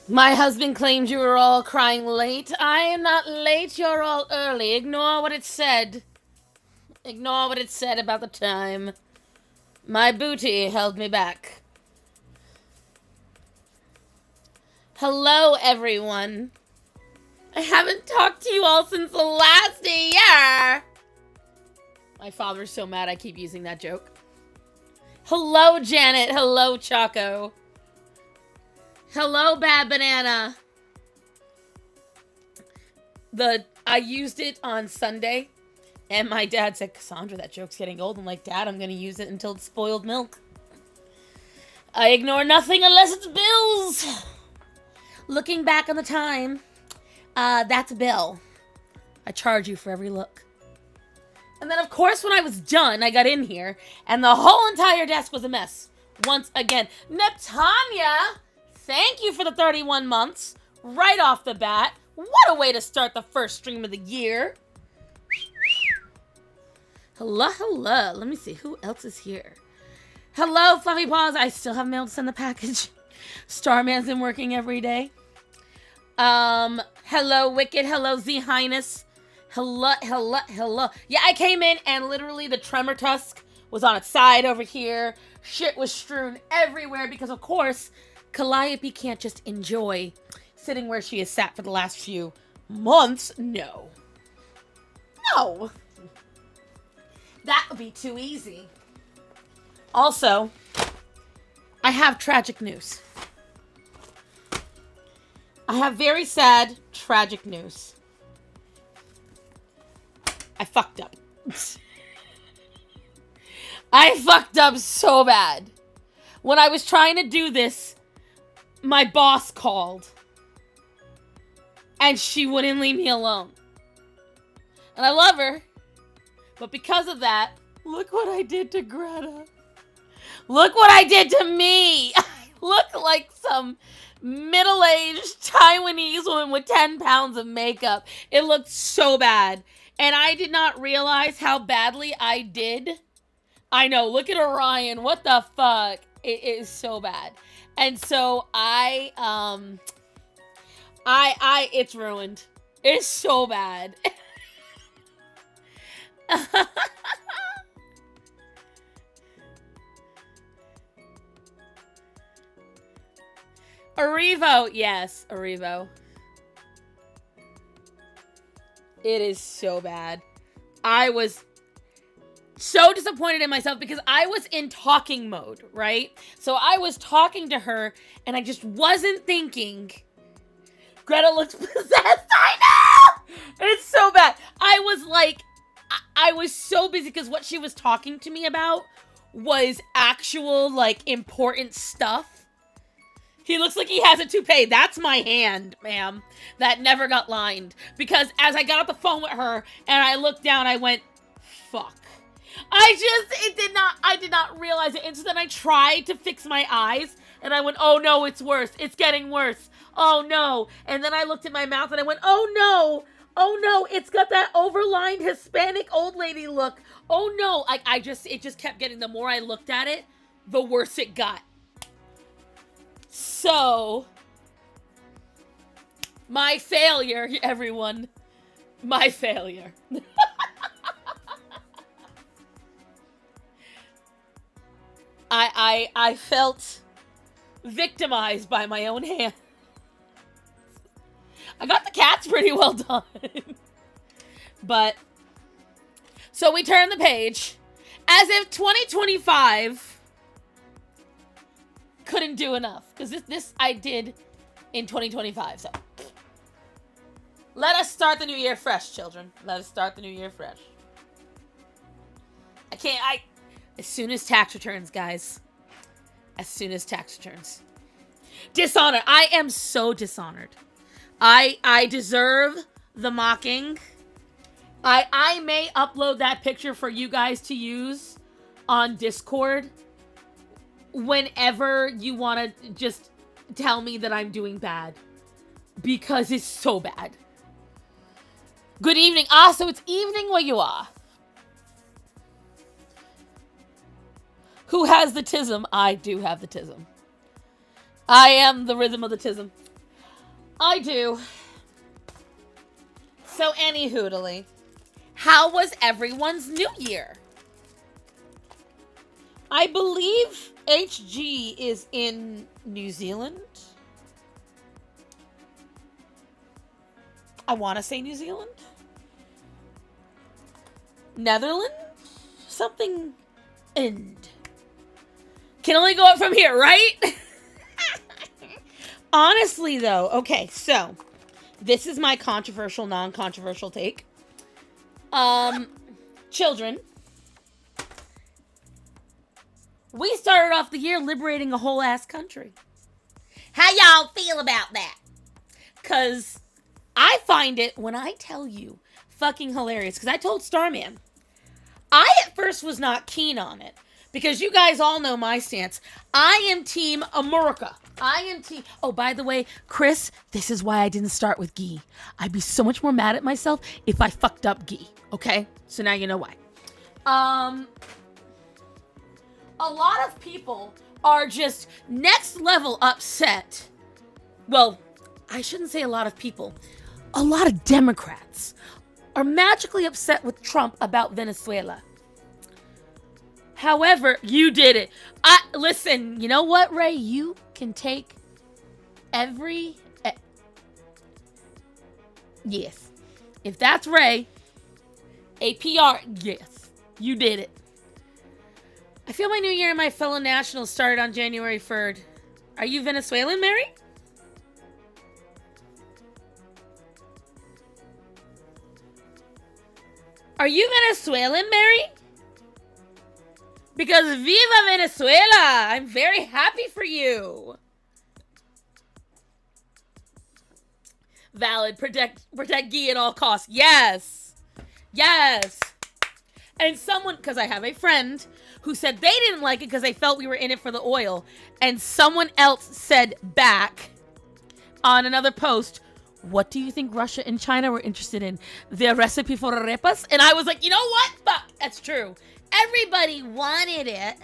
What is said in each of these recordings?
My husband claimed you were all crying late. I am not late, you're all early. Ignore what it said. Ignore what it said about the time. My booty held me back. Hello, everyone. I haven't talked to you all since the last year. My father's so mad I keep using that joke. Hello, Janet. Hello, Choco. Hello, Bad Banana. I used it on Sunday, and my dad said, Cassandra, that joke's getting old. I'm like, Dad, I'm going to use it until it's spoiled milk. I ignore nothing unless it's bills. Looking back on the time, that's a bill. I charge you for every look. And then, of course, when I was done, I got in here, and the whole entire desk was a mess. Once again. Natanya, thank you for the 31 months. Right off the bat. What a way to start the first stream of the year. Hello, hello. Let me see. Who else is here? Hello, Fluffy Paws. I still have mail to send the package. Starman's been working every day. Hello, Wicked. Hello, Z Highness. Hello, hello, hello. Yeah, I came in and literally the tremor tusk was on its side over here. Shit was strewn everywhere because, of course, Calliope can't just enjoy sitting where she has sat for the last few months. No. No. That would be too easy. Also, I have tragic news. I have very sad, tragic news. I fucked up. I fucked up so bad. When I was trying to do this, my boss called. And she wouldn't leave me alone. And I love her. But because of that, look what I did to Greta. Look what I did to me. I look like some middle-aged Taiwanese woman with 10 pounds of makeup. It looked so bad. And I did not realize how badly I did. I know, look at Orion. What the fuck? It is so bad. And so it's ruined. It's so bad. Arrivo, yes, Arrivo. It is so bad. I was so disappointed in myself because I was in talking mode, right? So I was talking to her and I just wasn't thinking. Greta looks possessed. I know! It's so bad. I was like, I was so busy because what she was talking to me about was actual, like, important stuff. He looks like he has a toupee. That's my hand, ma'am. That never got lined. Because as I got off the phone with her and I looked down, I went, fuck. I did not realize it. And so then I tried to fix my eyes and I went, oh no, it's worse. It's getting worse. Oh no. And then I looked at my mouth and I went, oh no. Oh no, it's got that overlined Hispanic old lady look. Oh no. It just kept getting, the more I looked at it, the worse it got. So, my failure, everyone. My failure. I felt victimized by my own hand. I got the cats pretty well done. But, so we turn the page. As if 2025 couldn't do enough. Because this I did in 2025. So, let us start the new year fresh, children. Let us start the new year fresh. As soon as tax returns, guys. As soon as tax returns. Dishonor. I am so dishonored. I deserve the mocking. I may upload that picture for you guys to use on Discord whenever you want to just tell me that I'm doing bad. Because it's so bad. Good evening. So it's evening where you are. Who has the tism? I do have the tism. I am the rhythm of the tism. I do. So, any hoodly, how was everyone's New Year? I believe HG is in New Zealand. I want to say New Zealand. Netherlands? Something end. Can only go up from here, right? Honestly, though, okay, so this is my controversial, non-controversial take. Children. We started off the year liberating a whole ass country. How y'all feel about that? Because I find it, when I tell you, fucking hilarious. Because I told Starman, I at first was not keen on it. Because you guys all know my stance. I am Team America. I am Team... Oh, by the way, Chris, this is why I didn't start with Guy. I'd be so much more mad at myself if I fucked up Guy. Okay? So now you know why. A lot of people are just next level upset. Well, I shouldn't say a lot of people. A lot of Democrats are magically upset with Trump about Venezuela. However, you did it. Listen, you know what, Ray? You can take every... Yes. If that's Ray, APR, yes. You did it. I feel my new year and my fellow nationals started on January 3rd. Are you Venezuelan, Mary? Are you Venezuelan, Mary? Because Viva Venezuela! I'm very happy for you. Valid. Protect Guy at all costs. Yes. Yes. And someone, because I have a friend who said they didn't like it because they felt we were in it for the oil. And someone else said back on another post, what do you think Russia and China were interested in? Their recipe for arepas? And I was like, you know what? Fuck, that's true. Everybody wanted it.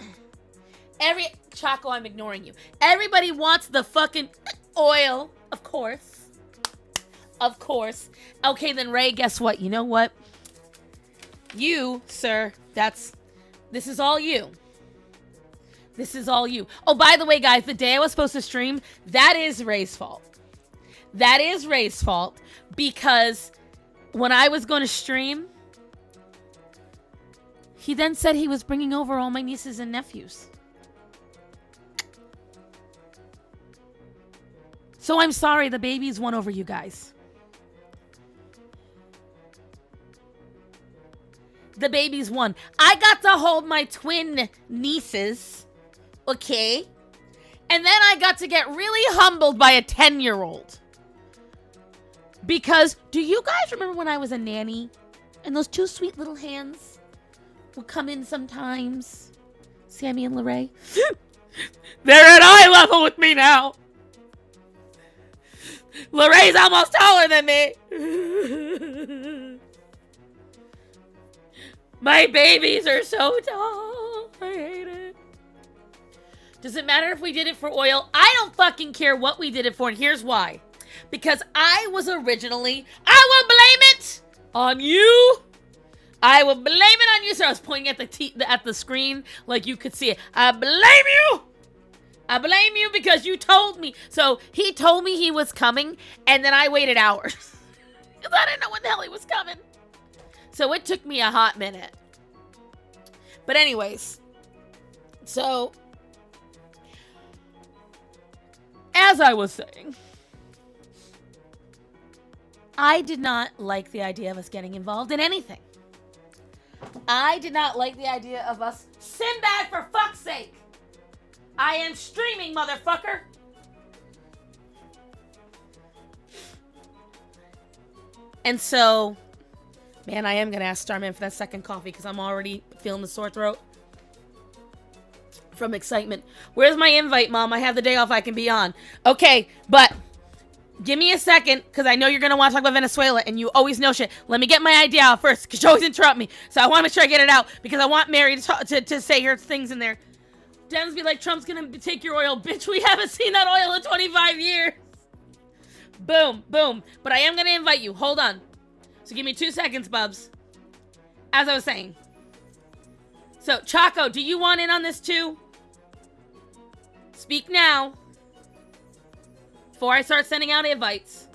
Chaco, I'm ignoring you. Everybody wants the fucking oil. Of course. Of course. Okay, then Ray, guess what? You know what? You, sir, this is all you. This is all you. Oh, by the way, guys, the day I was supposed to stream, that is Ray's fault. That is Ray's fault because when I was going to stream, he then said he was bringing over all my nieces and nephews. So I'm sorry, the babies won over you guys. The babies won. I got to hold my twin nieces, okay? And then I got to get really humbled by a 10-year-old. Because, do you guys remember when I was a nanny? And those two sweet little hands would come in sometimes? Sammy and Lorraine? They're at eye level with me now. Lorraine's almost taller than me. My babies are so tall. I hate it. Does it matter if we did it for oil? I don't fucking care what we did it for, and here's why. Because I was originally... I will blame it on you. I will blame it on you. So I was pointing at the screen like you could see it. I blame you. I blame you because you told me. So he told me he was coming, and then I waited hours. Because I didn't know when the hell he was coming. So it took me a hot minute. But anyways. So, as I was saying, I did not like the idea of us getting involved in anything. I did not like the idea of us... Sinbad, for fuck's sake! I am streaming, motherfucker! And so... Man, I am going to ask Starman for that second coffee because I'm already feeling the sore throat from excitement. Where's my invite, Mom? I have the day off I can be on. Okay, but give me a second because I know you're going to want to talk about Venezuela and you always know shit. Let me get my idea out first because you always interrupt me. So I want to make sure I get it out because I want Mary to say her things in there. Dems be like, Trump's gonna take your oil. Bitch, we haven't seen that oil in 25 years. Boom, boom. But I am gonna invite you. Hold on. So give me 2 seconds, Bubs. As I was saying. So, Chaco, do you want in on this too? Speak now. Before I start sending out invites.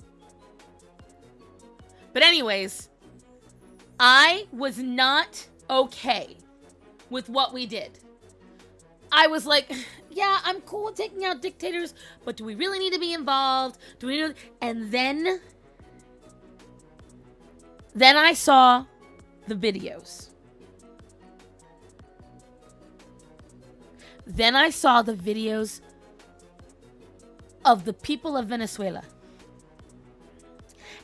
But anyways, I was not okay with what we did. I was like, yeah, I'm cool with taking out dictators, but do we really need to be involved? Do we need to... And then I saw the videos. Then I saw the videos of the people of Venezuela.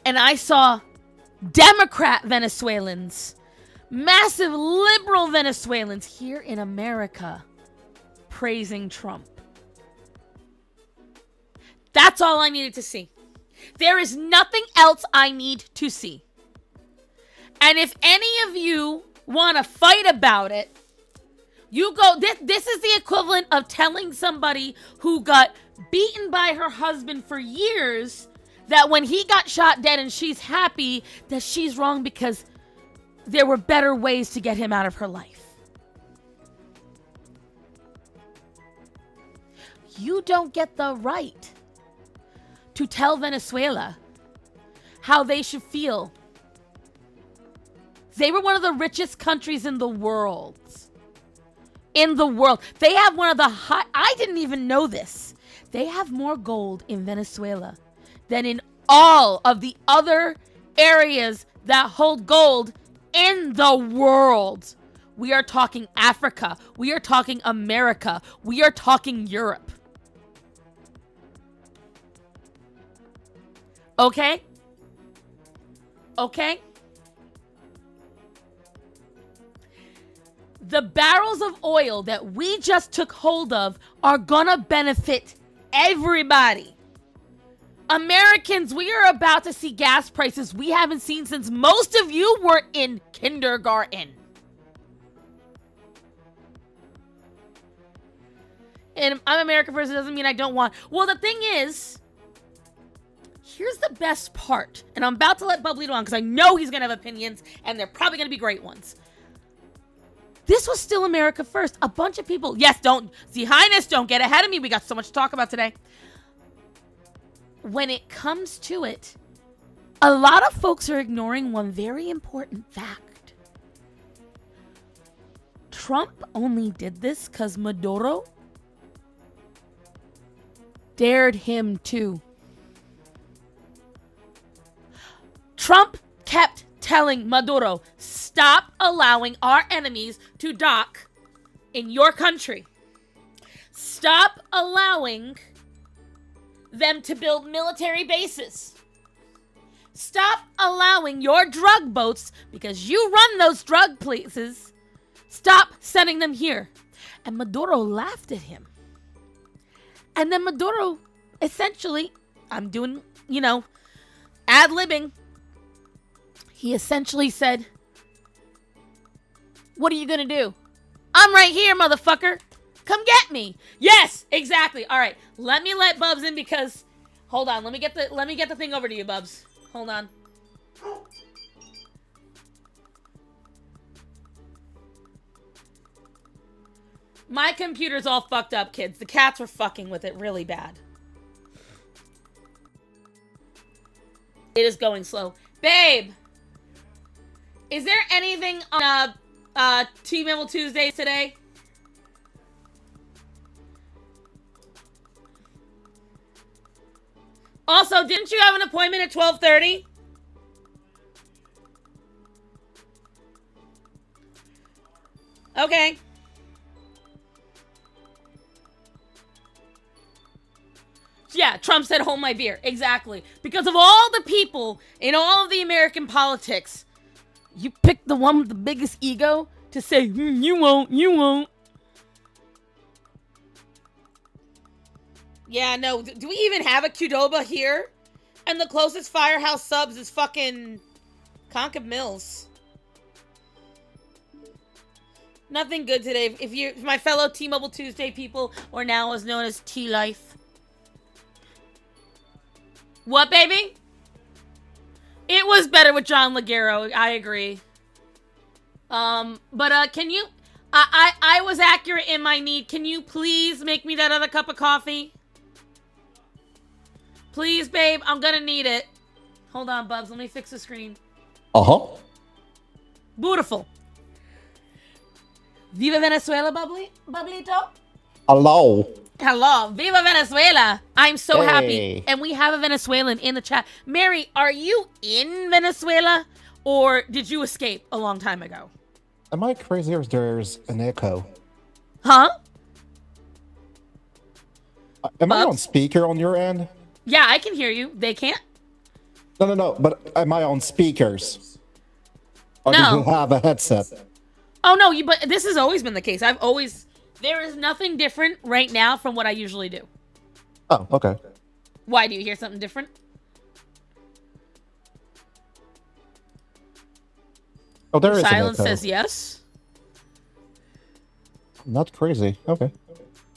And I saw Democrat Venezuelans, massive liberal Venezuelans here in America praising Trump. That's all I needed to see. There is nothing else I need to see. And if any of you want to fight about it, you go, this is the equivalent of telling somebody who got beaten by her husband for years that when he got shot dead and she's happy, that she's wrong because there were better ways to get him out of her life. You don't get the right to tell Venezuela how they should feel. They were one of the richest countries in the world. They have one of the I didn't even know this. They have more gold in Venezuela than in all of the other areas that hold gold in the world. We are talking Africa. We are talking America. We are talking Europe. Okay? Okay? The barrels of oil that we just took hold of are gonna benefit everybody. Americans, we are about to see gas prices we haven't seen since most of you were in kindergarten. And I'm American first, it doesn't mean I don't want. Well, the thing is, here's the best part. And I'm about to let Bubbly on because I know he's gonna have opinions and they're probably gonna be great ones. This was still America first. A bunch of people, yes, don't, see, Highness, don't get ahead of me. We got so much to talk about today. When it comes to it, a lot of folks are ignoring one very important fact. Trump only did this because Maduro dared him to. Trump kept telling Maduro, stop allowing our enemies to dock in your country. Stop allowing them to build military bases. Stop allowing your drug boats, because you run those drug places, stop sending them here. And Maduro laughed at him. And then Maduro, essentially, I'm doing, ad-libbing. He essentially said, what are you gonna do? I'm right here, motherfucker. Come get me. Yes, exactly. All right, let me let Bubs in because, hold on, let me get the thing over to you, Bubs. Hold on. My computer's all fucked up, kids. The cats were fucking with it really bad. It is going slow. Babe, is there anything on T-Mobile Tuesdays today? Also, didn't you have an appointment at 12:30? Okay. Yeah, Trump said, hold my beer. Exactly. Because of all the people in all of the American politics, you picked the one with the biggest ego to say, you won't, you won't. Yeah, no. Do we even have a Qdoba here? And the closest Firehouse Subs is fucking Concord Mills. Nothing good today. If my fellow T-Mobile Tuesday people, or now is known as T-Life. What, baby? It was better with John Ligero. I agree. But can you? I was accurate in my need. Can you please make me that other cup of coffee? Please, babe. I'm gonna need it. Hold on, Bubs. Let me fix the screen. Beautiful. Viva Venezuela, Bublito? Hello. Hello. Viva Venezuela. I'm so happy. And we have a Venezuelan in the chat. Mary, are you in Venezuela? Or did you escape a long time ago? Am I crazy or there's an echo? Huh? Am I on speaker on your end? Yeah, I can hear you. They can't? No. But am I on speakers? Or do you have a headset? Oh, no. But this has always been the case. There is nothing different right now from what I usually do. Oh, okay. Why? Do you hear something different? Oh, there is an echo. Silence says yes. Not crazy. Okay.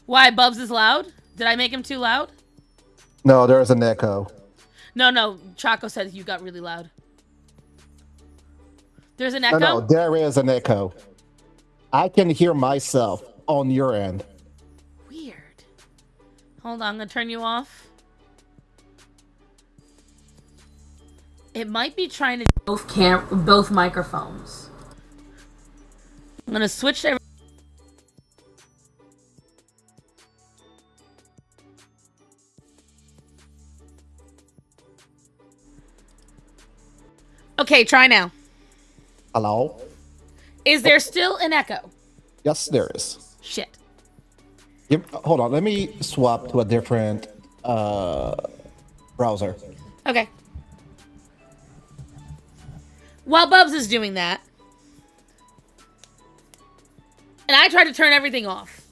Why? Bubs is loud? Did I make him too loud? No, there is an echo. No. Chaco said you got really loud. There's an echo? No, there is an echo. I can hear myself on your end. Weird. Hold on, I'm going to turn you off. It might be trying to do both microphones. I'm going to switch to... Okay, try now. Hello? Is there still an echo? Yes, there is. Shit. Hold on, let me swap to a different browser. Okay. While Bubs is doing that, and I tried to turn everything off.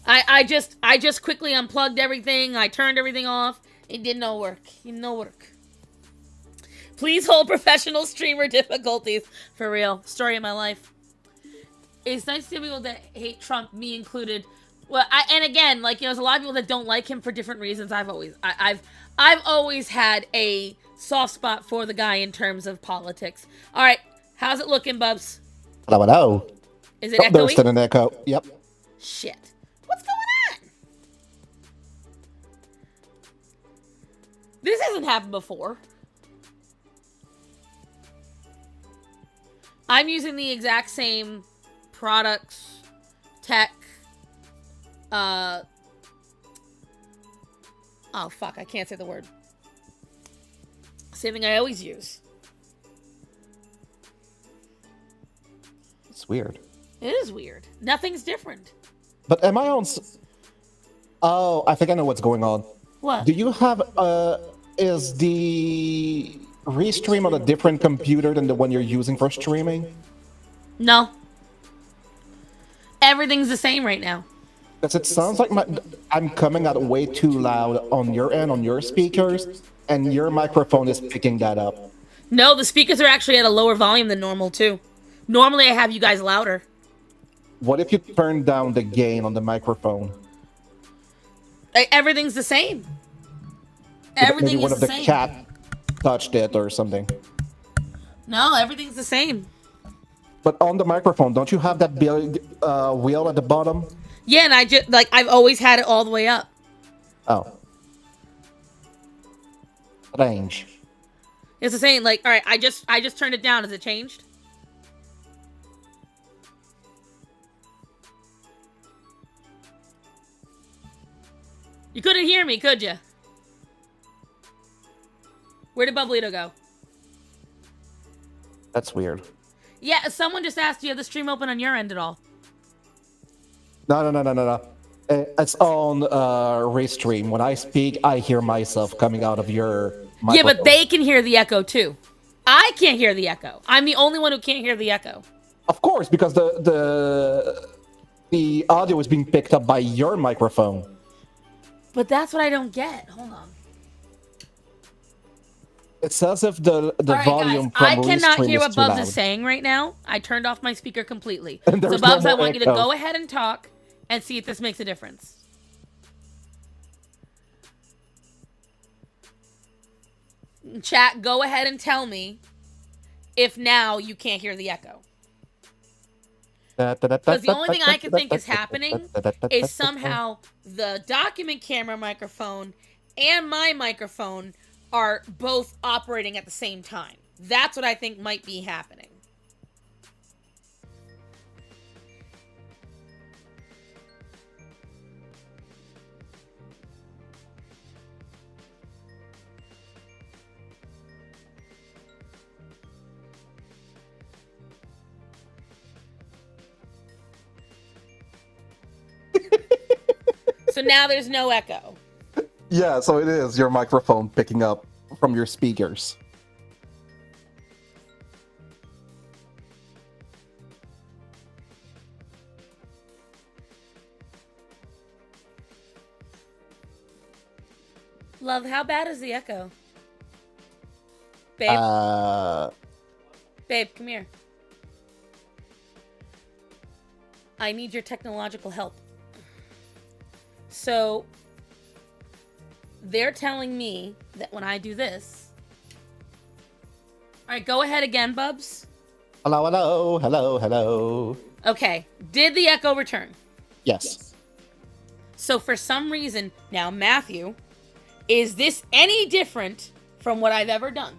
I just quickly unplugged everything. I turned everything off. It did no work. No work. Please hold professional streamer difficulties. For real. Story of my life. It's nice to see people that hate Trump, me included. Well, and again, like, you know, there's a lot of people that don't like him for different reasons. I've always had a soft spot for the guy in terms of politics. All right, how's it looking, Bubs? Hello. Is it echoey? There's still an echo. Yep. Shit. What's going on? This hasn't happened before. I'm using the exact same products, tech, oh fuck, I can't say the word. Same thing I always use. It's weird. It is weird. Nothing's different. But am I on... Oh, I think I know what's going on. What? Do you have, is the Restream on a different computer than the one you're using for streaming? No. Everything's the same right now. Because it sounds like I'm coming out way too loud on your end, on your speakers, and your microphone is picking that up. No, the speakers are actually at a lower volume than normal, too. Normally, I have you guys louder. What if you turn down the gain on the microphone? Everything's the same. Everything is the same. Maybe one of the cat touched it or something. No, everything's the same. But on the microphone, don't you have that big wheel at the bottom? Yeah, and I've always had it all the way up. Oh. Strange. It's the same, like, all right, I just turned it down. Has it changed? You couldn't hear me, could you? Where did Bublito go? That's weird. Yeah, someone just asked, do you have the stream open on your end at all? No. It's on Restream. When I speak, I hear myself coming out of your microphone. Yeah, but they can hear the echo too. I can't hear the echo. I'm the only one who can't hear the echo. Of course, because the audio is being picked up by your microphone. But that's what I don't get. Hold on. It's as if the All right, volume guys, I from cannot Restream hear is what too Bubs loud. is saying right now. I turned off my speaker completely. And So, there's no Bubs, I more want you to echo. go ahead and talk and see if this makes a difference. Chat, go ahead and tell me if now you can't hear the echo. Because the only thing I can think is happening is somehow the document camera microphone and my microphone are both operating at the same time. That's what I think might be happening. So now there's no echo. Yeah, so it is your microphone picking up from your speakers. Love, how bad is the echo? Babe? Babe, come here. I need your technological help. So, they're telling me that when I do this... Alright, go ahead again, Bubs. Hello, hello, hello, hello. Okay, did the echo return? Yes. So for some reason, now Matthew, is this any different from what I've ever done?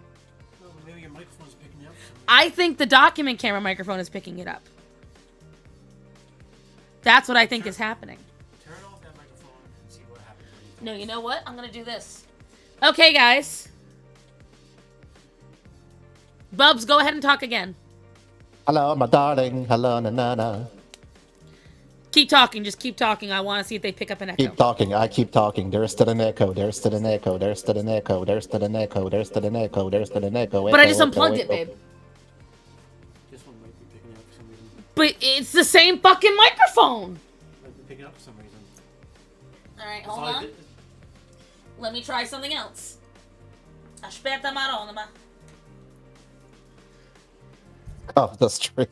No, maybe your microphone's picking it up. I think the document camera microphone is picking it up. That's what I think is happening. Turn off that microphone and see what happens. No, you know what? I'm gonna do this. Okay, guys. Bubs, go ahead and talk again. Hello, my darling. Hello, na. Keep talking. Just keep talking. I want to see if they pick up an echo. Keep talking. I keep talking. There's still an echo. There's still an echo. There's still an echo. There's still an echo. There's still an echo. There's still an echo. But I just unplugged it, babe. This one might be picking it up for some reason. But it's the same fucking microphone. Might be picking up for some reason. All right, That's hold all I on. did. Let me try something else. Aspetta maronna. Off the street.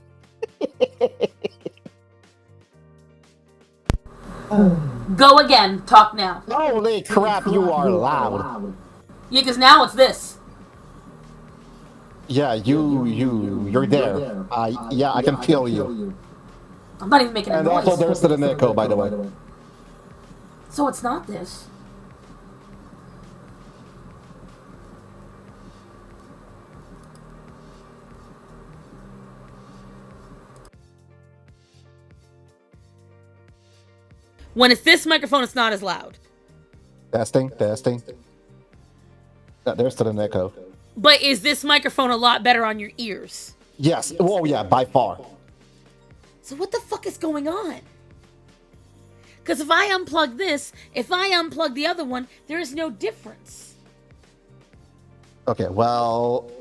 Go again. Talk now. Holy crap, you are loud. Yeah, because now it's this. Yeah, you're there. Yeah, I can feel you. I'm not even making a And noise. also, there's still an echo, by the way. So it's not this. When it's this microphone, it's not as loud. Testing. Yeah, there's still an echo. But is this microphone a lot better on your ears? Yes. Oh, yeah, by far. So what the fuck is going on? Because if I unplug this, if I unplug the other one, there is no difference. Okay, well...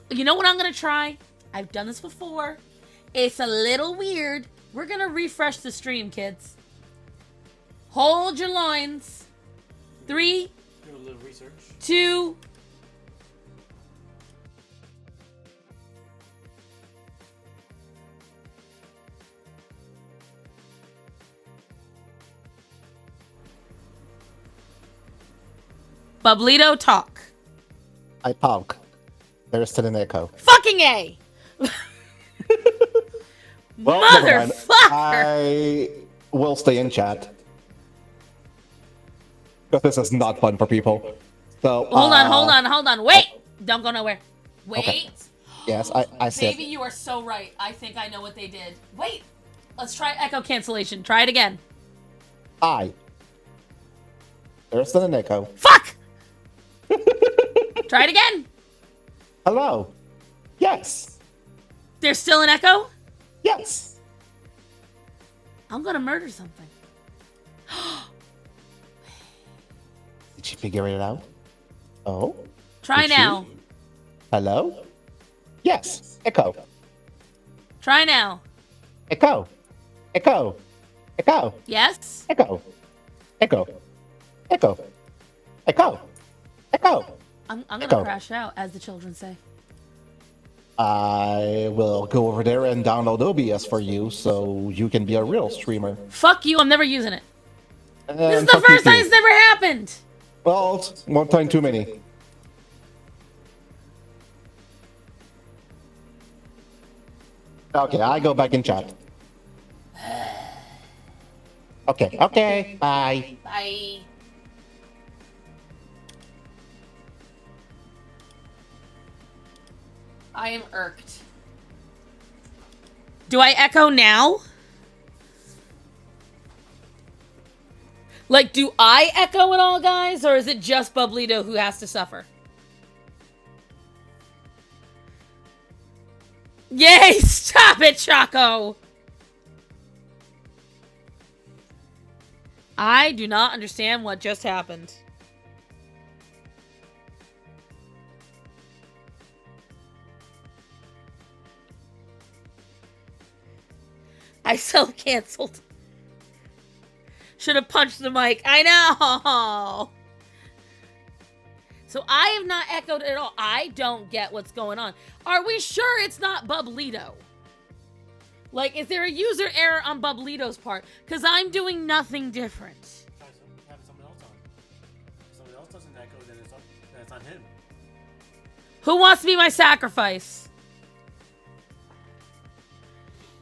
You know what I'm going to try? I've done this before. It's a little weird. We're going to refresh the stream, kids. Hold your loins. 3, Do a little research. 2... Bublito, talk. I talk. There's still an echo. Fucking A! Well, never mind. Motherfucker! I will stay in chat. Because this is not fun for people. So, Hold on. Wait! Don't go nowhere. Wait. Okay. Yes, I said. Baby, you are so right. I think I know what they did. Wait! Let's try echo cancellation. Try it again. There's still an echo. Fuck! Try it again. Hello. Yes. There's still an echo? Yes. I'm gonna murder something. Did she figure it out? Oh? Try Did she? now. Hello? Yes. Echo. Try now. Echo. Echo. Echo. Yes? Echo. Echo. Echo. Echo. Echo. I'm gonna Echo. crash out, as the children say. I will go over there and download OBS for you so you can be a real streamer. Fuck you, I'm never using it. This is And the fuck you first time too. it's never happened! Well, it's one time too many. Okay, I go back in chat. Okay, bye. Bye. I am irked. Do I echo now? Like, do I echo at all, guys? Or is it just Bublito who has to suffer? Yay! Stop it, Choco! I do not understand what just happened. I self-canceled. Should have punched the mic. I know! So I have not echoed at all. I don't get what's going on. Are we sure it's not Bublito? Like, is there a user error on Bublito's part? Because I'm doing nothing different. Try having someone else on. If someone else doesn't echo, then it's on him. Who wants to be my sacrifice?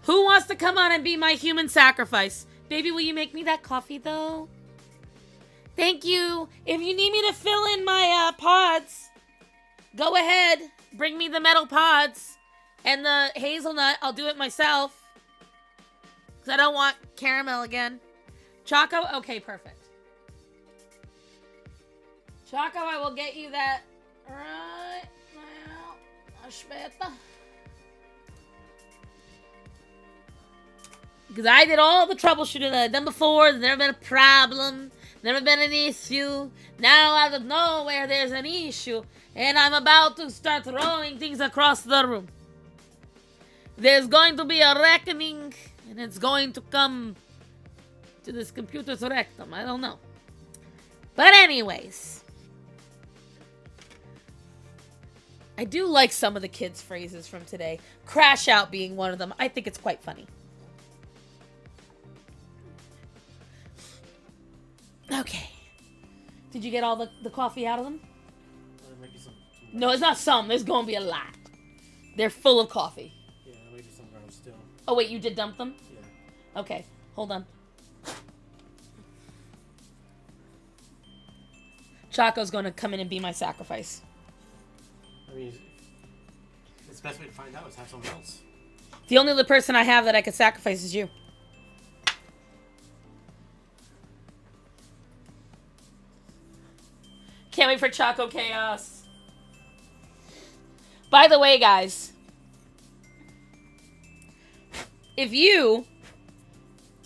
Who wants to come on and be my human sacrifice? Baby, will you make me that coffee, though? Thank you. If you need me to fill in my pods, go ahead. Bring me the metal pods and the hazelnut. I'll do it myself. Because I don't want caramel again. Choco? Okay, perfect. Choco, I will get you that right now. Aspetta. Because I did all the troubleshooting that I've done before. There's never been a problem. Never been an issue. Now out of nowhere there's an issue. And I'm about to start throwing things across the room. There's going to be a reckoning. And it's going to come to this computer's rectum. I don't know. But anyways. I do like some of the kids' phrases from today. Crash out being one of them. I think it's quite funny. Okay. Did you get all the coffee out of them? There might be some No, it's not some. There's going to be a lot. They're full of coffee. Yeah, there might be some around still. Oh, wait, you did dump them? Yeah. Okay, hold on. Choco's going to come in and be my sacrifice. I mean, the best way to find out is have someone else. The only other person I have that I could sacrifice is you. Can't wait for Choco Chaos. By the way, guys, if you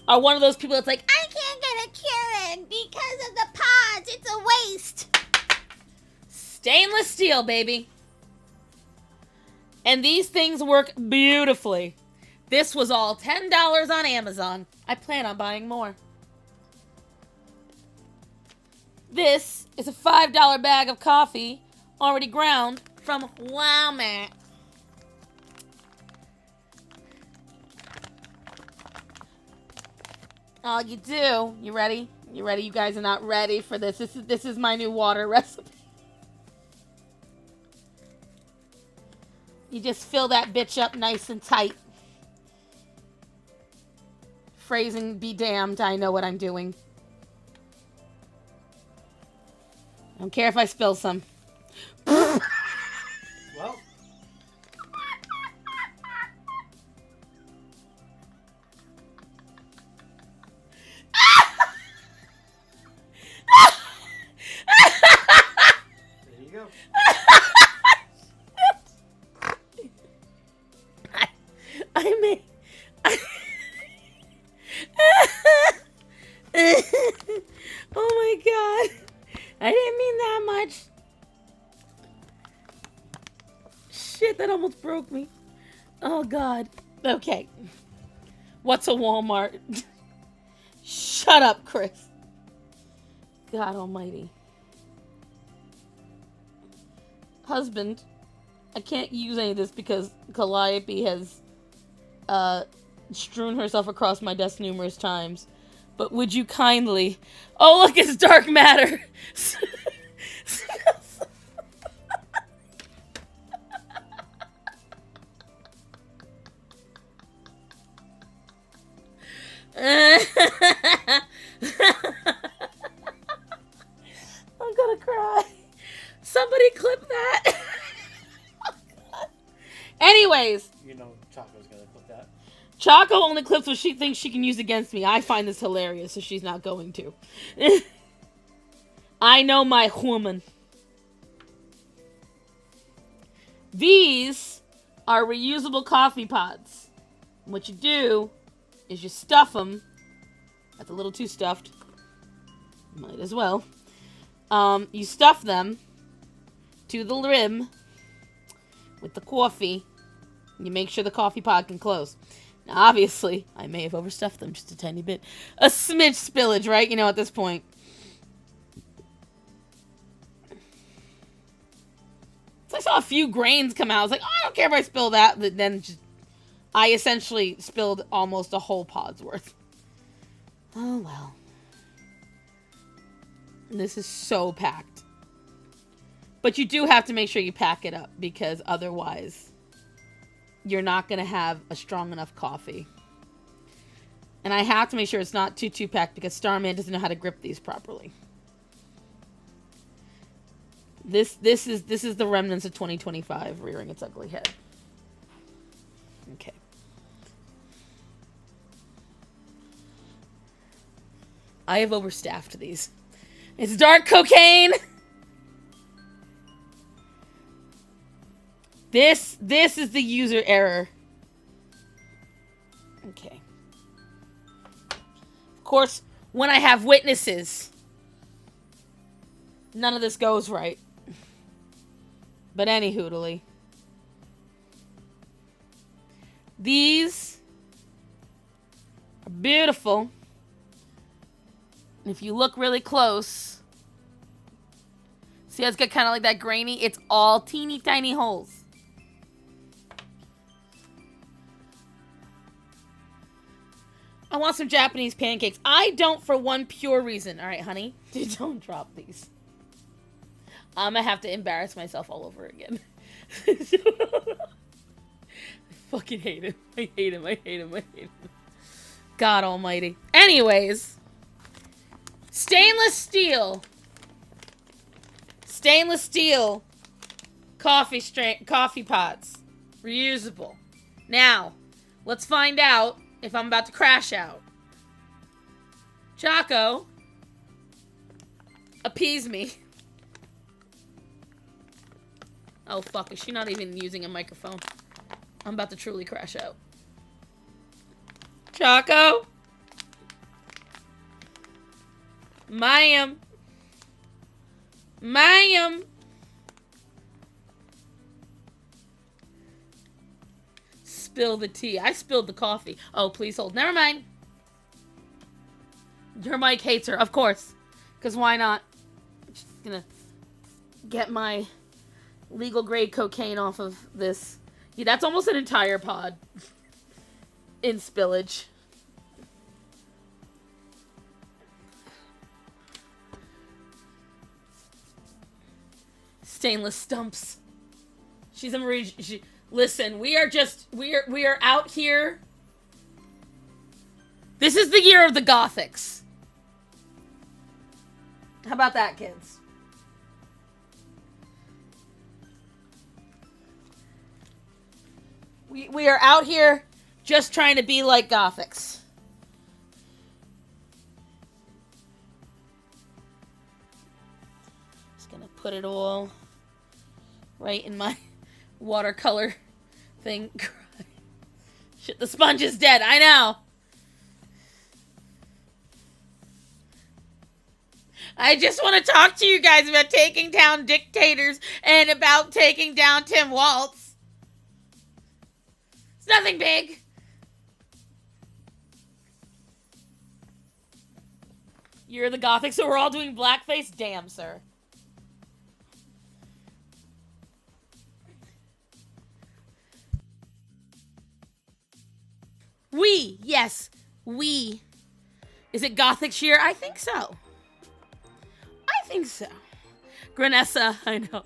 are one of those people that's like, I can't get a Keurig because of the pods, it's a waste. Stainless steel, baby. And these things work beautifully. This was all $10 on Amazon. I plan on buying more. This is a $5 bag of coffee, already ground, from Walmart. All you do, you ready? You ready? You guys are not ready for this. This is my new water recipe. You just fill that bitch up nice and tight. Phrasing be damned, I know what I'm doing. I don't care if I spill some. Well. There you go. I may. Oh my god. I didn't mean that much. Shit, that almost broke me. Oh god. Okay. What's a Walmart? Shut up, Chris. God almighty. husband, I can't use any of this because Calliope has strewn herself across my desk numerous times. But would you kindly... Oh, look, it's dark matter! I'm gonna cry. Somebody clip that. Anyways. You know Choco's gonna clip that. Choco only clips what she thinks she can use against me. I find this hilarious, so she's not going to. I know my woman. These are reusable coffee pods. What you do is you stuff them. That's a little too stuffed. Might as well. You stuff them to the rim with the coffee. You make sure the coffee pod can close. Now, obviously, I may have overstuffed them just a tiny bit. A smidge spillage, right? You know, at this point. So I saw a few grains come out. I was like, oh, I don't care if I spill that. But then just, I essentially spilled almost a whole pod's worth. Oh, well. This is so packed. But you do have to make sure you pack it up, because otherwise you're not going to have a strong enough coffee. And I have to make sure it's not too packed, because Starman doesn't know how to grip these properly. This is the remnants of 2025 rearing its ugly head. Okay. I have overstaffed these. It's dark cocaine. This is the user error. Okay. Of course, when I have witnesses, none of this goes right. But any hoodly. These are beautiful. And if you look really close, see how it's got kind of like that grainy? It's all teeny tiny holes. I want some Japanese pancakes. I don't for one pure reason. All right, honey. Don't drop these. I'm going to have to embarrass myself all over again. I fucking hate him. I hate him. I hate him. I hate him. God almighty. Anyways. Stainless steel. Stainless steel coffee pots. Reusable. Now, let's find out if I'm about to crash out. Choco, appease me. Oh, fuck. Is she not even using a microphone? I'm about to truly crash out. Choco? Ma'am. Ma'am. Spill the tea. I spilled the coffee. Oh, please hold. Never mind. Her mic hates her, of course. Because why not? I'm just gonna get my legal grade cocaine off of this. Yeah, that's almost an entire pod in spillage. Stainless stumps. She's a Marie. Listen, we are out here. This is the year of the Gothics. How about that, kids? We are out here just trying to be like Gothics. Just gonna put it all right in my watercolor thing. Shit, the sponge is dead. I know. I just want to talk to you guys about taking down dictators and about taking down Tim Waltz. It's nothing big. You're the Gothic, so we're all doing blackface? Damn, sir. We. Yes. We. Is it Gothic Sheer? I think so. I think so. Granessa, I know.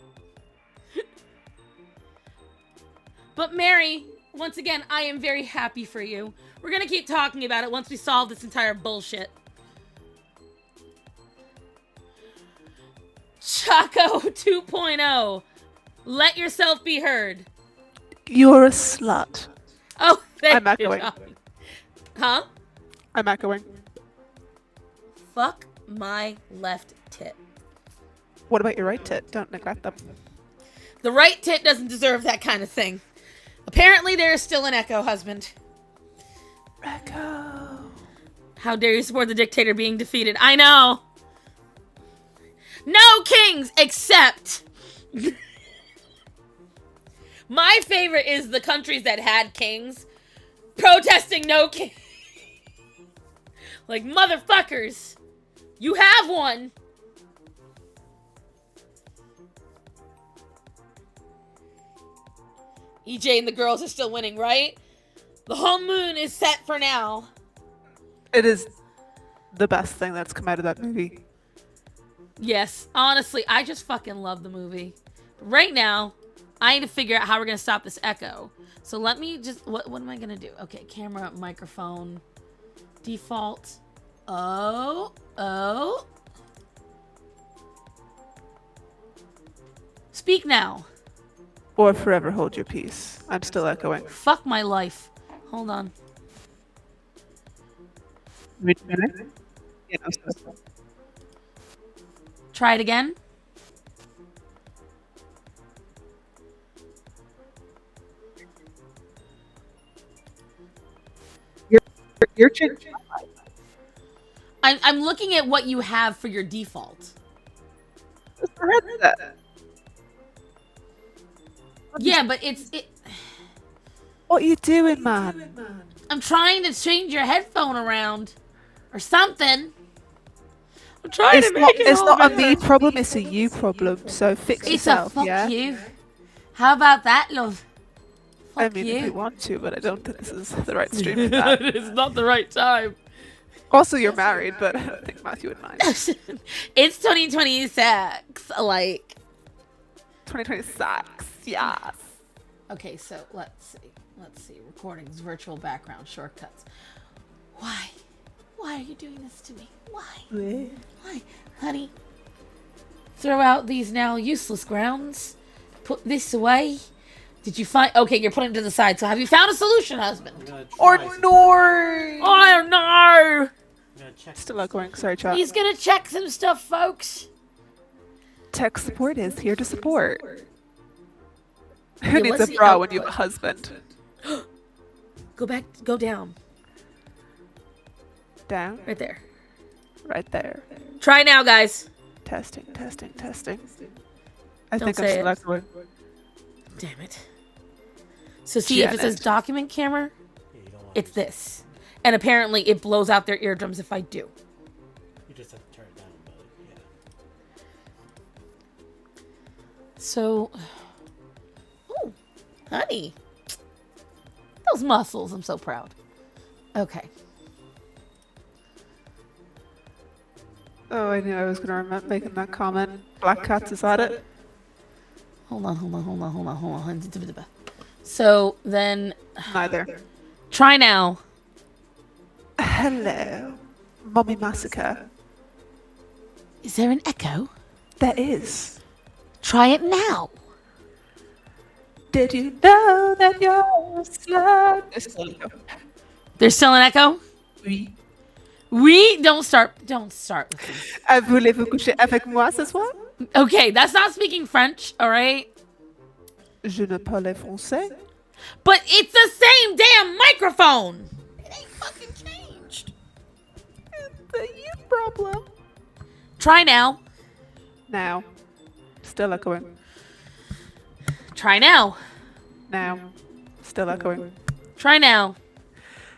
But Mary, once again, I am very happy for you. We're gonna keep talking about it once we solve this entire bullshit. Chaco 2.0. Let yourself be heard. You're a slut. Oh, thank I'm you. echoing. John. Huh? I'm echoing. Fuck my left tit. What about your right tit? Don't neglect them. The right tit doesn't deserve that kind of thing. Apparently, there is still an Echo husband. Echo. How dare you support the dictator being defeated? I know. No kings except... My favorite is the countries that had kings protesting no king. Like, motherfuckers. You have one. EJ and the girls are still winning, right? The whole moon is set for now. It is the best thing that's come out of that movie. Yes, honestly, I just fucking love the movie. But right now, I need to figure out how we're going to stop this echo. So let me just... What am I going to do? Okay, camera, microphone, default. Oh. Speak now. Or forever hold your peace. I'm still echoing. Fuck my life. Hold on. Try it again. Your chin. I'm looking at what you have for your default. Yeah, but it. What you doing, man? I'm trying to change your headphone around, or something. I'm trying to make it It's all not a better. me problem. It's a you problem. So fix It's yourself. a fuck yeah. you. How about that, love? Fuck I mean, you. if you want to, but I don't think this is the right stream for that. It's not the right time. Also, you're married, but I don't think Matthew would mind. It's 2026. Like. 2026. Yes. Okay, so let's see. Recordings, virtual background, shortcuts. Why? Why are you doing this to me? Why? Why? Honey, throw out these now useless grounds. Put this away. Did you find... Okay, you're putting it to the side. So have you found a solution, husband? Or Oh, no! I'm gonna check. Still echoing. Sorry, chat. He's gonna check some stuff, folks. Tech support is here to support. Yeah, Who needs a what's the bra when you have a output? husband? Go down. Down. Right there. Right there. Try now, guys. Testing. I Don't think I'm say still it. echoing. Damn it. So see, if it says Janet. document camera, Yeah, you don't want it's this. And apparently it blows out their eardrums if I do. You just have to turn it down, but yeah. So, oh, honey, those muscles, I'm so proud. Okay. Oh, I knew I was gonna remember making that comment. Black cats is at it. Hold on. So then, Neither. try now. Hello, Mommy Massacre. Is there an echo? There is. Try it now. Did you know that you're a slut? There's still an echo. There's still an echo? Oui. We don't start with this. Voulez-vous coucher avec moi ce soir? Okay, that's not speaking French, all right? Je ne parle français. But it's the same damn microphone. It ain't fucking changed. It's a you problem. Try now. Now. Still echoing. Try now. Now. Still echoing. Try now.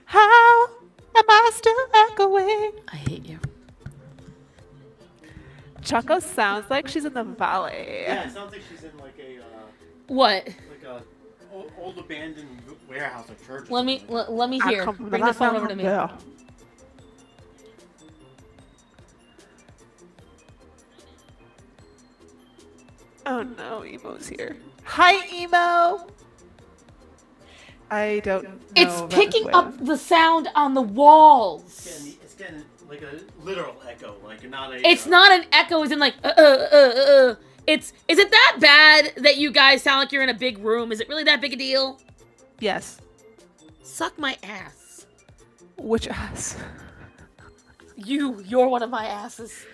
How am I still echoing? I hate you. Choco sounds like she's in the valley. Yeah, it sounds like she's in like a What? like a old abandoned warehouse or church. Let me hear. Kom Bring the phone over to me. there. Oh no, Emo's here. Hi, Emo! I don't know. It's picking up the sound on the walls. It's getting like a literal echo, like not a. It's not an echo, as in like Is it that bad that you guys sound like you're in a big room? Is it really that big a deal? Yes. Suck my ass. Which ass? You're one of my asses.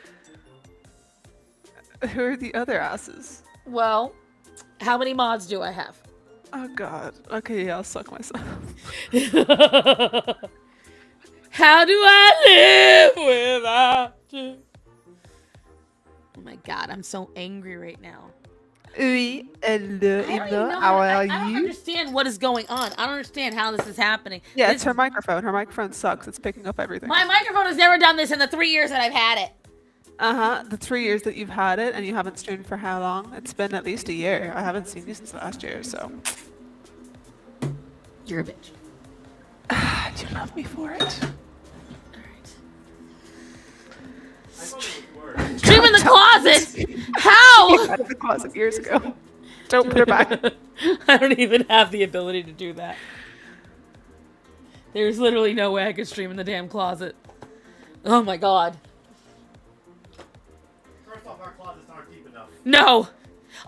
Who are the other asses? Well, how many mods do I have? Oh god. Okay, yeah, I'll suck myself. How do I live without you? Oh my god, I'm so angry right now. Oui, hello, I don't, Emo. How are I don't you? understand what is going on. I don't understand how this is happening. Yeah, This- it's her microphone. Her microphone sucks. It's picking up everything. My microphone has never done this in the 3 years that I've had it. The 3 years that you've had it, and you haven't streamed for how long? It's been at least a year. I haven't seen you since last year, so. You're a bitch. Do you love me for it? Alright. I thought it was worse. Stream in the closet? How? Out of the closet years ago. Don't put her back. I don't even have the ability to do that. There's literally no way I could stream in the damn closet. Oh my god. First off, our closets aren't deep enough. No.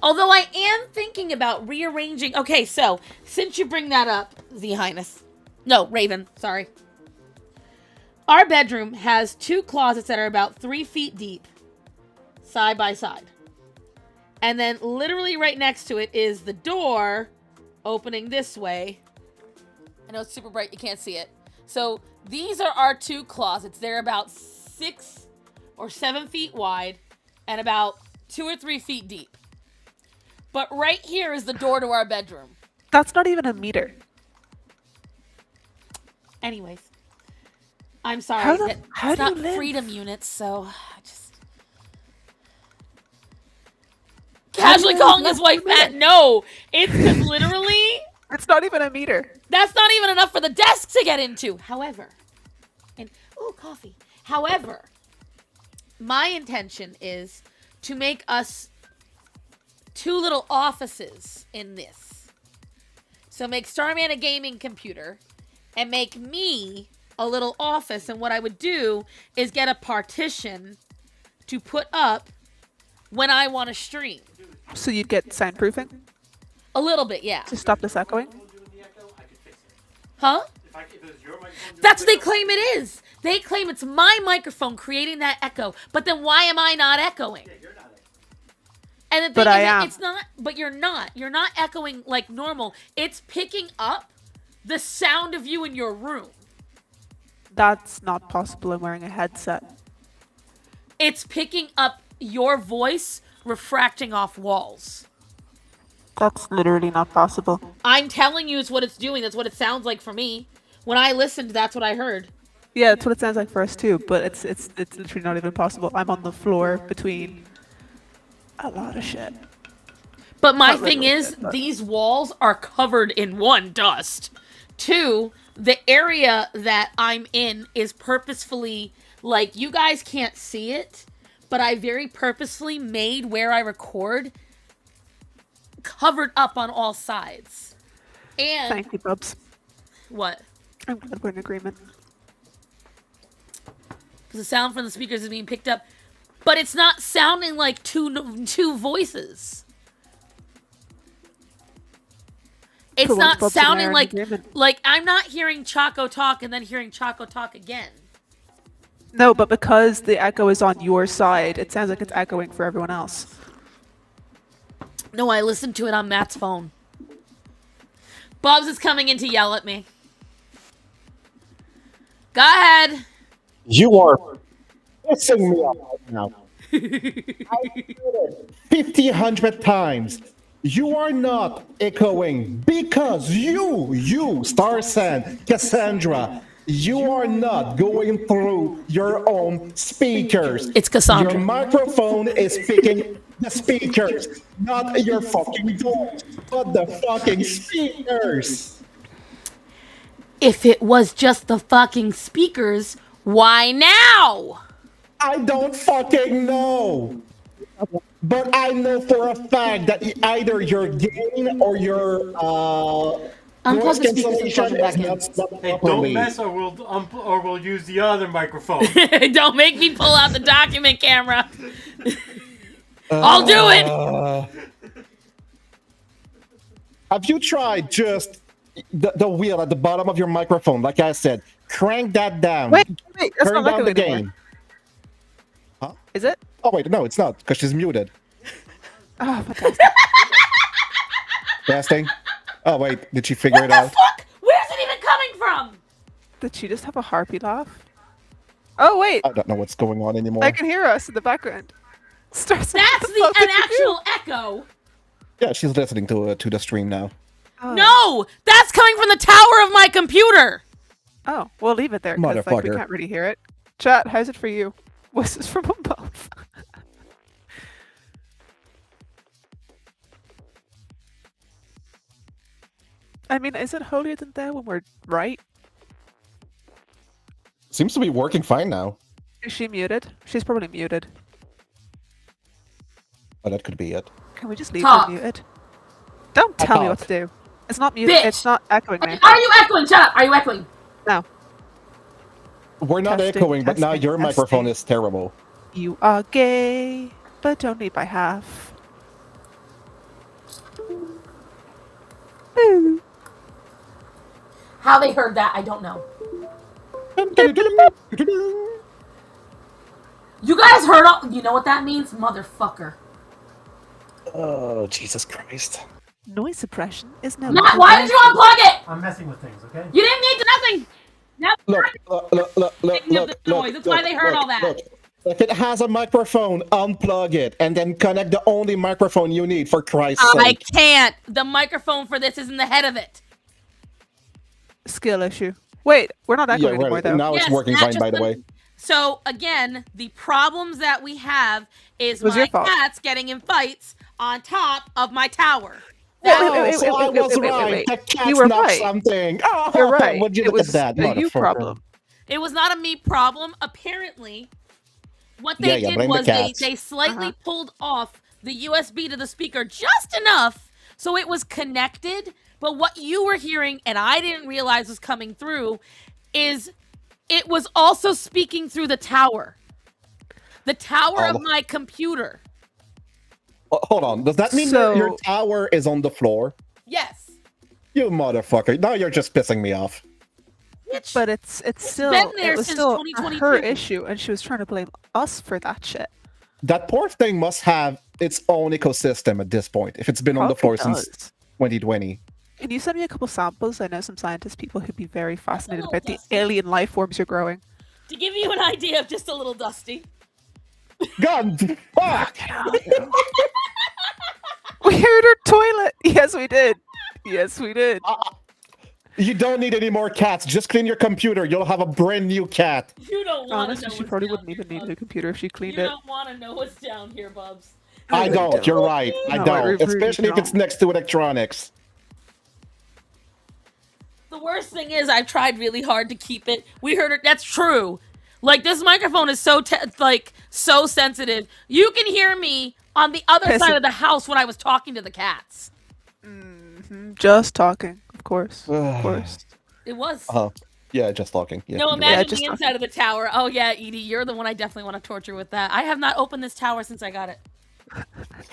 Although I am thinking about rearranging. Okay, so since you bring that up, Z Highness. No, Raven. Sorry. Our bedroom has 2 closets that are about 3 feet deep, side by side. And then literally right next to it is the door opening this way. I know it's super bright. You can't see it. So these are our 2 closets. They're about 6 or 7 feet wide and about 2 or 3 feet deep. But right here is the door to our bedroom. That's not even a meter. Anyways, I'm sorry. How the- that how it's do you not live? freedom units, so I just casually you calling live his wife with fat. it? No, it's because literally It's not even a meter. that's not even enough for the desk to get into. However, coffee. However, my intention is to make us 2 little offices in this. So make Starman a gaming computer and make me a little office. And what I would do is get a partition to put up when I want to stream. So you'd get soundproofing A little bit, yeah. to stop this echoing? Doing the echo, I could fix it. Huh? If it was your microphone, That's what they claim it is. They claim it's my microphone creating that echo. But then why am I not echoing? Yeah, you're not. And the thing But is I that am. it's not, but you're not. You're not echoing like normal. It's picking up the sound of you in your room. That's not possible. I'm wearing a headset. It's picking up your voice refracting off walls. That's literally not possible. I'm telling you it's what it's doing. That's what it sounds like for me. When I listened, that's what I heard. Yeah, that's what it sounds like for us too, but it's literally not even possible. I'm on the floor between a lot of shit. But my Not thing literally is, shit, but- these walls are covered in 1, dust. 2, the area that I'm in is purposefully, like, you guys can't see it, but I very purposefully made where I record covered up on all sides. And Thank you, Bubs. what? I'm glad we're in agreement. Because the sound from the speakers is being picked up, but it's not sounding like two voices. It's For once, not Bubs and I are sounding in like agreement. I'm not hearing Chaco talk and then hearing Chaco talk again. No, but because the echo is on your side, it sounds like it's echoing for everyone else. No, I listened to it on Matt's phone. Bubs is coming in to yell at me. Go ahead. You are pissing me off right now. I said it 50, 100 times. You are not echoing because you, Star Sand, Cassandra, you are not going through your own speakers. It's Cassandra. Your microphone is picking the speakers, not your fucking voice, but the fucking speakers. If it was just the fucking speakers, why now? I don't fucking know. But I know for a fact that either your gain or your Unplug noise the speakers and cancellation plug it back is in. not set Hey, don't properly. mess or we'll use the other microphone. Don't make me pull out the document camera. I'll do it. Have you tried just the wheel at the bottom of your microphone? Like I said, crank that down. Wait, that's Turn not down the echoing anymore. gain. Huh? Is it? Oh wait, no, it's not because she's muted. Oh, fantastic. Testing. Oh wait, did she figure What it the out? fuck? Where's it even coming from? Did she just have a harpy laugh? Oh wait, I don't know what's going on anymore. I can hear us in the background. Starts That's an actual echo. Yeah, she's listening to the stream now. Oh. No, that's coming from the tower of my computer. Oh, we'll leave it there because like, we Motherfucker. can't really hear it. Chat, how's it for you? Voices from above. I mean, is it holier than thou when we're right? Seems to be working fine now. Is she muted? She's probably muted. Oh, that could be it. Can we just leave Talk. her muted? Don't tell me what to talk. do. It's not muted. Bitch. It's not echoing now. Are you echoing? Shut up. Are you echoing? No. We're not Testing, echoing, but now testing, your microphone testing. is terrible. You are gay, but only by half. Ooh. How they heard that, I don't know. You guys heard all. You know what that means, motherfucker. Oh, Jesus Christ. Noise suppression is no Matt, longer why did you unplug it? I'm messing with things, okay? You didn't need to nothing. Look, Picking up the noise. That's why they heard all that. Look. If it has a microphone, unplug it and then connect the only microphone you need for Christ's I sake. can't. The microphone for this is in the head of it. skill issue. Wait, we're not echoing anymore though. Now it's Yes, working that fine, just by the went- way. So again, the problems that we have is Was my your fault. cats getting in fights on top of my tower. Wait, That- Oh, wait, so I was right. The cat You were knocked right. something. Oh, You're right. Would you It look was at that, a you motherfucker. problem. It was not a me problem. Apparently, what they Yeah, did blame the was they cats. slightly pulled off the USB to the speaker just enough so it was connected. But what you were hearing, and I didn't realize was coming through, is it was also speaking through the tower. The tower of my computer. Hold on. Does that mean So- your tower is on the floor? Yes. You motherfucker. Now you're just pissing me off. Bitch. But it's still been there it was since still 2022. her issue, and she was trying to blame us for that shit. That poor thing must have its own ecosystem at this point, if it's been on the floor Probably since does. 2020. Can you send me a couple samples? I know some scientist people who'd be very fascinated little about the dusty. alien life forms you're growing. To give you an idea of just a little dusty. God, fuck! We heard her toilet. Yes, we did. Yes, we did. You don't need any more cats. Just clean your computer. You'll have a brand new cat. You don't want to Honestly, know she what's probably down wouldn't here, even need a Bubs. new computer if she You cleaned it. don't want to know what's down here, Bubs. I don't. You're right. I No, I don't. really Especially if it's don't. next to electronics. The worst thing is I've tried really hard to keep it. We heard it. That's true. Like, this microphone is so so sensitive. You can hear me on the other Pissing. side of the house when I was talking to the cats. Just talking, of course. Of course. It was. Oh, yeah, just talking. Yeah, No, you're imagine right. just the inside of the tower. Oh, yeah, Edie, you're the one I definitely want to torture with that. I have not opened this tower since I got it.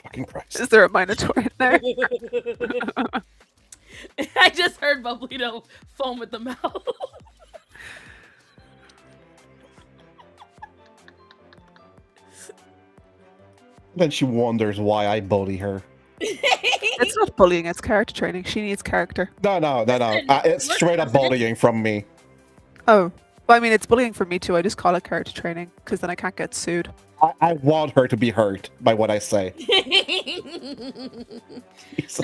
Fucking Christ. Is there a Minotaur in there? I just heard Bubblito foam at the mouth. Then she wonders why I bully her. It's not bullying, it's character training. She needs character. No. It's straight up bullying from me. Oh. Well, I mean, it's bullying for me too. I just call it character training, because then I can't get sued. I want her to be hurt by what I say. No,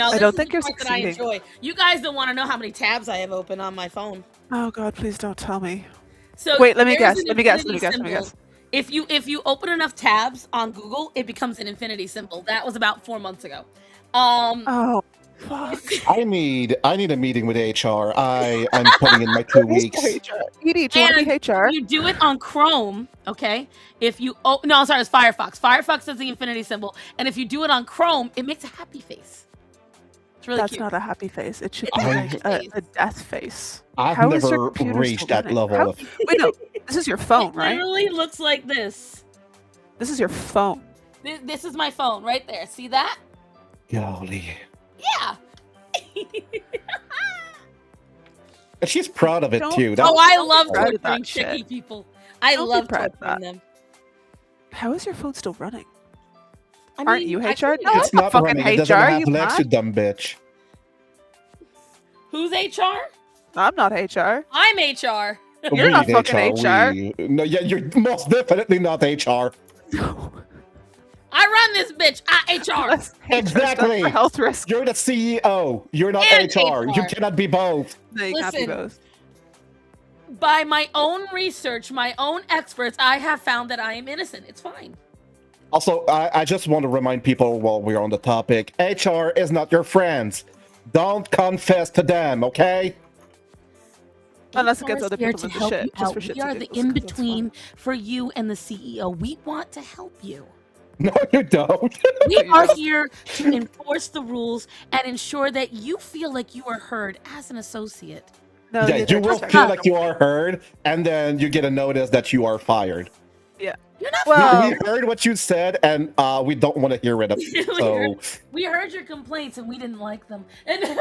I this don't is think the you're part that I succeeding. enjoy. You guys don't want to know how many tabs I have open on my phone. Oh god, please don't tell me. So Wait, let me there's guess, an let me guess, infinity let me guess, let me symbol. guess. If you open enough tabs on Google, it becomes an infinity symbol. That was about 4 months ago. Oh, fuck. I need a meeting with HR. I'm putting in my 2 weeks. Edie, do you want to be HR? You do it on Chrome, okay? If you no, sorry, it's Firefox. Firefox does the infinity symbol, and if you do it on Chrome, it makes a happy face. It's really That's cute. not a happy face. It should It's be a like happy face. a death face. I've How is your never computer reached still that running? level How- of. Wait, no. This is your phone, It right? literally looks like this. This is your phone. This is my phone right there. See that? Golly. Yeah. And she's proud of it Don't- too. Oh, I love proud of torturing that shit. tricky people. I Don't be love proud of torturing that. them. How is your phone still running? I Aren't mean, you I HR? couldn't- No. It's not fucking running. It doesn't HR, have you legs, you mad? dumb bitch. Who's HR? I'm not HR. I'm HR. You're We not need fucking HR. No, yeah, you're most definitely not HR. I run this bitch. HR. Unless HR stands Exactly. for health risk. You're the CEO. You're not And HR. You HR. cannot be both. No, you can't be Listen. both. By my own research, my own experts, I have found that I am innocent. It's fine. Also, I just want to remind people while we're on the topic, HR is not your friends. Don't confess to them, okay? Unless it HR gets is other here people to into help shit, you just out. for shits We and are the giggles, 'cause that's in-between for you and the CEO. We want to help you. No, you don't. We You are don't. here to enforce the rules and ensure that you feel like you are heard as an associate. No, Yeah, you're you will just feel like- like you are heard, and then you get a notice that you are fired. Yeah. You're not Well, We heard what you said, and we don't want to hear it. So, We heard your complaints and we didn't like them. And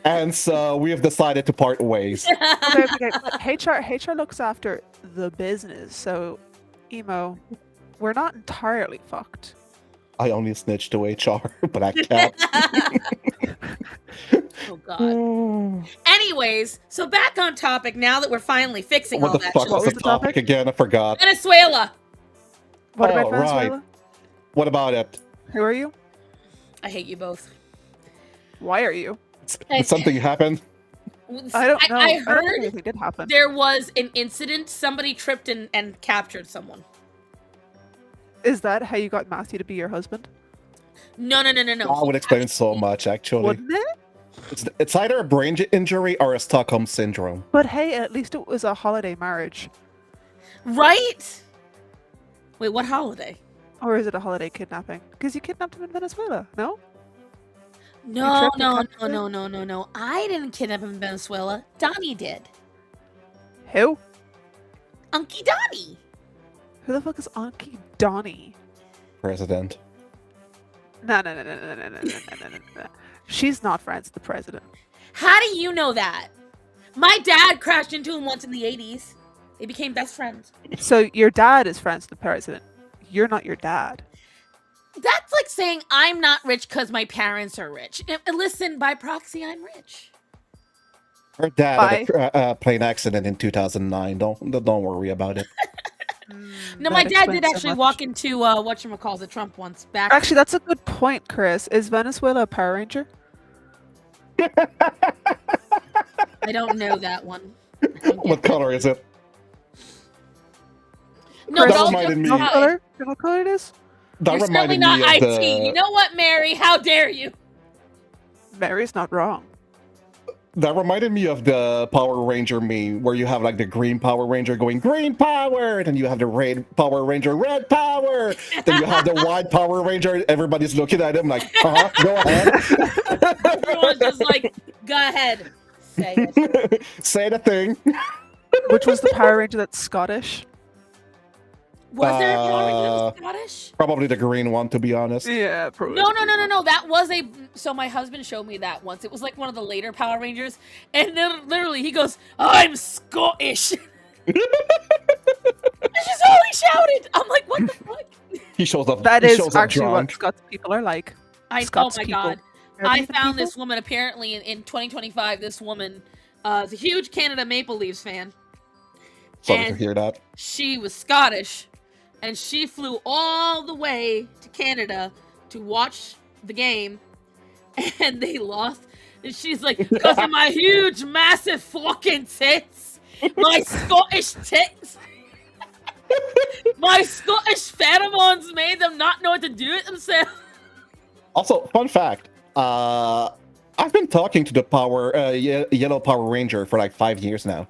and so we have decided to part ways. okay, but HR looks after the business, so emo, we're not entirely fucked. I only snitched to HR, but I can't. Oh god. Anyways, so back on topic now that we're finally fixing What all the that fuck shit. What was was the the topic topic? again? I forgot. Venezuela. What Oh, about right. Venezuela? What about it? Who are you? I hate you both. Why are you? Did something happen? I don't know. I don't think heard anything did happen. there was an incident. Somebody tripped and captured someone. Is that how you got Matthew to be your husband? No. That would explain so much, actually. Wouldn't it? It's either a brain injury or a Stockholm syndrome. But hey, at least it was a holiday marriage. Right? Wait, what holiday? Or is it a holiday kidnapping? Because you kidnapped him in Venezuela, no? No. tripped and captured? No. I didn't kidnap him in Venezuela. Donnie did. Who? Unky Donnie. Who the fuck is Anki Donnie? President. No. She's not friends with the president. How do you know that? My dad crashed into him once in the 80s. They became best friends. So your dad is friends with the president. You're not your dad. That's like saying I'm not rich because my parents are rich. And listen, by proxy, I'm rich. Her dad had a plane accident in 2009. Don't worry about it. No, That my dad did explains so actually much. walk into whatchamacallit, Trump once back. Actually, that's a good point, Chris. Is Venezuela a Power Ranger? I don't know that one. I don't What get color is it? No, That don't reminded look me- What at it. color? You know what color it is? That You're certainly reminded not me of IT. the. You know what, Mary? How dare you? Mary's not wrong. That reminded me of the Power Ranger meme where you have like the green Power Ranger going green power, then you have the red Power Ranger red power, then you have the white Power Ranger. Everybody's looking at him like, go ahead, Everyone's just like, go ahead. Say it. say the thing. Which was the Power Ranger that's Scottish? Was there a Power Ranger that was Scottish? Probably the green one, to be honest. Yeah, probably. No. That was a. So my husband showed me that once. It was like one of the later Power Rangers, and then literally he goes, "I'm Scottish." And she's all he shouted. I'm like, what the fuck? He shows up. That he is shows up actually what drunk. Scots people are like. Oh Scots my people. god! Are I they the found people? this woman apparently in 2025. This woman is a huge Canada Maple Leafs fan. Sorry to and- hear that. She was Scottish, and she flew all the way to Canada to watch the game, and they lost. And she's like, because of my huge, massive fucking tits, my Scottish tits. My Scottish pheromones made them not know what to do with themselves. Also, fun fact. I've been talking to the Yellow Power Ranger for like 5 years now.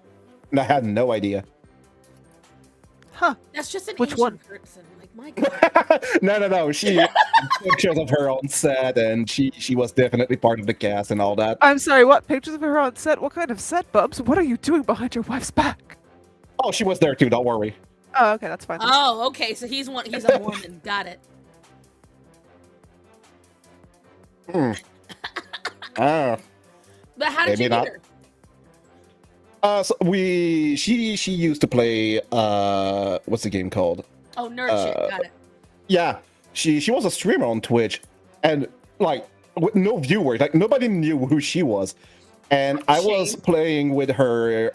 And I had no idea. Huh. That's just an Which ancient one? person. Like, my God. No. She had pictures of her on set, and she was definitely part of the cast and all that. I'm sorry, what? Pictures of her on set? What kind of set, Bubs? What are you doing behind your wife's back? Oh, she was there too. Don't worry. Oh, okay, that's fine. Oh, okay. So he's a Mormon. Got it. Ah. But how did Maybe you not. meet her? So she used to play what's the game called? Oh, nerd shit. Got it. Yeah, she was a streamer on Twitch, and like with no viewers, like nobody knew who she was. And I was playing with her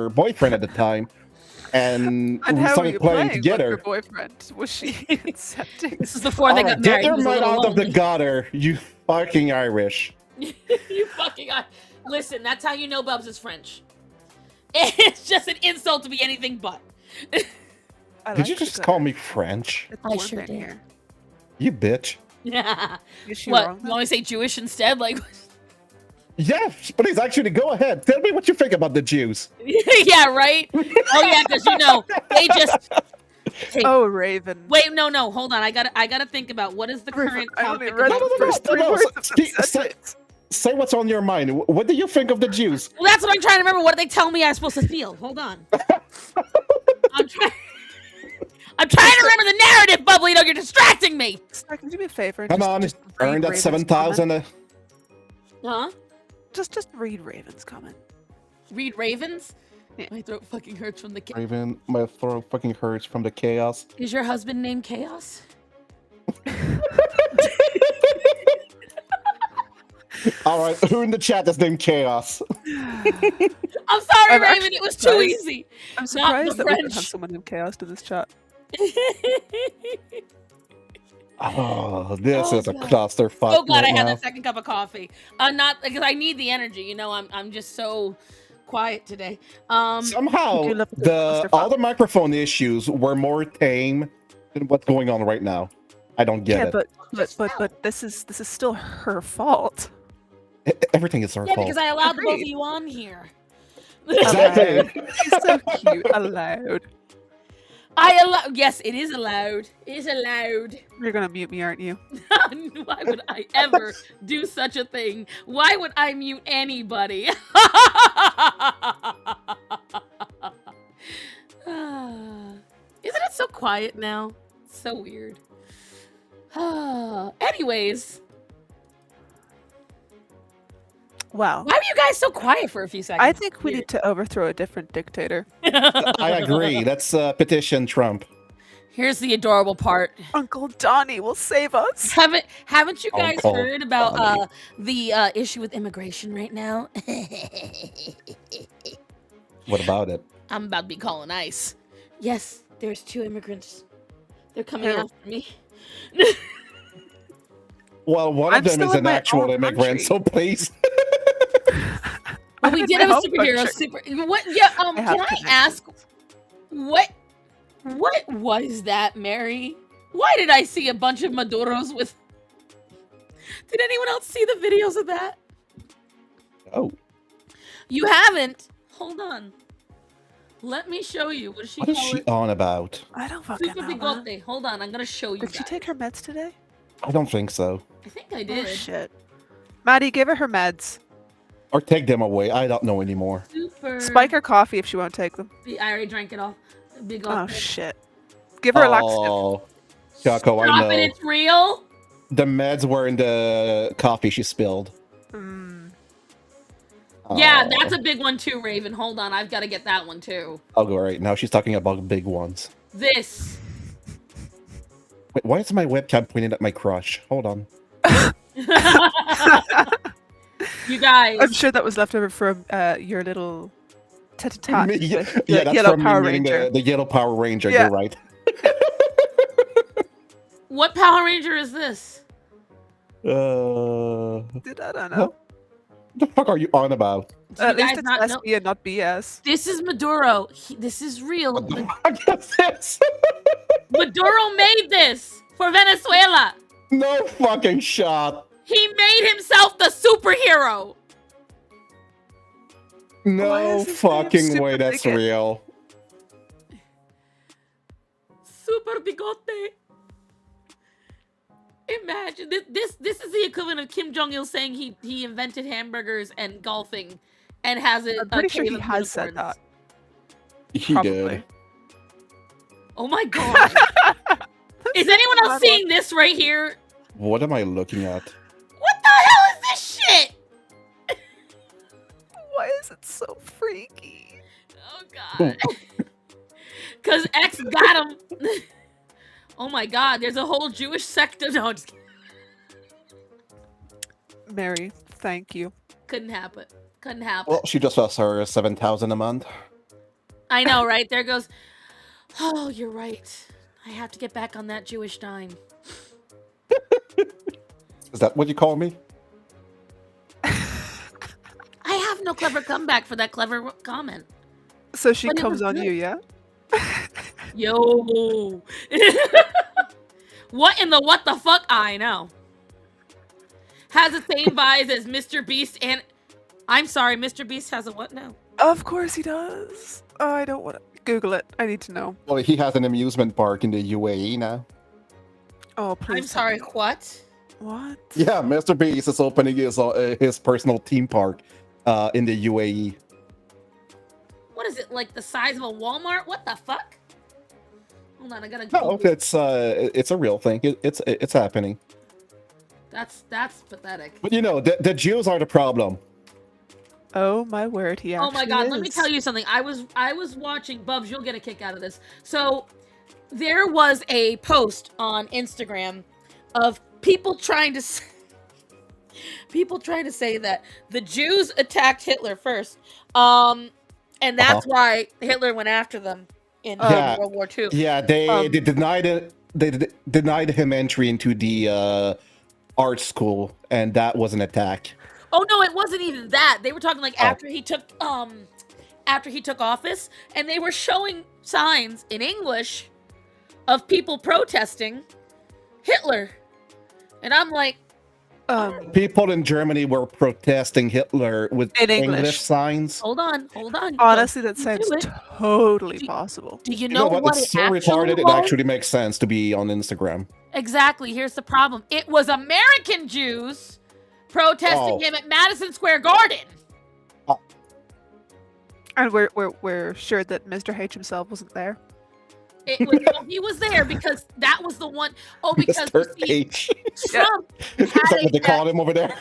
boyfriend at the time, and And we how were started you playing playing together. with your boyfriend? Was she accepting? This is before they got Get married. He your was a mind little out of the lonely. gutter, you fucking Irish. You fucking listen, that's how you know Bubs is French. It's just an insult to be anything but. Did you just call me French? I sure did. You bitch. Yeah. Is she What? wrong? You want me to say Jewish instead? Like, Yeah, please, actually, go ahead. Tell me what you think about the Jews. yeah, right? Oh yeah, because you know they just. Hey, Oh, Raven. wait, no, hold on. I gotta think about what is the Raven, current I only topic. read about- the first three words of the sentence. Say what's on your mind. What do you think of the Jews? Well, that's what I'm trying to remember. What did they tell me I was supposed to feel? Hold on. I'm trying. I'm trying to remember the narrative, Bubbly. No, you're distracting me. Sir, can you do me a favor? and Come on, read earn that Raven's 7,000. comment? Huh? Just read Raven's comment. Read Ravens? Yeah. My throat fucking hurts from the Raven, my throat fucking hurts from the chaos. Is your husband named Chaos? All right, who in the chat is named Chaos? I'm sorry, I'm Raven. actually It was too surprised. easy. I'm Not surprised the that we don't French. have someone named Chaos to this chat. Oh, this Oh, is a God. clusterfuck. So glad right I had now. that second cup of coffee. Not because I need the energy. You know, I'm just so quiet today. Somehow, You love the all clusterfuck. the microphone issues were more tame than what's going on right now. I don't get Yeah, it. but this is still her fault. Everything is her yeah, fault. because I allowed the both of Agreed. you on here. Exactly. She's so cute. Allowed. I allow. Yes, it is allowed. It is allowed. You're gonna mute me, aren't you? Why would I ever do such a thing? Why would I mute anybody? Isn't it so quiet now? It's so weird. Anyways, Wow. why were you guys so quiet for a few seconds? I think we need to overthrow a different dictator. I agree. Let's petition Trump. Here's the adorable part. Uncle Donnie will save us. Haven't you guys Uncle heard about Donnie. the issue with immigration right now? What about it? I'm about to be calling ICE. Yes, there's 2 immigrants. They're coming Who? after me. Well, one I'm of them still is in an my actual own immigrant, country. so please. Oh, we I'm did in have my a home superhero. country. What? Yeah. I have Can I connections. ask what was that, Mary? Why did I see a bunch of Maduros with? Did anyone else see the videos of that? Oh, You haven't. Hold on. Let me show you. What does she what is call she it? on about? I don't fucking Super know. man. bigote. Hold on. I'm gonna show you. Did she guys. take her meds today? I don't think so. I think I Oh did. shit. Maddie, give her meds. Or take them away. I don't know anymore. Super. Spike her coffee if she won't take them. I already drank it all. Big Oh old. shit. Give her a laxative. Oh, Chaco, I Stop it! know. It's real. The meds were in the coffee she spilled. Mm. Yeah, Oh. that's a big one too, Raven. Hold on, I've got to get that one too. Oh, great. Now she's talking about big ones. This. Wait, why is my webcam pointing at my crush? Hold on. You guys. I'm sure that was left over from your little tete-a-tete Me- with the yeah, that's Yellow from Power me meeting Ranger. the Yellow Power Ranger. Yeah. You're right. What Power Ranger is this? Uh, I don't know. What the fuck are you on about? Do you At least guys it's not know? SB and not BS. This is Maduro. This is real. What the fuck is this? Maduro made this for Venezuela. No fucking shot. He made himself the superhero. Why No is his name fucking Super way that's Bigot? real. Super bigote. Imagine this is the equivalent of Kim Jong Il saying he invented hamburgers and golfing, and has it. I'm pretty sure he has said that. He Probably. did. Oh my god! Is anyone else seeing this right here? What am I looking at? What the hell is this shit? Why is it so freaky? Oh god! Cause X got him. Oh my god! There's a whole Jewish sect of no. Just kidding. Mary, thank you. Couldn't happen. Couldn't happen. Well, she just lost her 7,000 a month. I know, right? There goes. Oh, you're right. I have to get back on that Jewish dime. Is that what you call me? I have no clever comeback for that clever comment. So she But it comes was on good. you, yeah? Yo. What in the what the fuck? I know. Has the same vibes as Mr. Beast and... I'm sorry, Mr. Beast has a what now? Of course he does. Oh, I don't want to Google it. I need to know. Well, he has an amusement park in the UAE now. Oh, please. I'm tell sorry, me. what? What? Yeah, Mr. Beast is opening his personal theme park in the UAE. What is it, like the size of a Walmart? What the fuck? Hold on, I gotta No, Google. it's a real thing. It's happening. That's pathetic. But you know, the Jews are the problem. Oh my word, he actually Oh my god, let me is. tell you something. I was watching Bubs, you'll get a kick out of this. So there was a post on Instagram of people trying to say that the Jews attacked Hitler first. And that's why Hitler went after them in Yeah. World War II. Yeah, they denied it. Denied him entry into the art school, and that was an attack. Oh no, it wasn't even that. They were talking like Oh. after he took office, and they were showing signs in English of people protesting Hitler. And I'm like, People in Germany were protesting Hitler with In English English. signs. hold on. Honestly, that Do sounds it. totally Do- possible. Do you You know know what? what It's it so actually retarded. It was? actually makes sense to be on Instagram. Exactly. Here's the problem. It was American Jews protesting Oh. him at Madison Square Garden. And we're sure that Mr. H himself wasn't there. It was, well, he was there because that was the one oh because you Mr. see, H. Trump Is had that what they call him over there?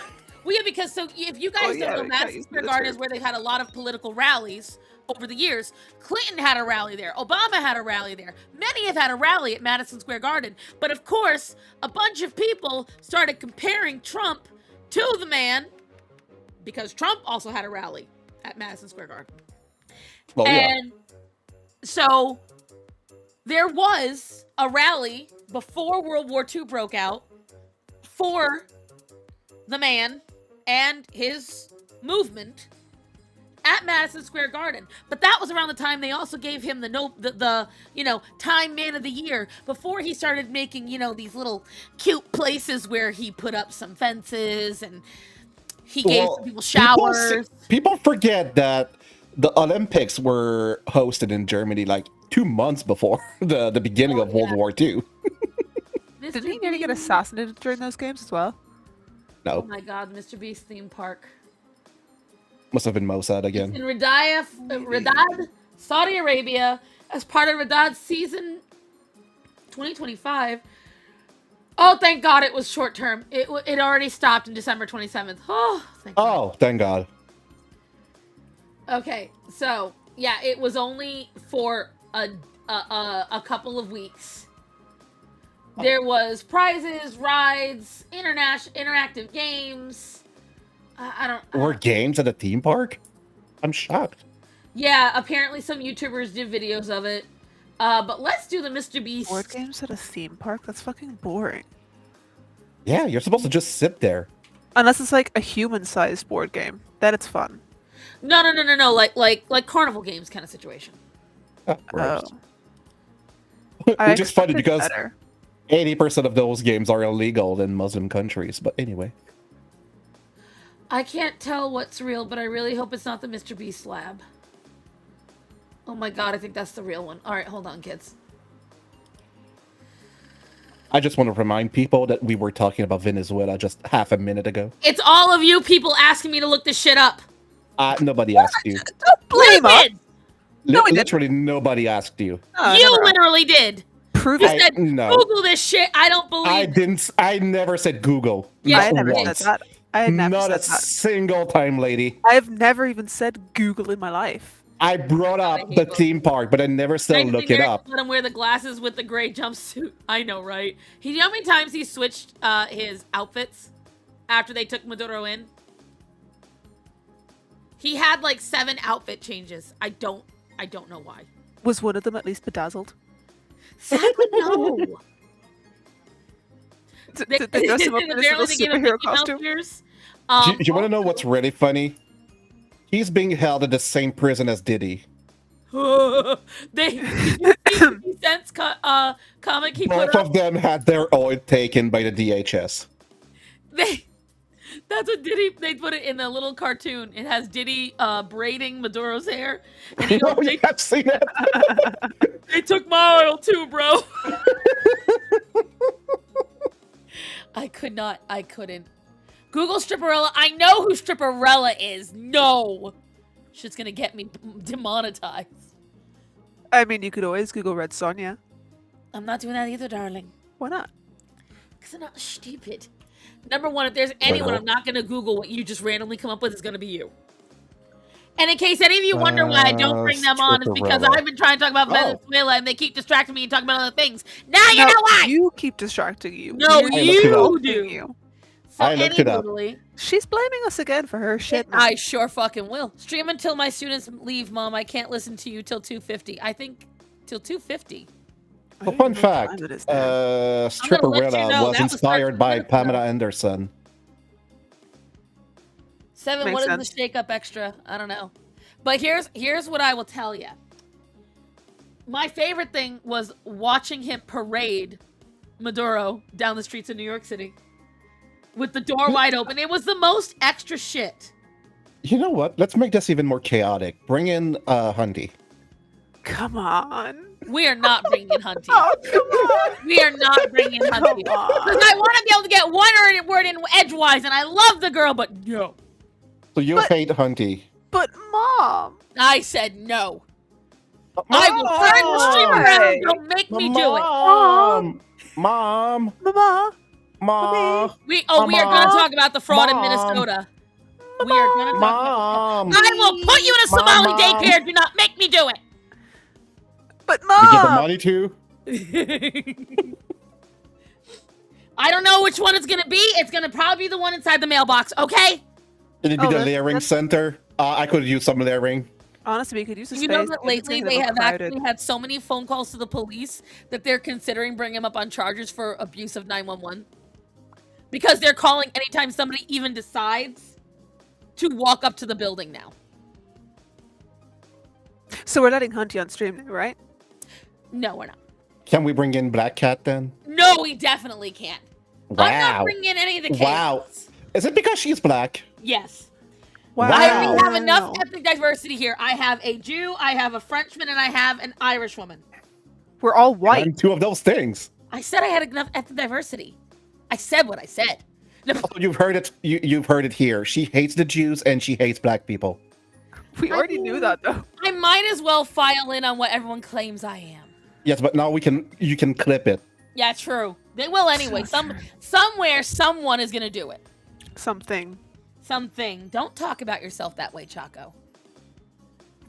Well, yeah, because so if you guys yeah, don't know, they Madison use Square the Garden term. is where they've had a lot of political rallies over the years. Clinton had a rally there. Obama had a rally there. Many have had a rally at Madison Square Garden. But of course, a bunch of people started comparing Trump to the man because Trump also had a rally at Madison Square Garden. Well, yeah. And so there was a rally before World War II broke out for the man and his movement at Madison Square Garden. But that was around the time they also gave him the Time Man of the Year before he started making, these little cute places where he put up some fences and he gave some people showers. People forget that the Olympics were hosted in Germany like 2 months before the beginning of World War II. Didn't he nearly get assassinated during those games as well? Oh No, my god, Mr. Beast theme park. must have been Mossad In again. Riyadh, Saudi Arabia, as part of Riyadh's season 2025. Oh, thank God it was short term. It already stopped in December 27th. Oh, thank God. Oh, thank God. Okay, so yeah, it was only for a couple of weeks. There was prizes, rides, interactive games. I don't. Were games at a theme park? I'm shocked. Yeah, apparently some YouTubers did videos of it. But let's do the Mr. Beast. Board games at a theme park? That's fucking boring. Yeah, you're supposed to just sit there. Unless it's like a human-sized board game, then it's fun. No. Like carnival games kind of situation. Gross. I Which is funny expected because better. 80% of those games are illegal in Muslim countries. But anyway. I can't tell what's real, but I really hope it's not the Mr. Beast lab. Oh my god, I think that's the real one. Alright, hold on, kids. I just want to remind people that we were talking about Venezuela just half a minute ago. It's all of you people asking me to look this shit up. Nobody asked you. Don't blame us. Did. No, I didn't. Literally nobody asked you. No, You never. literally did. Prove You it. said, no. Google this shit. I don't believe I it. didn't. I never said Google. Yeah, I never once. said that. I had never Not said a that. single time, lady. I've never even said Google in my life. I brought up the theme park, but I never said look it up. Let him wear the glasses with the gray jumpsuit. I know, right? You know how many times he switched his outfits after they took Maduro in? He had like 7 outfit changes. I don't know why. Was one of them at least bedazzled? 7? No. Did they dress him up in his little Apparently they gave him superhero Mickey Mouse costume? ears. Do you want to know what's really funny? He's being held in the same prison as Diddy. Did you see 50 Cent's comic he put Both up? of them had their oil taken by the DHS. That's what Diddy. They put it in the little cartoon. It has Diddy braiding Maduro's hair, and he goes, Oh, yeah, I've seen it. "They took my oil too, bro." I couldn't. Google Stripperella. I know who Stripperella is. No, shit's gonna get me demonetized. I mean, you could always Google Red Sonja. I'm not doing that either, darling. Why not? Because I'm not stupid. Number one, if there's anyone I'm not going to Google what you just randomly come up with, is going to be you. And in case any of you wonder why I don't bring them on, it's because Stripperella. I've been trying to talk about Venezuela and they keep distracting me and talking about other things. Now you No, know why! You keep distracting you. No, We're you insulting do. You. So I looked it up. anyway, She's blaming us again for her shit. now. I sure fucking will. Stream until my students leave, Mom. I can't listen to you till 2:50. I think till 2:50. I Well, don't fun know what fact, time it is now. I'm gonna let Stripperella you know, was that was inspired 13 by minutes ago. Pamela Anderson. 7, Makes what is sense. the shake up extra? I don't know. But here's what I will tell you. My favorite thing was watching him parade Maduro down the streets of New York City with the door wide open. It was the most extra shit. You know what? Let's make this even more chaotic. Bring in Hunty. Come on. We are not bringing in Hunty. Oh, come on. We are not bringing in Hunty. Come on. Because I want to be able to get one word in edgewise, and I love the girl, but no. So you But- hate Hunty. But Mom. I said no. I will turn the stream around. Don't make me do it. Mom! Mom! Mama. Mom! We are going to Mom. talk about the fraud in Mom. Minnesota. We are going to talk about Mom! I will put you in a Somali Mom. daycare. Do not make me do But You give her Mom. money too? it. I don't know which one it's going to be. It's going to probably be the one inside the mailbox, okay? It'd be Oh, the that's- layering that's- center. I could use some layering. Honestly, we could use the You space. know that It's lately getting a they little have crowded. actually had so many phone calls to the police that they're considering bringing him up on charges for abuse of 911. Because they're calling anytime somebody even decides to walk up to the building now. So we're letting Hunty on stream now, right? No, we're not. Can we bring in Black Cat then? No, we definitely can't. I'm not Wow. bringing in any of the kids. Wow. Is it because she's black? Yes. Wow. I already have enough ethnic diversity here. I have a Jew, I have a Frenchman, and I have an Irish woman. We're all white. And two of those things. I said I had enough ethnic diversity. I said what I said. No, Oh, you've heard it. You've heard it here. She hates the Jews and she hates black people. We already knew that though. I might as well file in on what everyone claims I am. Yes, but now you can clip it. Yeah, true. They will anyway. Somewhere, someone is gonna do it. Something. Something. Don't talk about yourself that way, Chaco.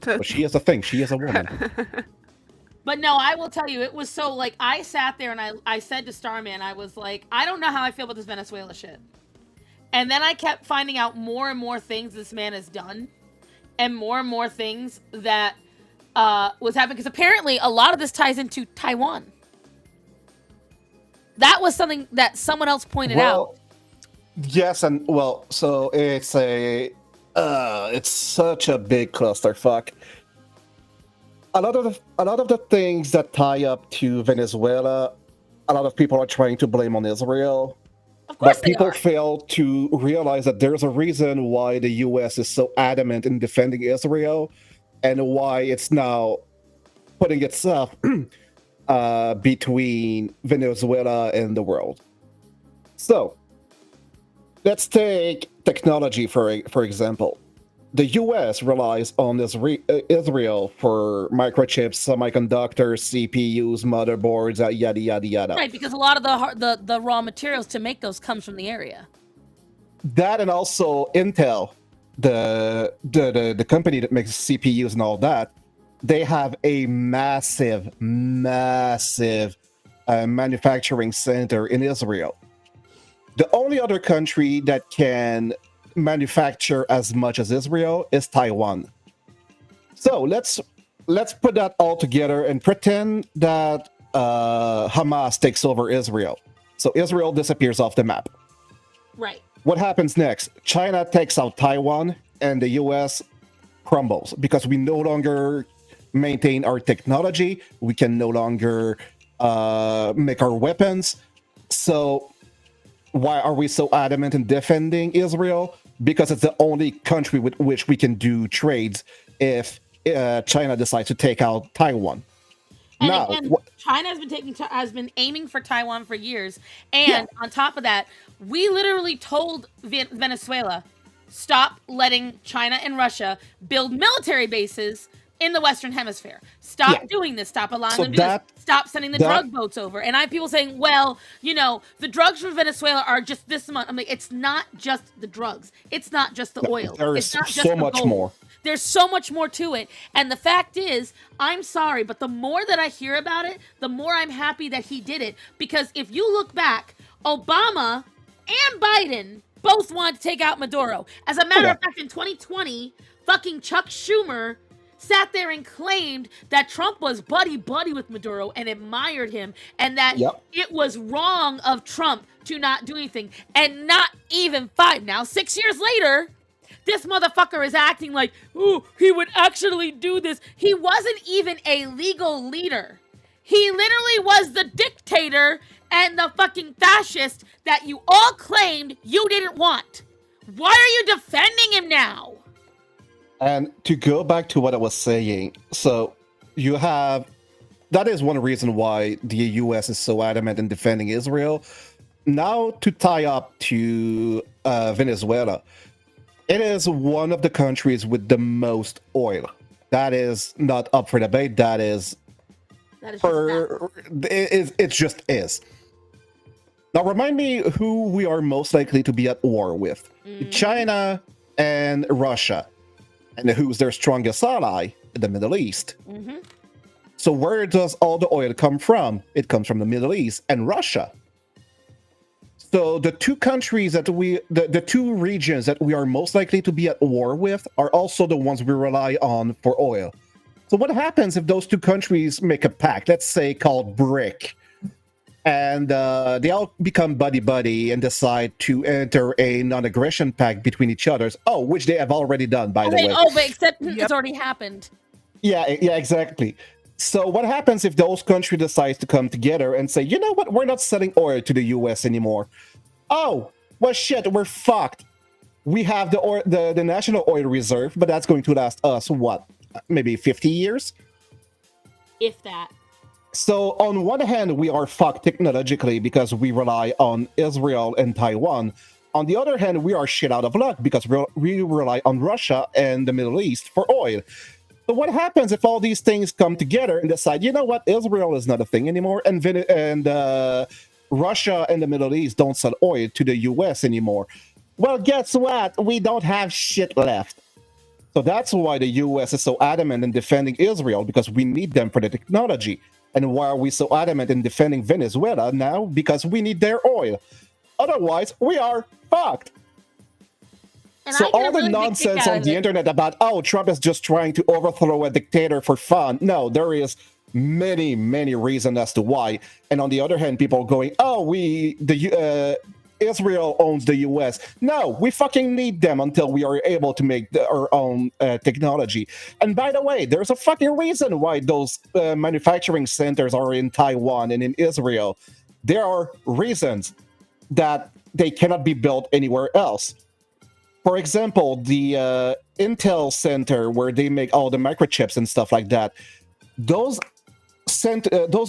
But she is a thing. She is a woman. But no, I will tell you, it was so, like, I sat there and I said to Starman, I was like, I don't know how I feel about this Venezuela shit. And then I kept finding out more and more things this man has done. And more things that was happening. Because apparently a lot of this ties into Taiwan. That was something that someone else pointed out. Yes, and well, so it's such a big clusterfuck. A lot of the things that tie up to Venezuela, a lot of people are trying to blame on Israel, Of course but they people are. fail to realize that there's a reason why the U.S. is so adamant in defending Israel, and why it's now putting itself between Venezuela and the world. So let's take technology for example. The U.S. relies on Israel for microchips, semiconductors, CPUs, motherboards, yada yada yada. Right, because a lot of the raw materials to make those comes from the area. That and also Intel, the company that makes CPUs and all that, they have a massive manufacturing center in Israel. The only other country that can manufacture as much as Israel is Taiwan. So let's put that all together and pretend that Hamas takes over Israel. So Israel disappears off the map. Right. What happens next? China takes out Taiwan, and the US crumbles because we no longer maintain our technology. We can no longer make our weapons. So why are we so adamant in defending Israel? Because it's the only country with which we can do trades if China decides to take out Taiwan. And Now, again, China has been aiming for Taiwan for years. And yeah, on top of that, we literally told Venezuela, stop letting China and Russia build military bases in the Western Hemisphere. Stop yeah. doing this. Stop allowing So them to do this. that Stop sending the that drug boats over. And I have people saying, well, the drugs from Venezuela are just this amount. I'm like, it's not just the drugs. It's not just the oil. there is It's not just so the much gold. more. There's so much more to it. And the fact is, I'm sorry, but the more that I hear about it, the more I'm happy that he did it. Because if you look back, Obama and Biden both wanted to take out Maduro. As a matter Yeah. of fact, in 2020, fucking Chuck Schumer sat there and claimed that Trump was buddy with Maduro and admired him, and that Yep. it was wrong of Trump to not do anything. And not even 6 years later, this motherfucker is acting like, oh, he would actually do this. He wasn't even a legal leader. He literally was the dictator and the fucking fascist that you all claimed you didn't want. Why are you defending him now? And to go back to what I was saying, so you have that is one reason why the US is so adamant in defending Israel. Now, to tie up to Venezuela, it is one of the countries with the most oil. That is not up for debate. That is That is just for it just is. Now, remind me who we are most likely to be at war with: China and Russia, and who's their strongest ally? The Middle East. Mm-hmm. So where does all the oil come from? It comes from the Middle East and Russia. So the two countries that the two regions that we are most likely to be at war with are also the ones we rely on for oil. So what happens if those two countries make a pact, let's say called BRIC, and they all become buddy-buddy and decide to enter a non-aggression pact between each other's? Oh, which they have already done, by the way. But except Yep. it's already happened. Yeah, exactly. So what happens if those countries decide to come together and say, you know what, we're not selling oil to the US anymore? Oh, well, shit, we're fucked. We have the national oil reserve, but that's going to last us, what, maybe 50 years? If that. So on one hand, we are fucked technologically because we rely on Israel and Taiwan. On the other hand, we are shit out of luck because we rely on Russia and the Middle East for oil. So what happens if all these things come together and decide, you know what, Israel is not a thing anymore, and Russia and the Middle East don't sell oil to the US anymore? Well, guess what? We don't have shit left. So that's why the US is so adamant in defending Israel, because we need them for the technology. And why are we so adamant in defending Venezuela now? Because we need their oil. Otherwise, we are fucked. And So I get a all the really big kick nonsense out on of the it. internet about, oh, Trump is just trying to overthrow a dictator for fun. No, there is many reasons as to why. And on the other hand, people going, oh, Israel owns the US. No, we fucking need them until we are able to make our own technology. And by the way, there's a fucking reason why those manufacturing centers are in Taiwan and in Israel. There are reasons that they cannot be built anywhere else. For example, the Intel Center, where they make all the microchips and stuff like that, those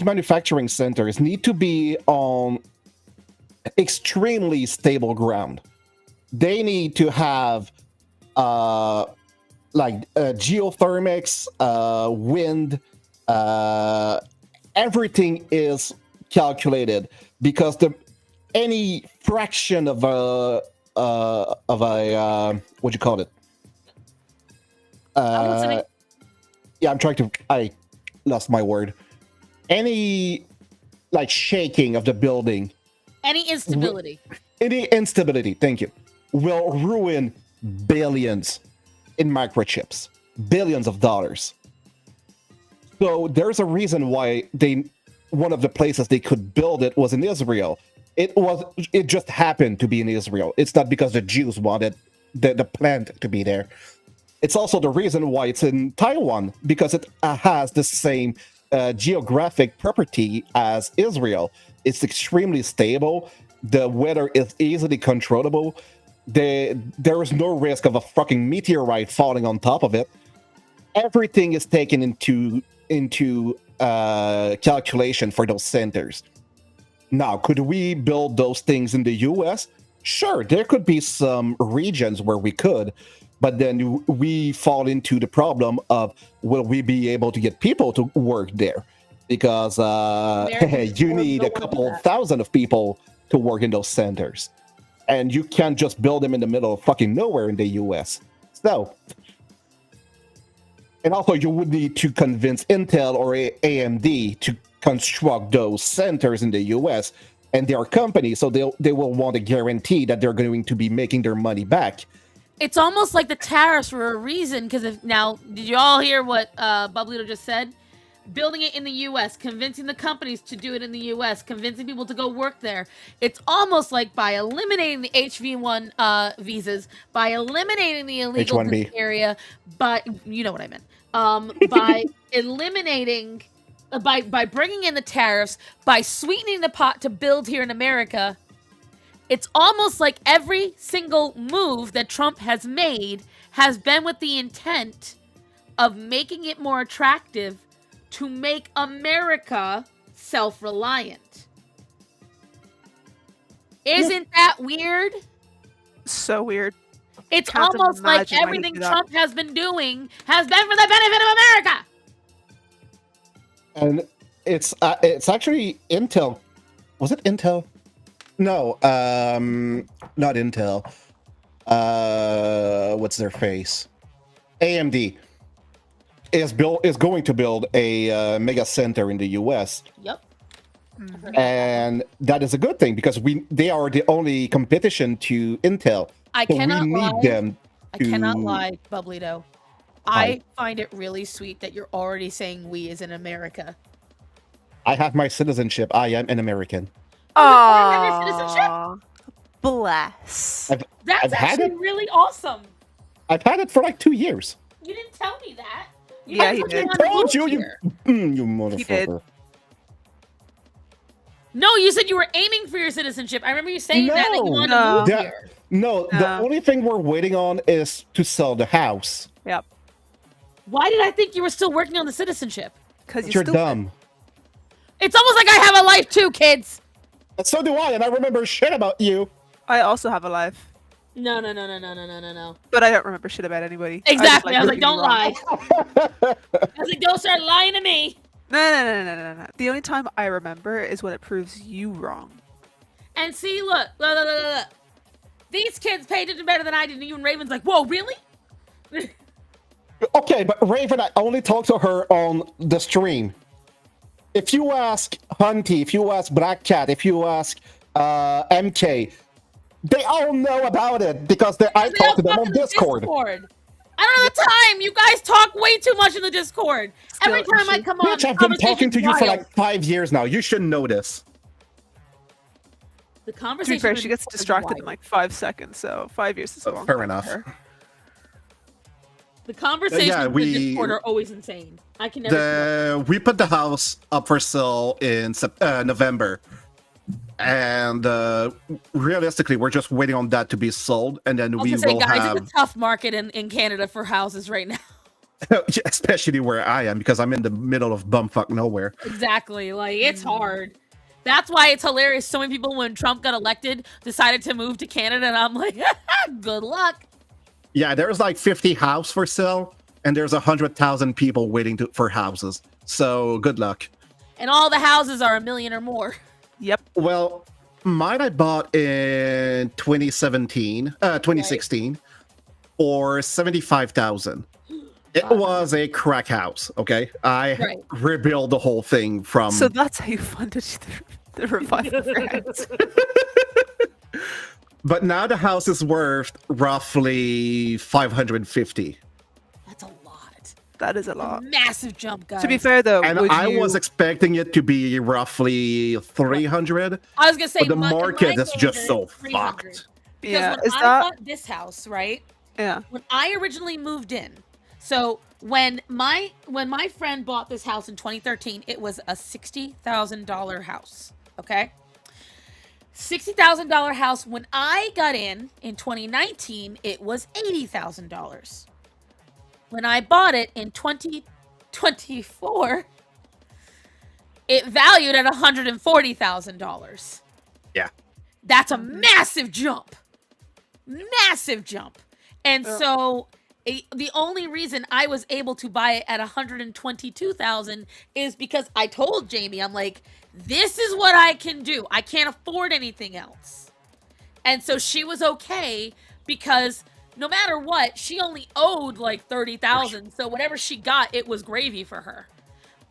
manufacturing centers need to be on extremely stable ground. They need to have geothermics, wind, everything is calculated, because any fraction of a what you call it? I'm listening. Yeah, I lost my word. Any shaking of the building, Any instability. Thank you, will ruin billions in microchips, billions of dollars. So there's a reason why one of the places they could build it was in Israel. It just happened to be in Israel. It's not because the Jews wanted the plant to be there. It's also the reason why it's in Taiwan, because it has the same geographic property as Israel. It's extremely stable. The weather is easily controllable. There is no risk of a fucking meteorite falling on top of it. Everything is taken into calculation for those centers. Now, could we build those things in the US? Sure, there could be some regions where we could, but then we fall into the problem of, will we be able to get people to work there? Because you need a couple thousand of people to work in those centers. And you can't just build them in the middle of fucking nowhere in the US. So, and also you would need to convince Intel or AMD to construct those centers in the US, and they're companies, so they will want to guarantee that they're going to be making their money back. It's almost like the tariffs were a reason, because did you all hear what Bublito just said? Building it in the US, convincing the companies to do it in the US, convincing people to go work there. It's almost like by eliminating the HV1 visas, by eliminating the illegal H1B area, but you know what I meant. By eliminating, by bringing in the tariffs, by sweetening the pot to build here in America. It's almost like every single move that Trump has made has been with the intent of making it more attractive to make America self-reliant. Isn't that weird? So weird. It's Can't almost like imagine why he'd everything do that. Trump has been doing has been for the benefit of America. And it's actually Intel. Was it Intel? No, not Intel. What's their face? AMD is going to build a mega center in the US. Yep. And that is a good thing, because they are the only competition to Intel. I So cannot we need lie. them I to- cannot lie, Bublito. I find it really sweet that you're already saying we as in America. I have my citizenship. I am an American. have your citizenship? Aww. Bless. That's I've had actually it. really awesome. I've had it for like 2 years. You didn't tell me that. You Yeah, didn't he tell me did. wanted to Told move you, here. you motherfucker. No, you said you were aiming for your citizenship. I remember you saying that you wanted to No. move Yeah. here. No, the No. only thing we're waiting on is to sell the house. Yep. Why did I think you were still working on the citizenship? Because You're dumb. It's almost like I have a life too, kids. And so do I, and I remember shit about you. I also have a life, No. but I don't remember shit about anybody. Exactly. I was like, proving don't you wrong. lie. I was like, don't start lying to me. No. The only time I remember is when it proves you wrong. And see, look. These kids paid attention better than I did. And you and Raven's like, whoa, really? Okay, but Raven, I only talk to her on the stream. If you ask Hunty, if you ask Black Cat, if you ask MK, they all know about it because I They talk all to them talk on in the Discord. I don't have the time. You guys talk way too much in the Discord. Every Still, time I come on, Bitch, I've the been talking to you for conversation's like 5 years now. You should know this. The To conversation. be fair, with she gets Nicole is distracted in wild. like 5 seconds, so 5 years is a long Fair time for enough. her. The conversations Yeah, with Discord are always insane. I can never. We put the house up for sale in November, and realistically, we're just waiting on that to be sold, and then I was we gonna say, will guys, have, it's a tough market in Canada for houses right now. especially where I am, because I'm in the middle of bumfuck nowhere. Exactly. Like, it's hard. That's why it's hilarious. So many people, when Trump got elected, decided to move to Canada, and I'm like, good luck. Yeah, there's like 50 houses for sale, and there's 100,000 people waiting for houses. So good luck. And all the houses are $1 million or more. Yep. Well, mine I bought in 2016 for 75,000. It was a crack house. Okay, I rebuilt the whole thing from. So that's how you funded the revival of your house. But now the house is worth roughly 550. That's a lot. That is a lot. Massive jump, guys. To be fair, though, And would I you... was expecting it to be roughly 300. I was gonna say, But the market is just neighborhood, so 300. fucked. Because Yeah, when is I that- bought this house, right? Yeah. When I originally moved in, so when my friend bought this house in 2013, it was a $60,000 house. Okay, $60,000 house. When I got in 2019, it was $80,000. When I bought it in 2024, it valued at $140,000. Yeah. That's a massive jump. Massive jump. And so the only reason I was able to buy it at $122,000 is because I told Jamie, I'm like, this is what I can do. I can't afford anything else. And so she was okay because no matter what, she only owed like $30,000. So whatever she got, it was gravy for her.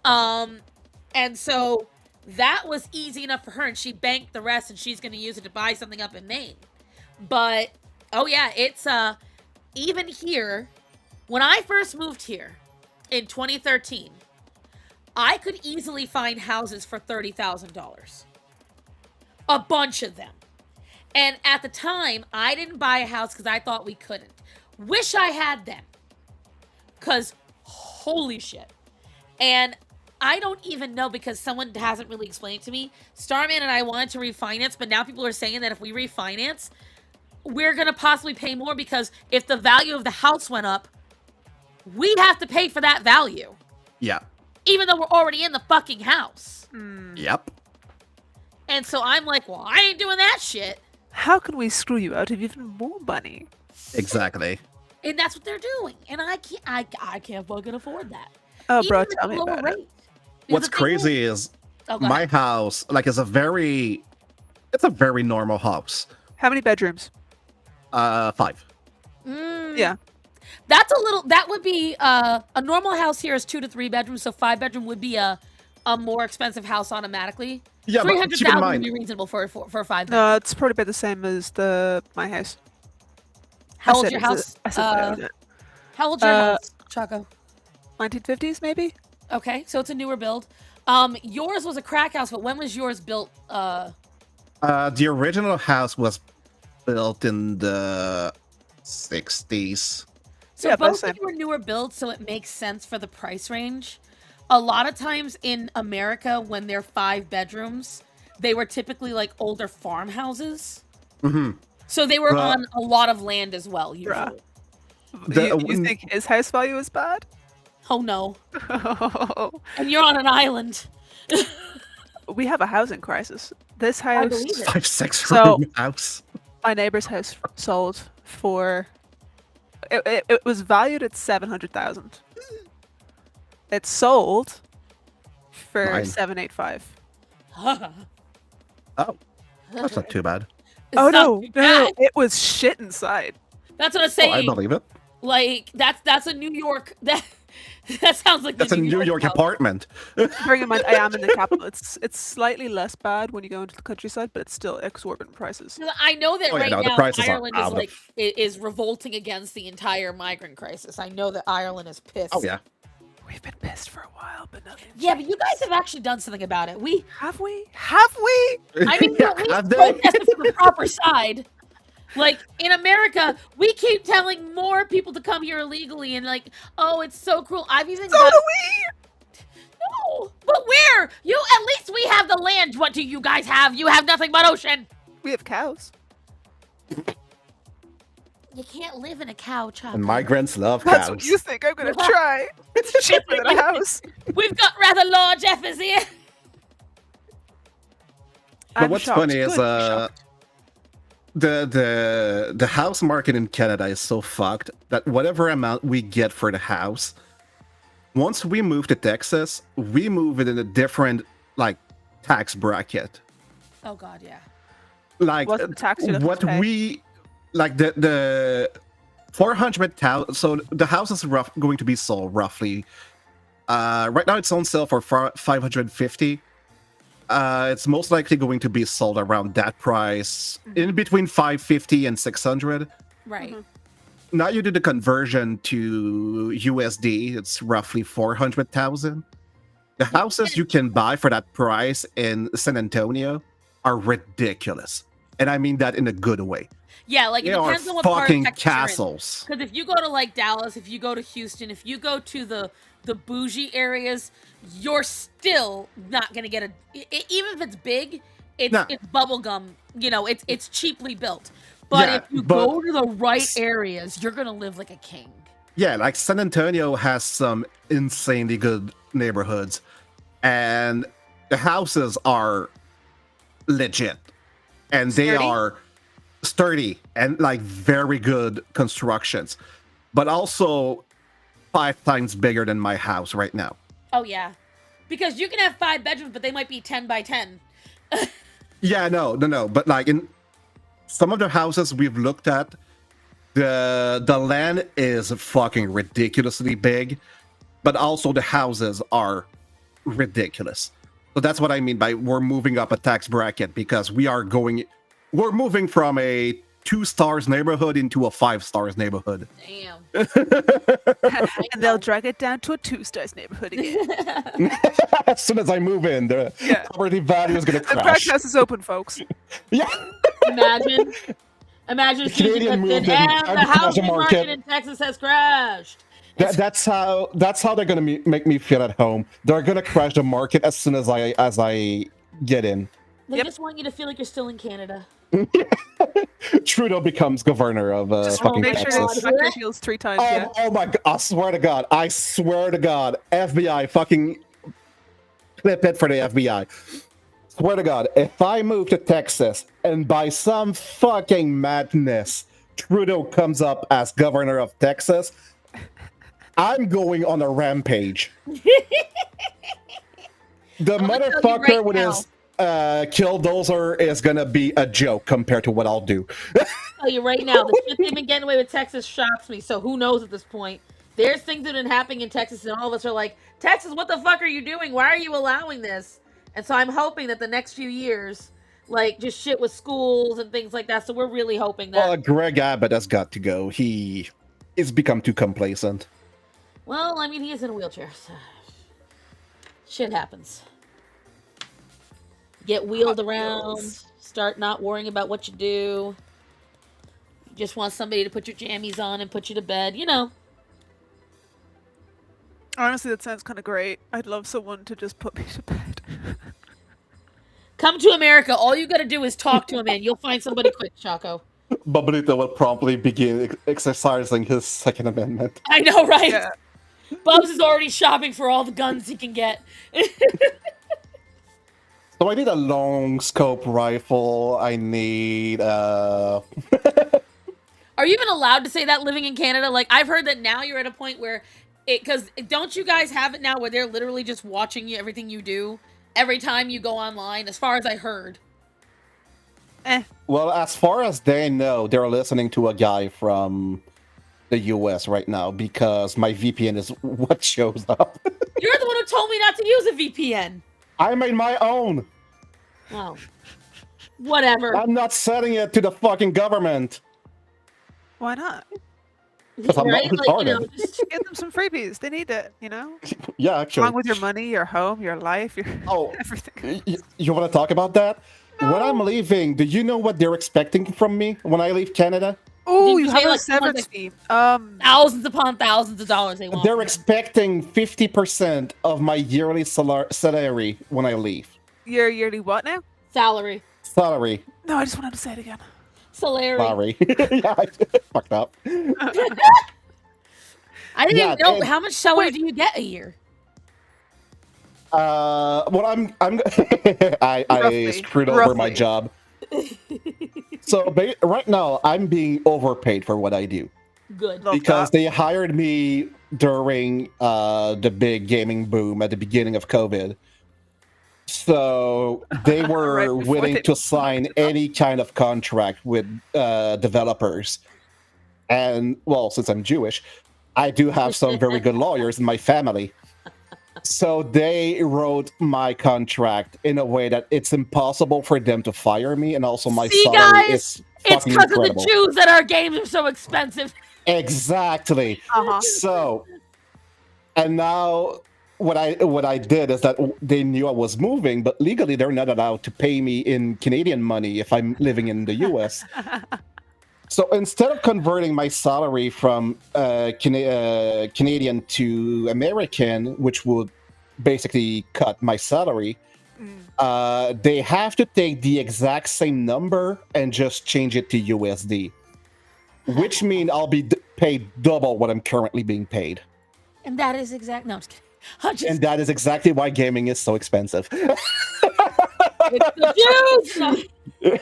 And so that was easy enough for her, and she banked the rest, and she's going to use it to buy something up in Maine. But oh yeah, it's even here, when I first moved here in 2013, I could easily find houses for $30,000. A bunch of them. And at the time, I didn't buy a house because I thought we couldn't. Wish I had them. Because holy shit. And I don't even know, because someone hasn't really explained it to me. Starman and I wanted to refinance, but now people are saying that if we refinance, we're going to possibly pay more, because if the value of the house went up, we have to pay for that value. Yeah. Even though we're already in the fucking house. Yep. And so I'm like, well, I ain't doing that shit. How can we screw you out of even more money? Exactly. And that's what they're doing. And I can't fucking afford that. Oh, Even bro, with tell the me lower about it. rate. What's Because the thing crazy is Oh, go my ahead. house, like, is a very normal house. How many bedrooms? 5. Yeah. That's a little. That would be a normal house here is 2 to 3 bedrooms, so 5-bedroom would be a more expensive house automatically. Yeah, but keep in 300,000 would mind, be reasonable for a 5-bedroom. No, it's probably about the same as my house. How old's your house? I said it. How old's your house, Chaco? 1950s, maybe? Okay, so it's a newer build. Yours was a crack house, but when was yours built? the original house was built in the 60s. So Yeah, but both same. of you were newer builds, so it makes sense for the price range. A lot of times in America, when they're 5 bedrooms, they were typically like older farmhouses. Mm-hmm. So they were Well- on a lot of land as well, usually. You think his house value is bad? Oh no. And you're on an island. We have a housing crisis. This house, believe it. 5-6 So- room house. my neighbor's house sold for... It was valued at 700,000. It sold for Mine. 785. Oh, that's not too bad. It's Oh not no, too no, bad. it was shit inside. That's what I'm Oh, saying. I believe it. Like that's a New York that sounds like That's the a New York house. apartment. Bearing in mind, I am in the capital. It's slightly less bad when you go into the countryside, but it's still exorbitant prices. I know that Oh, yeah, right no, the now prices are Ireland out is of- like is revolting against the entire migrant crisis. I know that Ireland is pissed. Oh yeah. We've been pissed for a while, but nothing. Yeah, but you guys have actually done something about it. Have we? Have we? I mean, you at least Have they? protested for the proper side. Like, in America, we keep telling more people to come here illegally and like, oh, it's so cruel. I've even So got... do we. No, but where? At least we have the land. What do you guys have? You have nothing but ocean. We have cows. You can't live in a cow chopper. And migrants love That's cows. what you think. I'm gonna try. It's cheaper than a house. We've got rather large effers here. But I'm what's shocked. funny is Good, shocked. the house market in Canada is so fucked that whatever amount we get for the house, once we move to Texas, we move it in a different like tax bracket. Oh God, yeah. Like What's the tax you're looking what to pay? we like the 400,000. So the house is going to be sold roughly. Right now it's on sale for 550. It's most likely going to be sold around that price, in between 550 and 600. Right. Mhm. Now you do the conversion to USD, it's roughly 400,000. The houses you can buy for that price in San Antonio are ridiculous, and I mean that in a good way. Yeah, like They it are depends on what part of fucking Texas you're in. castles. Because if you go to like Dallas, if you go to Houston, if you go to the bougie areas, you're still not gonna get even if it's big, it's No. it's bubble gum. You know, it's cheaply built. But Yeah, if you but- go to the right areas, you're gonna live like a king. Yeah, like San Antonio has some insanely good neighborhoods, and the houses are legit, and they Sturdy? are sturdy and like very good constructions, but also 5 times bigger than my house right now. Oh yeah, because you can have 5 bedrooms, but they might be 10 by 10. Yeah, no, but like in some of the houses we've looked at, the land is fucking ridiculously big, but also the houses are ridiculous. So that's what I mean by we're moving up a tax bracket, because we're moving from a 2 stars neighborhood into a 5 stars neighborhood. Damn. And they'll drag it down to a 2-stars neighborhood again. As soon as I move in, the Yeah. property value is gonna The crash. podcast is open, folks. Yeah. Imagine The Canadian and movement the and the housing market market. in Texas has crashed. That's how they're gonna make me feel at home. They're gonna crash the market as soon as I get in. They Yep. just want you to feel like you're still in Canada. Trudeau becomes governor of Just fucking make sure Texas. you smack your heels 3 times, yeah. Oh my god! I swear to God, FBI, fucking clip it for the FBI. Swear to God, if I move to Texas and by some fucking madness Trudeau comes up as governor of Texas, I'm going on a rampage. The I'm gonna tell you motherfucker right with now. his killdozer is gonna be a joke compared to what I'll do. Tell you right now, the shit they've been getting away with Texas shocks me. So who knows at this point? There's things that have been happening in Texas, and all of us are like, Texas, what the fuck are you doing? Why are you allowing this? And so I'm hoping that the next few years, like just shit with schools and things like that. So we're really hoping that. Well, Greg Abbott has got to go. He's become too complacent. Well, I mean, he is in a wheelchair. So shit happens. Get wheeled Hot around. wheels. Start not worrying about what you do. You just want somebody to put your jammies on and put you to bed. You know. Honestly, that sounds kind of great. I'd love someone to just put me to bed. Come to America. All you got to do is talk to him, and you'll find somebody quick, Chaco. Babalito will promptly begin exercising his Second Amendment. I know, right? Yeah. Bubs is already shopping for all the guns he can get. So I need a long scope rifle. I need Are you even allowed to say that living in Canada? Like, I've heard that now you're at a point where because don't you guys have it now where they're literally just watching you, everything you do, every time you go online, as far as I heard. Well, as far as they know, they're listening to a guy from the US right now because my VPN is what shows up. You're the one who told me not to use a VPN. I made my own. Oh. Whatever. I'm not setting it to the fucking government. Why not? Because I'm not Right? Like, you know, retarded. just Give them some freebies. They need it, Yeah, actually. Along with your money, your home, your life, your Oh, everything. you want to talk about that? When I'm No. leaving, do you know what they're expecting from me when I leave Canada? Oh, Didn't you you have say, a like, someone, severance like, fee. thousands upon thousands of dollars they want. They're from you. expecting 50% of my yearly salary when I leave. Your yearly what now? Salary. Salary. No, I just wanted to say it again. Salary. Sorry. Yeah, I fucked up. I didn't Yeah, even know and- how much salary Wait. do you get a year? Well, I'm I Roughly. screwed over my Roughly. job. So right now, I'm being overpaid for what I do Good. Love because that. they hired me during the big gaming boom at the beginning of COVID. So they were Right before willing they to sign fucked it up. any kind of contract with developers. And well, since I'm Jewish, I do have some very good lawyers in my family. So they wrote my contract in a way that it's impossible for them to fire me, and also my See, salary guys? is It's fucking because of the incredible. Jews that our games are so expensive. Exactly. Uh-huh. So, and now what I did is that they knew I was moving, but legally they're not allowed to pay me in Canadian money if I'm living in the US. So instead of converting my salary from Canadian to American, which would basically cut my salary, they have to take the exact same number and just change it to USD, which means I'll be paid double what I'm currently being paid. And that is exact. No, I'm just kidding. I'm just And that is exactly why gaming is so expensive. it's the Jews. No,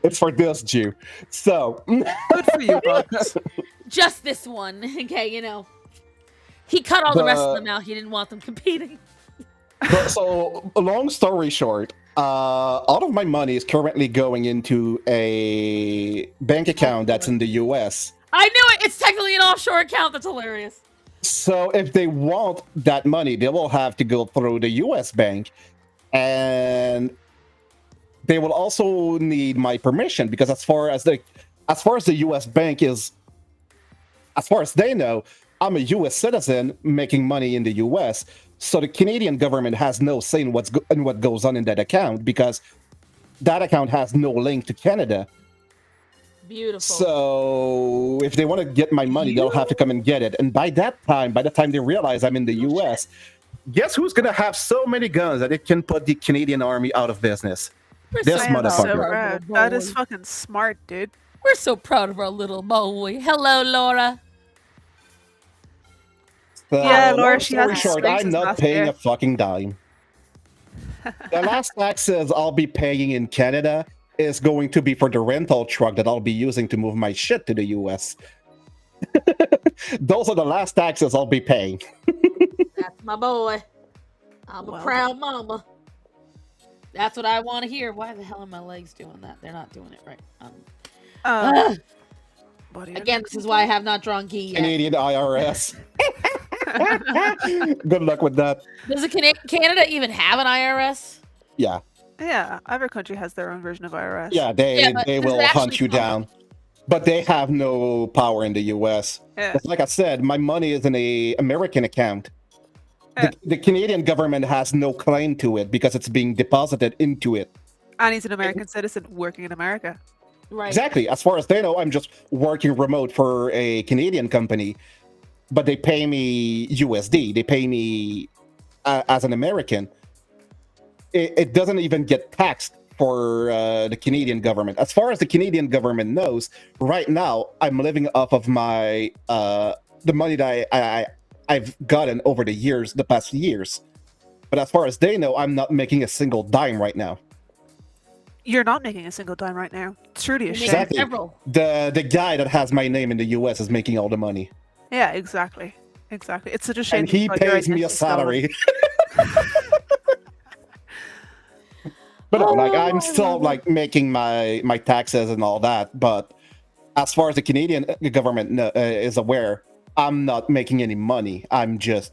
It's for this Jew. So, Good for you, Bugs. just this one. Okay, you know. He cut all the rest of them out. He didn't want them competing. so long story short, all of my money is currently going into a bank account that's in the US. I knew it. It's technically an offshore account. That's hilarious. So if they want that money, they will have to go through the US bank, and they will also need my permission, because as far as the US bank is, as far as they know, I'm a US citizen making money in the US. So the Canadian government has no say in what goes on in that account, because that account has no link to Canada. Beautiful. So if they want to get my money, they'll have to come and get it. And by the time they realize I'm in the US, guess who's gonna have so many guns that it can put the Canadian army out of business? We're This so I am so motherfucker. proud. That is fucking smart, dude. We're so proud of our little boy. Hello, Laura. So, Yeah, Laura, long she story has short, experiences I'm not last paying year. a fucking dime. The last taxes I'll be paying in Canada is going to be for the rental truck that I'll be using to move my shit to the US. Those are the last taxes I'll be paying. That's my boy. I'm a Well proud mama. That's what I want to hear. Why the hell are my legs doing that? They're not doing it right. What are you Again, this is why I have not drawn Gi yet. Canadian IRS. Good luck with that. Does Canada even have an IRS? Yeah. Yeah, every country has their own version of IRS. Yeah, they Yeah, but they does it will actually hunt you cover- down. But they have no power in the US. Yeah. Like I said, my money is in a American account. Yeah. The Canadian government has no claim to it because it's being deposited into it. And he's an American citizen working in America. Right. Exactly. As far as they know, I'm just working remote for a Canadian company, but they pay me USD. They pay me as an American. It doesn't even get taxed for the Canadian government. As far as the Canadian government knows, right now I'm living off of my the money that I've gotten over the past years. But as far as they know, I'm not making a single dime right now. You're not making a single dime right now. It's truly a You're shame. making Exactly. several. The guy that has my name in the US is making all the money. Yeah, exactly. Exactly. It's such a shame. And that you he got your pays me a identity stolen. salary. But no, like I'm still like making my taxes and all that. But as far as the Canadian government is aware, I'm not making any money. I'm just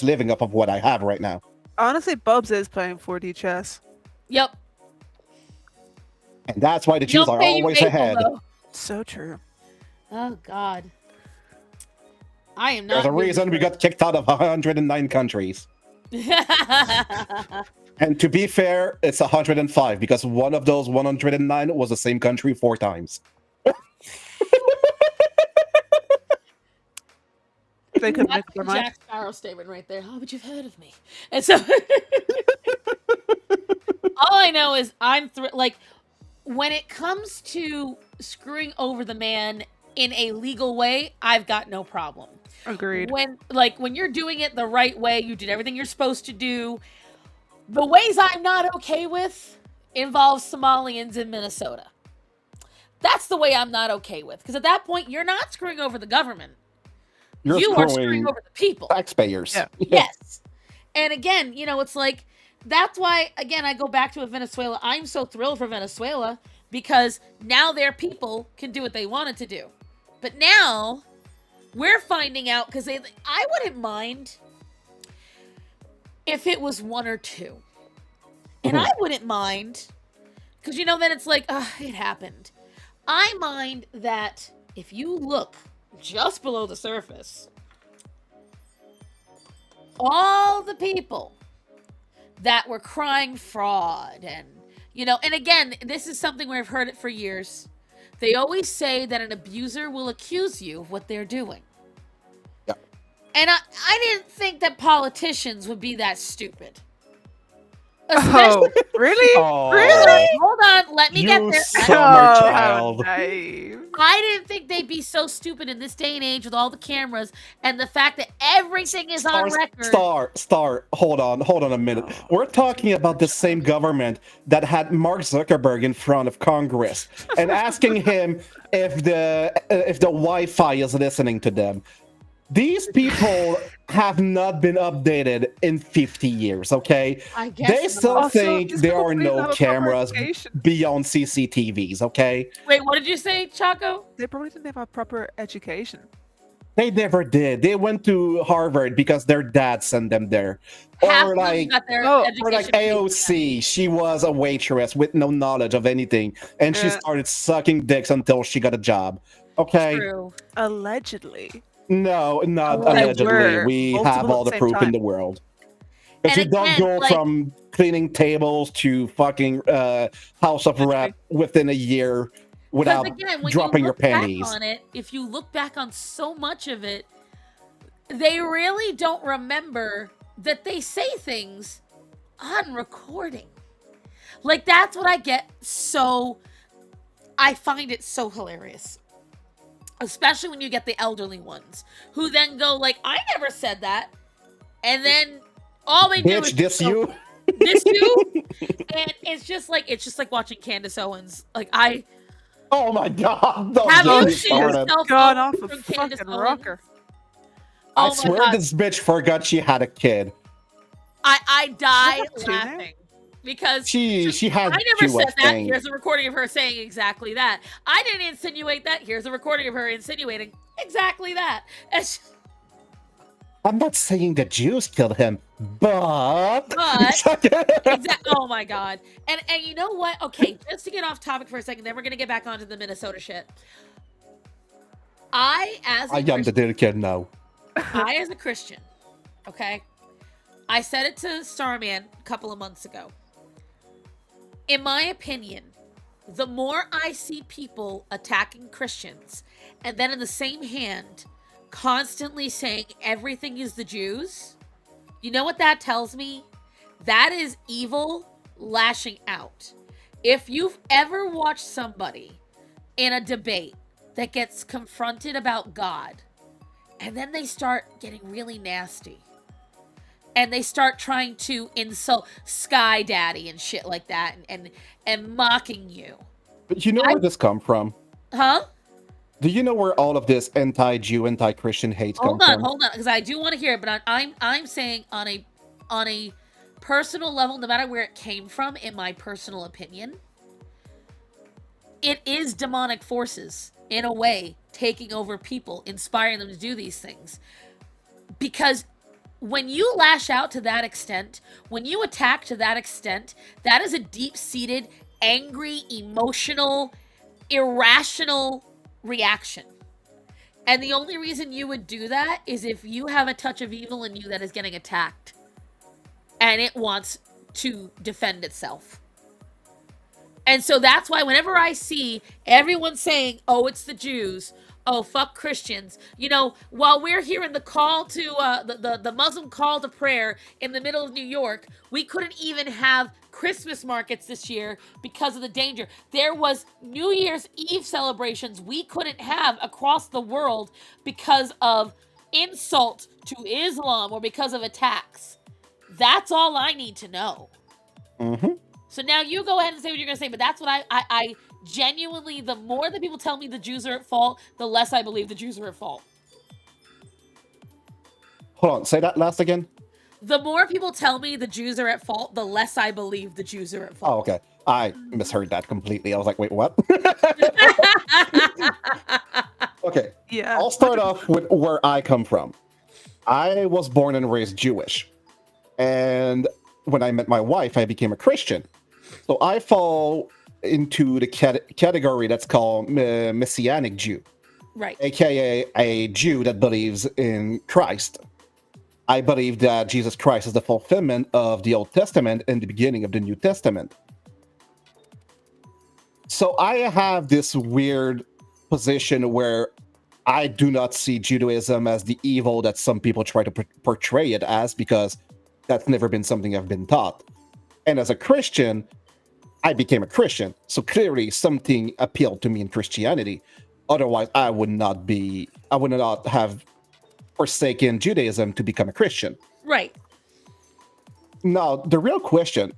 living off of what I have right now. Honestly, Bubs is playing 4D chess. Yep. And that's why the Jews Don't are pay you always April, ahead. though. So true. Oh God. I am There's not. a reason we got kicked out of 109 countries. And to be fair, it's 105 because one of those 109 was the same country 4 times. They couldn't make That's up their the mind. Jack Sparrow statement right there. Oh, but you've heard of me. And so, all I know is I'm like, when it comes to screwing over the man in a legal way, I've got no problem. Agreed. When you're doing it the right way, you did everything you're supposed to do. The ways I'm not okay with involves Somalians in Minnesota. That's the way I'm not okay with. Because at that point, you're not screwing over the government. You are screwing over the people. Taxpayers. Yeah. Yes. And again, it's like, that's why, again, I go back to Venezuela. I'm so thrilled for Venezuela because now their people can do what they wanted to do. But now we're finding out because I wouldn't mind if it was 1 or 2. And I wouldn't mind because, then it's like, it happened. I mind that if you look just below the surface, all the people that were crying fraud and again, this is something where I've heard it for years. They always say that an abuser will accuse you of what they're doing. Yeah. And I didn't think that politicians would be that stupid. Oh, really? Oh, Really? Hold on, let me get you there. summer How child. naive. I didn't think they'd be so stupid in this day and age with all the cameras and the fact that everything is on record. Star, hold on a minute. We're talking about the same government that had Mark Zuckerberg in front of Congress and asking him if the Wi-Fi is listening to them. These people have not been updated in 50 years, okay? I guess They not. still Also, think these there people are don't even no have a proper cameras education. beyond CCTVs, okay? Wait, what did you say, Chaco? They probably didn't have a proper education. They never did. They went to Harvard because their dad sent them there. Half Or of them like, got their or education like AOC, she was a waitress with no knowledge of anything, and she Yeah. started sucking dicks until she got a job. Okay? True. Allegedly. No, not Oh, they allegedly. were We multiple have at all the the same proof in time. the world. Because And you don't again, go like- from cleaning tables to fucking House of Rap within a year without again, when dropping you your look back panties. on it, if you look back on so much of it, they really don't remember that they say things on recording. Like, that's what I get I find it so hilarious. Especially when you get the elderly ones who then go like, I never said that. And then all they do is Bitch, this go, you? This you? And it's just like watching Candace Owens. Like, Oh my god, don't have get you me seen started. yourself Gone off a from Candace fucking Owens? rocker. Oh I my swear God. this bitch forgot she had a kid. I die She got two now? laughing because She had I never two, I said that. think. Here's a recording of her saying exactly that. I didn't insinuate that. Here's a recording of her insinuating exactly that. It's just- I'm not saying the Jews killed him, but Oh my God. And you know what? Okay, just to get off topic for a second, then we're gonna get back onto the Minnesota shit. I as the little kid now. a Christian, okay? I said it to Starman a couple of months ago. In my opinion, the more I see people attacking Christians, and then in the same hand, constantly saying everything is the Jews, you know what that tells me? That is evil lashing out. If you've ever watched somebody in a debate that gets confronted about God, and then they start getting really nasty, and they start trying to insult Sky Daddy and shit like that, and mocking you. But you know where this come from? Huh? Do you know where all of this anti-Jew, anti-Christian hate come from? Hold on, because I do want to hear it, but I'm saying on a personal level, no matter where it came from, in my personal opinion, it is demonic forces, in a way, taking over people, inspiring them to do these things. Because when you lash out to that extent, when you attack to that extent, that is a deep-seated, angry, emotional, irrational reaction. And the only reason you would do that is if you have a touch of evil in you that is getting attacked and it wants to defend itself. And so that's why whenever I see everyone saying, oh, it's the Jews, oh, fuck Christians, while we're hearing the call to, the Muslim call to prayer in the middle of New York, we couldn't even have Christmas markets this year because of the danger. There was New Year's Eve celebrations we couldn't have across the world because of insult to Islam or because of attacks. That's all I need to know. Mm-hmm. So now you go ahead and say what you're going to say, but that's what I genuinely, the more that people tell me the Jews are at fault, the less I believe the Jews are at fault. Hold on, say that last again. The more people tell me the Jews are at fault, the less I believe the Jews are at fault. Oh, okay. I misheard that completely. I was like, wait, what? Okay. Yeah. I'll start off with where I come from. I was born and raised Jewish. And when I met my wife, I became a Christian. So I fall into the category that's called Messianic Jew. Right. AKA a Jew that believes in Christ. I believe that Jesus Christ is the fulfillment of the Old Testament and the beginning of the New Testament. So I have this weird position where I do not see Judaism as the evil that some people try to portray it as, because that's never been something I've been taught. And as a Christian, I became a Christian. So clearly something appealed to me in Christianity. Otherwise, I would not have forsaken Judaism to become a Christian. Right. Now, the real question,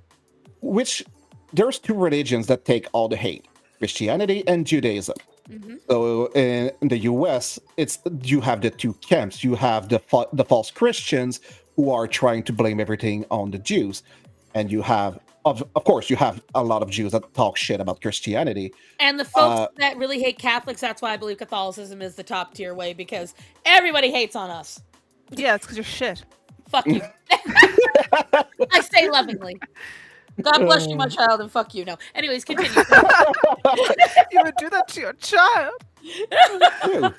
there's two religions that take all the hate, Christianity and Judaism. Mm-hmm. So in the US, you have the two camps. You have the false Christians who are trying to blame everything on the Jews. And you have, of course, you have a lot of Jews that talk shit about Christianity. And the folks that really hate Catholics, that's why I believe Catholicism is the top tier way, because everybody hates on us. Yeah, it's because you're shit. Fuck you. I say lovingly. God bless you, my child, and fuck you. No. Anyways, continue. You would do that to your child. Ew.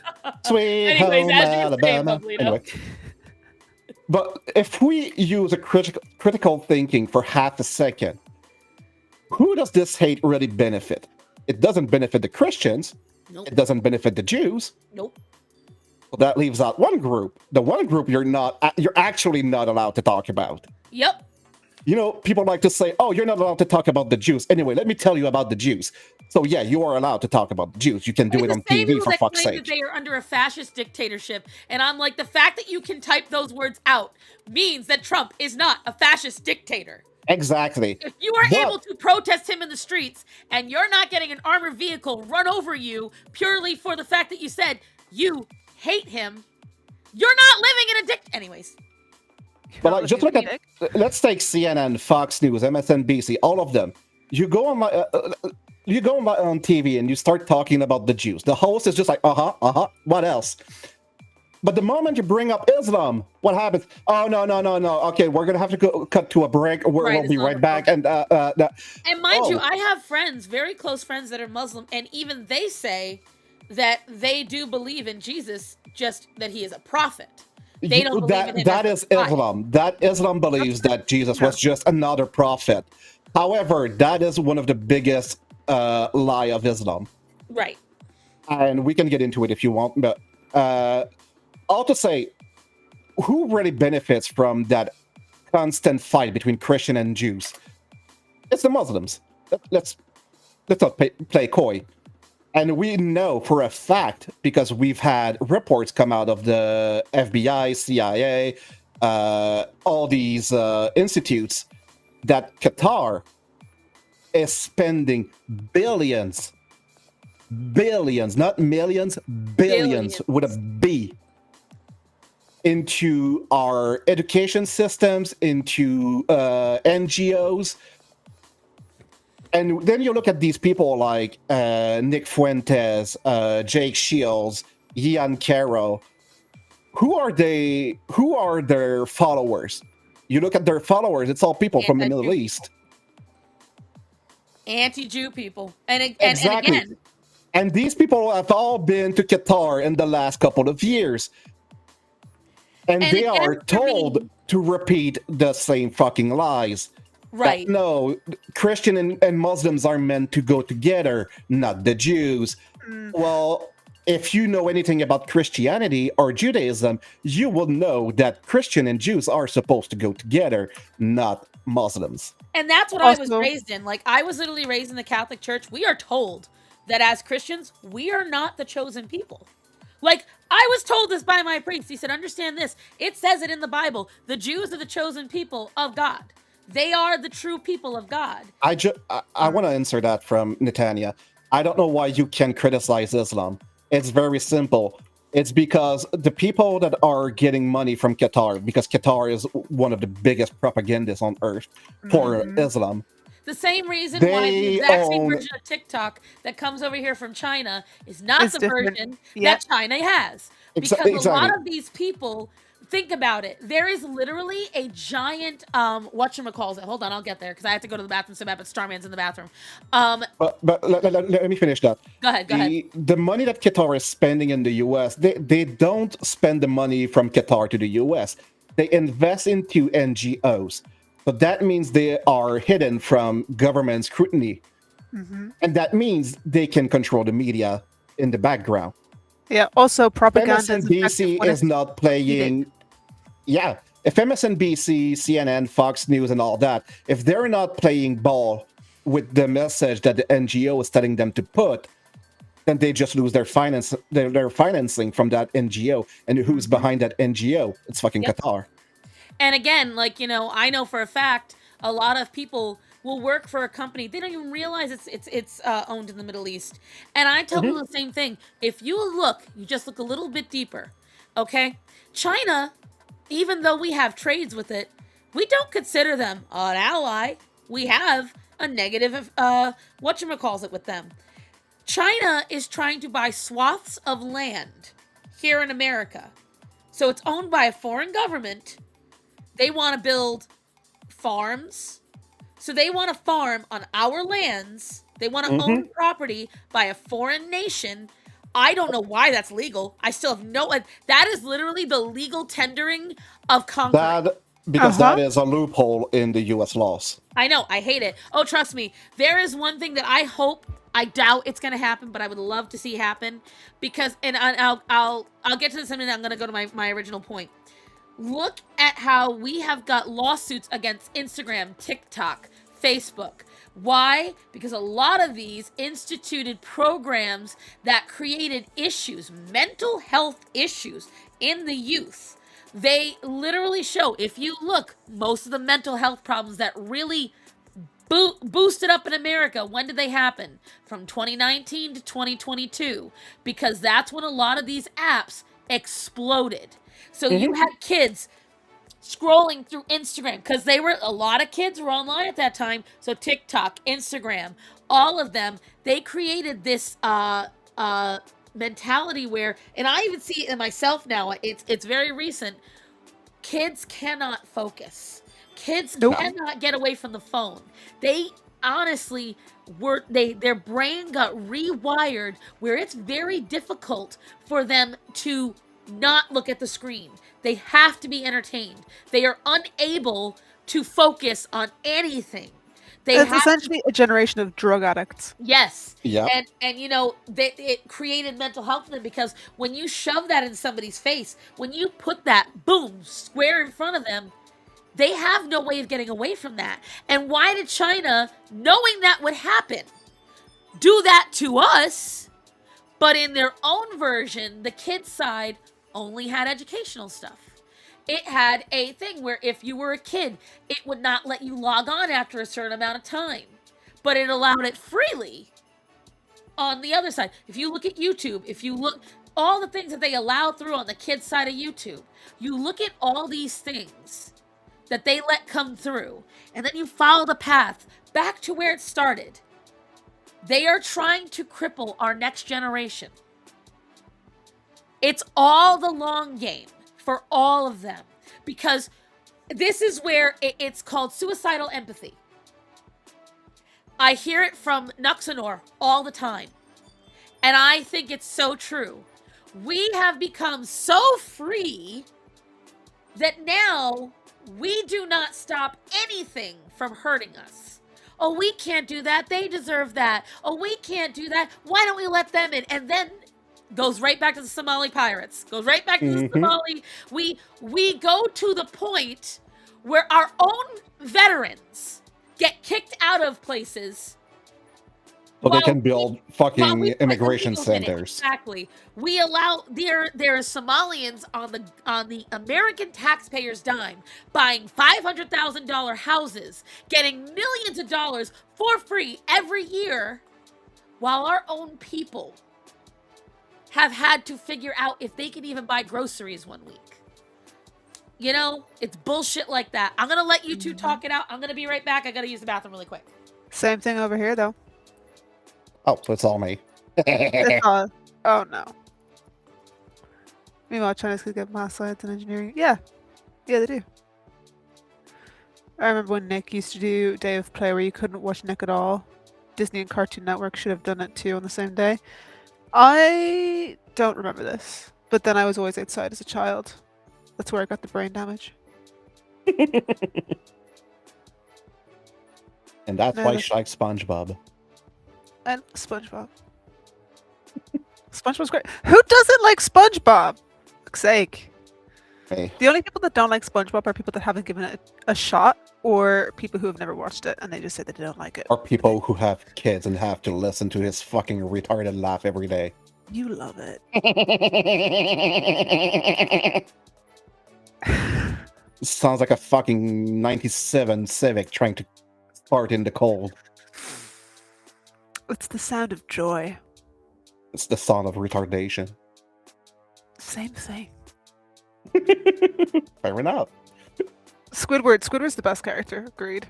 Sweet Anyways, home as you were saying, Alabama. Bubbly, Anyway. But if we use a critical thinking for half a second, who does this hate really benefit? It doesn't benefit the Christians. Nope. It doesn't benefit the Jews. Nope. So that leaves out one group. The one group you're actually not allowed to talk about. Yep. People like to say, oh, you're not allowed to talk about the Jews. Anyway, let me tell you about the Jews. So yeah, you are allowed to talk about the Jews. You can do it on TV, for fuck's sake. That they are under a fascist dictatorship, and I'm like, the fact that you can type those words out means that Trump is not a fascist dictator. Exactly. If you are able to protest him in the streets and you're not getting an armored vehicle run over you purely for the fact that you said you hate him, you're not living in a Anyways. But like, just look at, let's take CNN, Fox News, MSNBC, all of them. You go on on TV and you start talking about the Jews. The host is just like, what else? But the moment you bring up Islam, what happens? Oh, no. Okay, we're going to have to cut to a break. We'll be right back. And mind you, I have friends, very close friends that are Muslim, and even they say that they do believe in Jesus, just that he is a prophet. They don't believe in him. That is Islam. That Islam believes that Jesus was just another prophet. However, that is one of the biggest lie of Islam. Right. And we can get into it if you want, but all to say, who really benefits from that constant fight between Christian and Jews? It's the Muslims. Let's not play coy. And we know for a fact, because we've had reports come out of the FBI, CIA, all these institutes, that Qatar is spending billions, not millions, billions with a B, into our education systems, into NGOs. And then you look at these people like Nick Fuentes, Jake Shields, Ian Caro. Who are they? Who are their followers? You look at their followers, it's all people from the Middle East. Anti-Jew people. And Exactly. again, And these people have all been to Qatar in the last couple of years. And they again, are for told me- to repeat the same fucking lies. right. That, no, Christian and Muslims are meant to go together, not the Jews. Well, if you know anything about Christianity or Judaism, you will know that Christian and Jews are supposed to go together, not Muslims. And that's what I was Also- raised in. Like, I was literally raised in the Catholic Church. We are told that as Christians, we are not the chosen people. Like, I was told this by my priest. He said, understand this. It says it in the Bible. The Jews are the chosen people of God. They are the true people of God. I want to answer that from Netanya. I don't know why you can criticize Islam. It's very simple. It's because the people that are getting money from Qatar, because Qatar is one of the biggest propagandists on earth for Islam. The same reason why the They exact same own- version of TikTok that comes over here from China is not It's the different. version Yeah. that China has. Because a Exactly. lot of these people, think about it. There is literally a giant whatchamacallit. Hold on, I'll get there because I have to go to the bathroom so bad, but Starman's in the bathroom. But let me finish that. Go ahead. The money that Qatar is spending in the US, they don't spend the money from Qatar to the US. They invest into NGOs. So that means they are hidden from government scrutiny. And that means they can control the media in the background. Yeah. Also, propaganda is effective MSNBC when is it's not playing. Yeah, if MSNBC, CNN, Fox News, and all that, if they're not playing ball with the message that the NGO is telling them to put, then they just lose their financing from that NGO. And who's behind that NGO? It's fucking Yep. Qatar. And again, like, you know, I know for a fact a lot of people will work for a company. They don't even realize it's owned in the Middle East. And I tell people the same thing. If you just look a little bit deeper, okay? China, even though we have trades with it, we don't consider them an ally. We have a negative whatchamacallit with them. China is trying to buy swaths of land here in America. So it's owned by a foreign government. They want to build farms. So they want to farm on our lands. They want to own property by a foreign nation. I don't know why that's legal. I still have no. That is literally the legal tendering of conquering. Because that is a loophole in the US laws. I know. I hate it. Oh, trust me. There is one thing that I hope. I doubt it's gonna happen, but I would love to see happen because, and I'll get to this in a minute. I'm gonna go to my original point. Look at how we have got lawsuits against Instagram, TikTok, Facebook. Why? Because a lot of these instituted programs that created issues, mental health issues in the youth. They literally show, if you look, most of the mental health problems that really boosted up in America, when did they happen? From 2019 to 2022. Because that's when a lot of these apps exploded. So you had kids scrolling through Instagram because a lot of kids were online at that time. So TikTok, Instagram, all of them, they created this mentality where, and I even see it in myself now. It's very recent. Kids cannot focus. Kids cannot get away from the phone. They honestly their brain got rewired where it's very difficult for them to not look at the screen. They have to be entertained. They are unable to focus on anything. It's essentially a generation of drug addicts. Yes. Yeah. And you know, it created mental health in them because when you shove that in somebody's face, when you put that boom square in front of them, they have no way of getting away from that. And why did China, knowing that would happen, do that to us? But in their own version, the kids' side only had educational stuff. It had a thing where if you were a kid, it would not let you log on after a certain amount of time. But it allowed it freely on the other side. If you look at YouTube, if you look, all the things that they allow through on the kids' side of YouTube, you look at all these things that they let come through, and then you follow the path back to where it started. They are trying to cripple our next generation. It's all the long game for all of them because this is where it's called suicidal empathy. I hear it from Nuxanor all the time. And I think it's so true. We have become so free that now we do not stop anything from hurting us. Oh, we can't do that. They deserve that. Oh, we can't do that. Why don't we let them in? And then goes right back to the Somali pirates. Goes right back to the Somali. We go to the point where our own veterans get kicked out of places So they while can build while fucking we put immigration illegals in it. centers. Exactly. We allow there are Somalians on the American taxpayers' dime buying $500,000 houses, getting millions of dollars for free every year, while our own people have had to figure out if they can even buy groceries one week. You know, it's bullshit like that. I'm gonna let you two talk it out. I'm gonna be right back. I gotta use the bathroom really quick. Same thing over here, though. Oh, so it's all me. It's all, oh no. Meanwhile, China's gonna get math science and engineering. Yeah, they do. I remember when Nick used to do Day of Play where you couldn't watch Nick at all. Disney and Cartoon Network should have done it too on the same day. I don't remember this, but then I was always outside as a child. That's where I got the brain damage. And that's No, why that's- she likes SpongeBob. And SpongeBob. SpongeBob's great. Who doesn't like SpongeBob? Fuck's sake. Hey, The only people that don't like SpongeBob are people that haven't given it a shot, or people who have never watched it and they just say that they don't like it. or people who have kids and have to listen to his fucking retarded laugh every day. You love it. Sounds like a fucking 97 Civic trying to fart in the cold. It's the sound of joy. It's the sound of retardation. Same thing. Fair enough. Squidward. Squidward's the best character. Agreed.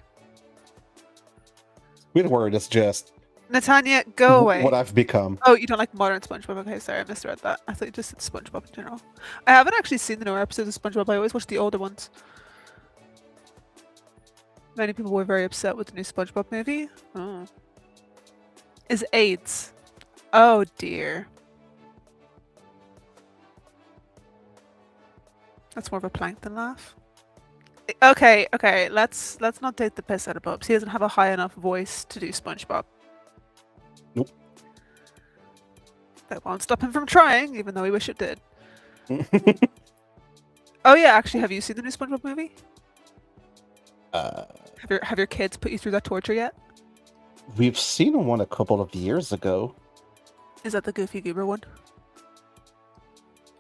Squidward is just Natanya, go away. what I've become. Oh, you don't like modern SpongeBob? Okay, sorry, I misread that. I thought you just said SpongeBob in general. I haven't actually seen the newer episodes of SpongeBob. I always watch the older ones. Many people were very upset with the new SpongeBob movie. Oh. Is AIDS. Oh dear. That's more of a plankton laugh. Okay, let's not take the piss out of Bubs. He doesn't have a high enough voice to do SpongeBob. Nope. That won't stop him from trying, even though we wish it did. Oh yeah, actually, have you seen the new SpongeBob movie? Have your kids put you through that torture yet? We've seen one a couple of years ago. Is that the Goofy Goober one?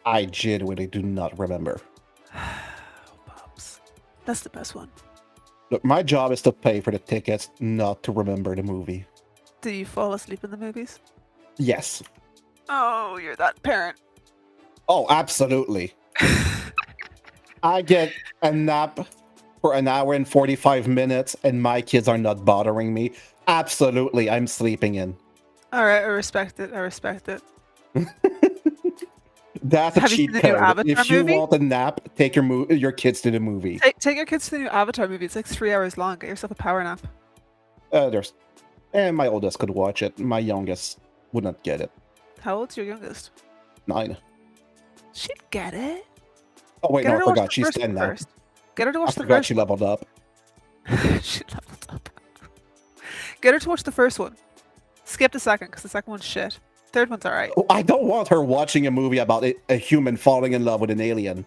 I genuinely do not remember. Bubs. That's the best one. Look, my job is to pay for the tickets, not to remember the movie. Do you fall asleep in the movies? Yes. Oh, you're that parent. Oh, absolutely. I get a nap for an hour and 45 minutes and my kids are not bothering me. Absolutely, I'm sleeping in. Alright, I respect it. That's a Have you cheat seen the new code. Avatar If you movie? want a nap, take your kids to the movie. Take your kids to the new Avatar movie. It's like 3 hours long. Get yourself a power nap. And my oldest could watch it. My youngest would not get it. How old's your youngest? 9. She'd get it. Oh wait, Get no, her I to watch forgot. the She's first 10 one now. first. Get her to I watch the forgot first she one. leveled up. She leveled up. Get her to watch the first one. Skip the second, because the second one's shit. Third one's alright. Oh, I don't want her watching a movie about a human falling in love with an alien.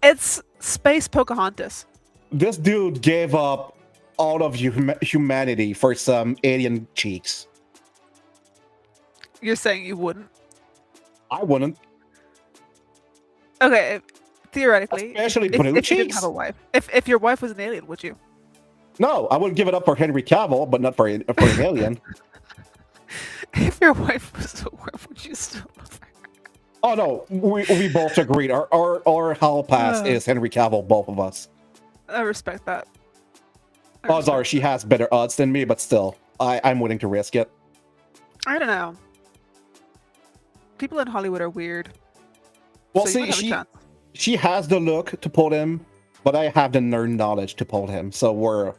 It's Space Pocahontas. This dude gave up all of humanity for some alien cheeks. You're saying you wouldn't? I wouldn't. Okay, theoretically. Especially if blue you didn't cheeks. have a wife. If your wife was an alien, would you? No, I would give it up for Henry Cavill, but not for an alien. If your wife was a werewolf, would you still love her? Oh no, we both agreed. Our hall pass is Henry Cavill, both of us. I respect that. Odds are she has better odds than me, but still, I'm willing to risk it. I don't know. People in Hollywood are weird. Well, So you might see, have a chance. she has the look to pull him, but I have the nerd knowledge to pull him. So we're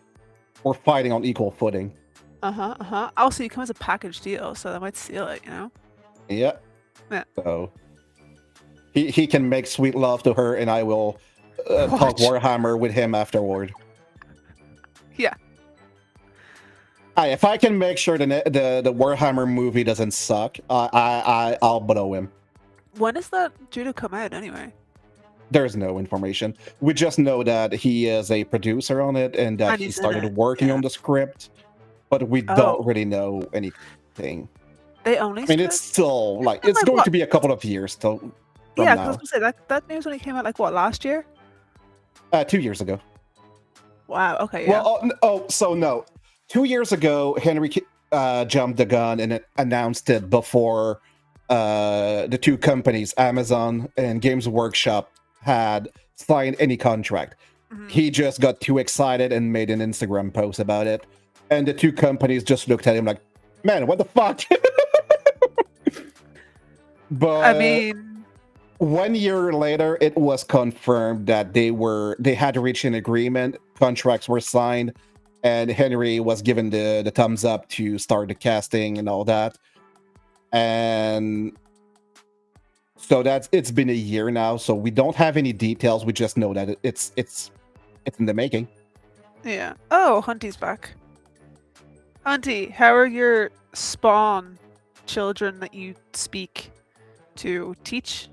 fighting on equal footing. Also, you come as a package deal, so that might seal it, you know? Yeah. Yeah. So he can make sweet love to her, and I will talk Watch. Warhammer with him afterward. Yeah. If I can make sure the Warhammer movie doesn't suck, I'll blow him. When is that due to come out anyway? There's no information. We just know that he is a producer on it and that And he he's in started it, working yeah. on the script, but we Oh. don't really know anything. They only I mean, it's still like it's going to be a couple of years till from Yeah, now. because I was gonna say that news only came out like what, last year? 2 years ago. Wow. Okay. Yeah. Well, so no, 2 years ago, Henry jumped the gun and announced it before the two companies, Amazon and Games Workshop, had signed any contract. Mhm. He just got too excited and made an Instagram post about it, and the two companies just looked at him like, "Man, what the fuck?" But I mean, 1 year later, it was confirmed that they had reached an agreement. Contracts were signed, and Henry was given the thumbs up to start the casting and all that. And so it's been a year now, so we don't have any details. We just know that it's in the making. yeah. Oh, Hunty's back. Hunty, how are your spawn children that you speak to? Teach.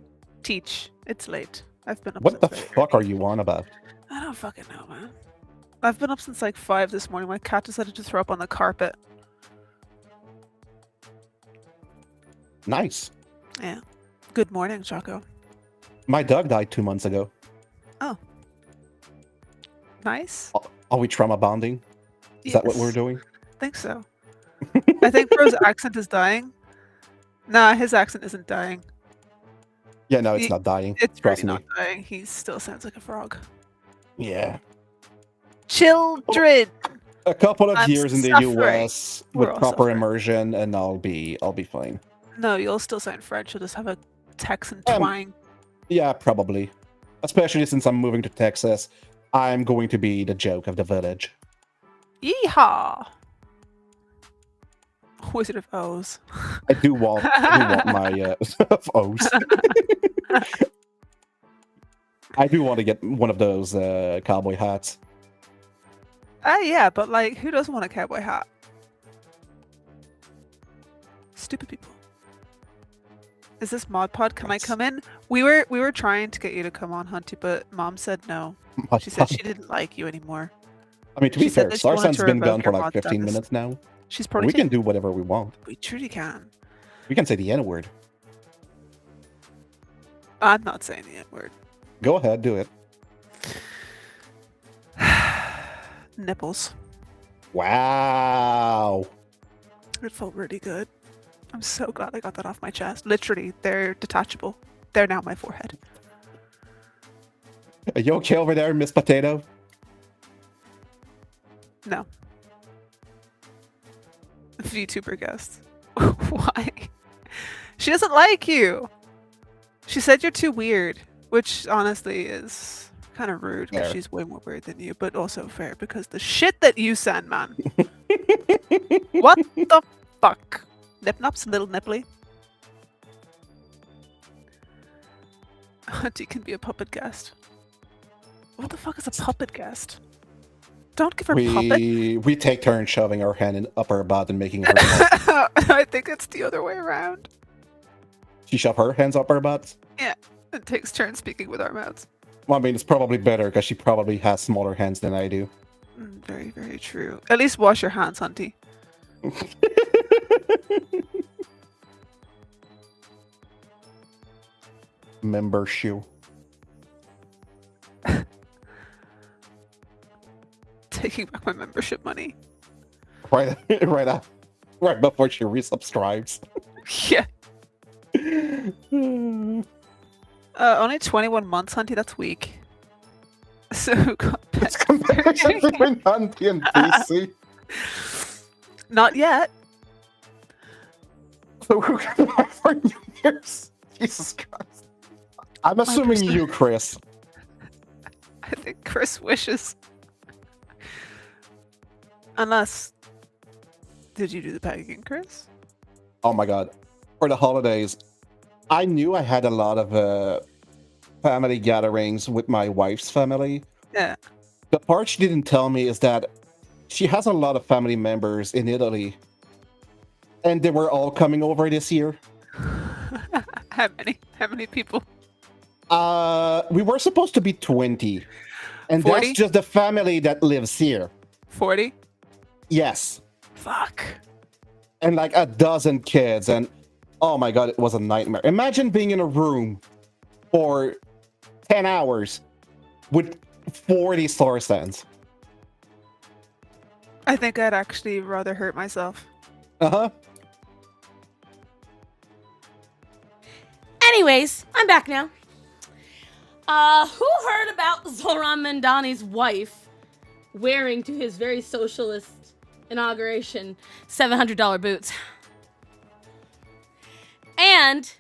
It's late. I've been up. What the since very fuck early. are you on about? I don't fucking know, man. I've been up since like 5 this morning. My cat decided to throw up on the carpet. Nice. Yeah. Good morning, Choco. My dog died 2 months ago. Nice. Are we trauma bonding? Is that what we're Yes, doing? I think so. I think Bro's accent is dying. Nah, his accent isn't dying. Yeah, no, it's Ye- not dying. It's Trust really me. not dying. He still sounds like a frog. Yeah. Children. A couple of I'm years in the suffering. US We're with all proper suffering. immersion, and I'll be fine. No, you'll still sound French. You'll just have a Texan Um, twang. Yeah, probably. Especially since I'm moving to Texas, I'm going to be the joke of the village. Yeehaw! Wizard of Oz. I do want my O's. I do want to get one of those cowboy hats. Yeah, but like, who doesn't want a cowboy hat? Stupid people. Is this Mod Pod? Can I come in? We were trying to get you to come on, Hunty, but Mom said no. She said she didn't like you anymore. I mean, to be she said fair, that she wanted Sarsan's to been revoke gone for your like mod 15 status. minutes now. She's probably We can do whatever we want. We truly can. We can say the N word. I'm not saying the N word. Go ahead, do it. Nipples. Wow. It felt really good. I'm so glad I got that off my chest. Literally, they're detachable. They're now my forehead. Are you okay over there, Miss Potato? No. VTuber guest. Why? She doesn't like you. She said you're too weird, which honestly is kind of rude because Fair. she's way more weird than you, but also fair because the shit that you send, man. What the fuck? Nip-nops, little nipply. Hunty can be a puppet guest. What the fuck is a puppet guest? Don't give her puppet. We take turns shoving our hand up her butt and making her. I think it's the other way around. She shove her hands up her butt. It takes turns speaking with our mouths. Well, I mean, it's probably better because she probably has smaller hands than I do. Very, very true. At least wash your hands, Hunty. Member shoe. Taking back my membership money. Right before she resubscribes. Yeah. Only 21 months, Hunty. That's weak. So who got It's comparison between Hunty and PC. Not yet. So who got that for New Year's? Jesus Christ. I'm assuming you, Chris. I think Chris wishes. Unless Did you do the packing, Chris? Oh my god. For the holidays, I knew I had a lot of family gatherings with my wife's family. Yeah. The part she didn't tell me is that she has a lot of family members in Italy. And they were all coming over this year. How many? How many people? We were supposed to be 20. And 40? that's just the family that lives here. 40? Yes. Fuck. And like a dozen kids. And oh my god, it was a nightmare. Imagine being in a room for 10 hours with 40 star stands. I think I'd actually rather hurt myself. Uh-huh. Anyways, I'm back now. Who heard about Zoran Mandani's wife wearing to his very socialist inauguration $700 boots? And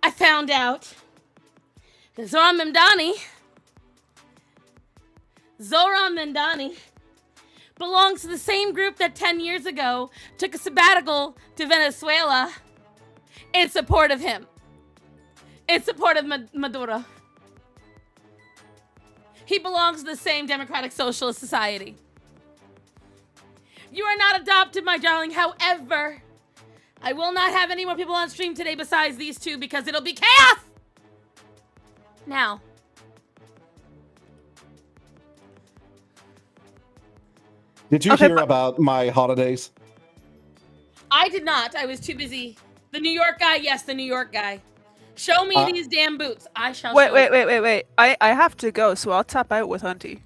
I found out that Zoran Mandani belongs to the same group that 10 years ago took a sabbatical to Venezuela in support of him. In support of Maduro. He belongs to the same democratic socialist society. You are not adopted, my darling. However, I will not have any more people on stream today besides these two because it'll be chaos! Now. Did you hear about my holidays? I did not. I was too busy. The New York guy, yes, the New York guy. Show me these damn boots. I shall show you. Wait. I have to go, so I'll tap out with Hunty.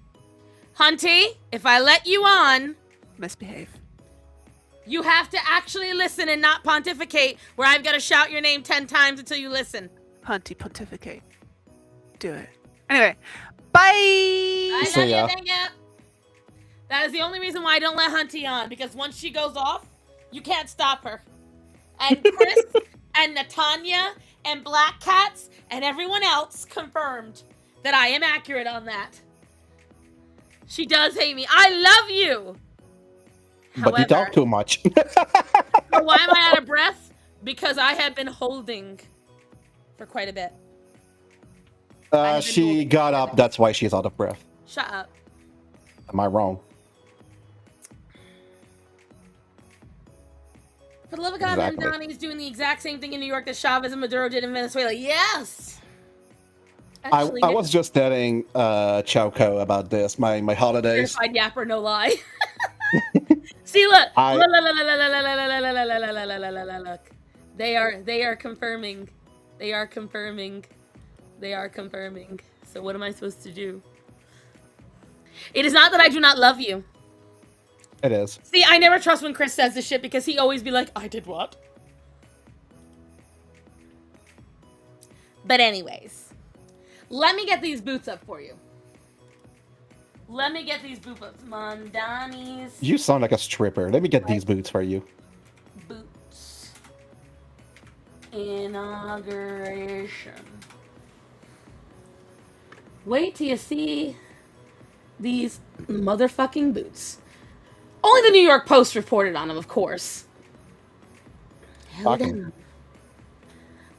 Hunty, if I let you on, Misbehave. you have to actually listen and not pontificate where I've got to shout your name 10 times until you listen. Hunty, pontificate. Do it. Anyway, bye! I See love you, ya. thank you. That is the only reason why I don't let Hunty on, because once she goes off, you can't stop her. And Chris and Natanya and Black Cats and everyone else confirmed that I am accurate on that. She does hate me. I love you. But you talk too much. So why am I out of breath? Because I have been holding for quite a bit. She got up. That's why she's out of breath. Shut up. Am I wrong? For the love of God, Exactly. Mandani's doing the exact same thing in New York that Chavez and Maduro did in Venezuela. Yes! I Actually, was just telling Chowko about this, my holidays. certified yapper, no lie. See, look. Look. They are confirming. They are confirming. They are confirming. So what am I supposed to do? It is not that I do not love you. It is. See, I never trust when Chris says this shit because he always be like, I did what? But anyways, let me get these boots up for you. Let me get these boots up. Mandani's You sound like a stripper. Let me get these boots for you. boots. Inauguration. Wait till you see these motherfucking boots. Only the New York Post reported on them, of course. Held Fucking- on.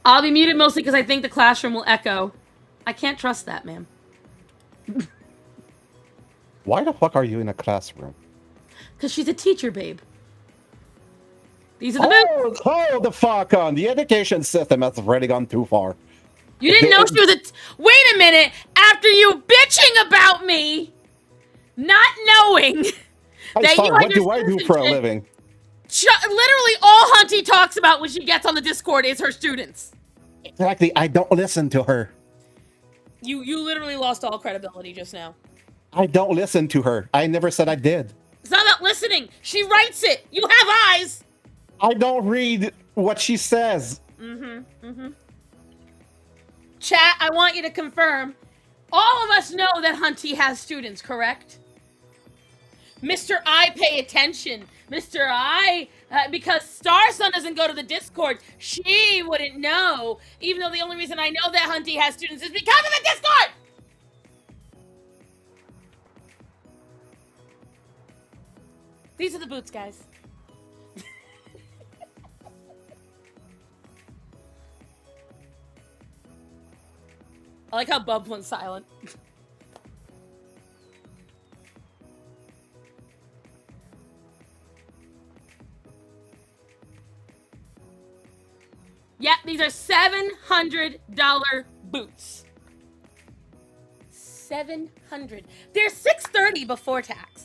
I'll be muted mostly because I think the classroom will echo. I can't trust that, man. Why the fuck are you in a classroom? Because she's a teacher, babe. These are the boots. Hold the fuck on. The education system has already gone too far. You didn't know she was a... Wait a minute. After you bitching about me, not knowing Hey, that sorry, you had what your do I do for a citizenship- living? Literally all Hunty talks about when she gets on the Discord is her students. Exactly. I don't listen to her. You literally lost all credibility just now. I don't listen to her. I never said I did. It's not about listening. She writes it. You have eyes. I don't read what she says. Chat, I want you to confirm. All of us know that Hunty has students, correct? Mr. I pay attention. Mr. I, because Starsun doesn't go to the Discord, she wouldn't know. Even though the only reason I know that Hunty has students is because of the Discord! These are the boots, guys. I like how Bubs went silent. Yeah, these are $700 boots. 700. They're $630 before tax.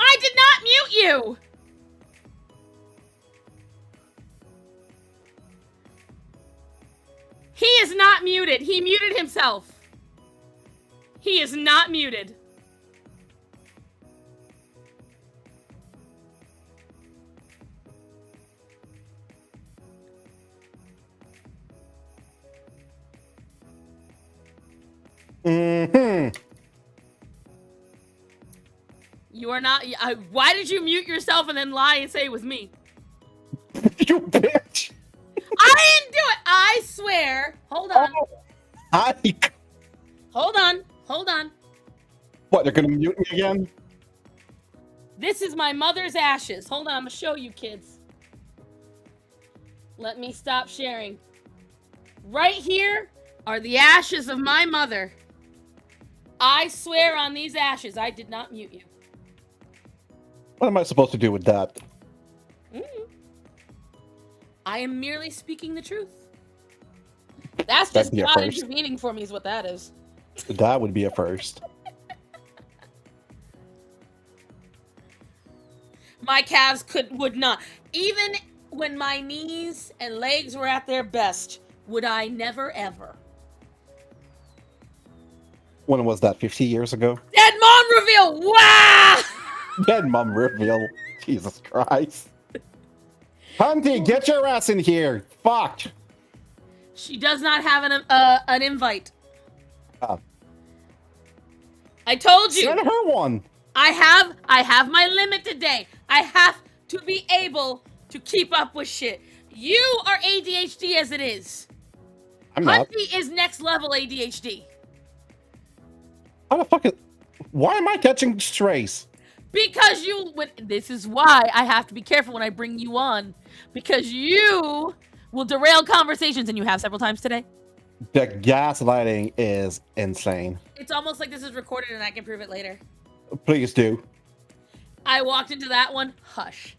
I did not mute you. He is not muted. He muted himself. He is not muted. Mm-hmm. You are not. Why did you mute yourself and then lie and say it was me? You bitch. I didn't do it. I swear. Hold on. Oh, I... Hold on. Hold on. What, they're gonna mute me again? This is my mother's ashes. Hold on. I'm going to show you, kids. Let me stop sharing. Right here are the ashes of my mother. I swear on these ashes, I did not mute you. What am I supposed to do with that? I am merely speaking the truth. That's That'd just be a God first. intervening for me is what that is. That would be a first. My calves would not. Even when my knees and legs were at their best, would I never ever. When was that? 50 years ago? Dead mom reveal! Wow! Dead mom reveal. Jesus Christ. Hunty, get your ass in here. Fuck. She does not have an invite. Oh. I told you. Send her one. I have my limit today. I have to be able to keep up with shit. You are ADHD as it is. I'm not. Hunty is next level ADHD. How the fuck is... Why am I catching strays? Because this is why I have to be careful when I bring you on. Because you will derail conversations, and you have several times today. The gaslighting is insane. It's almost like this is recorded and I can prove it later. Please do. I walked into that one, hush.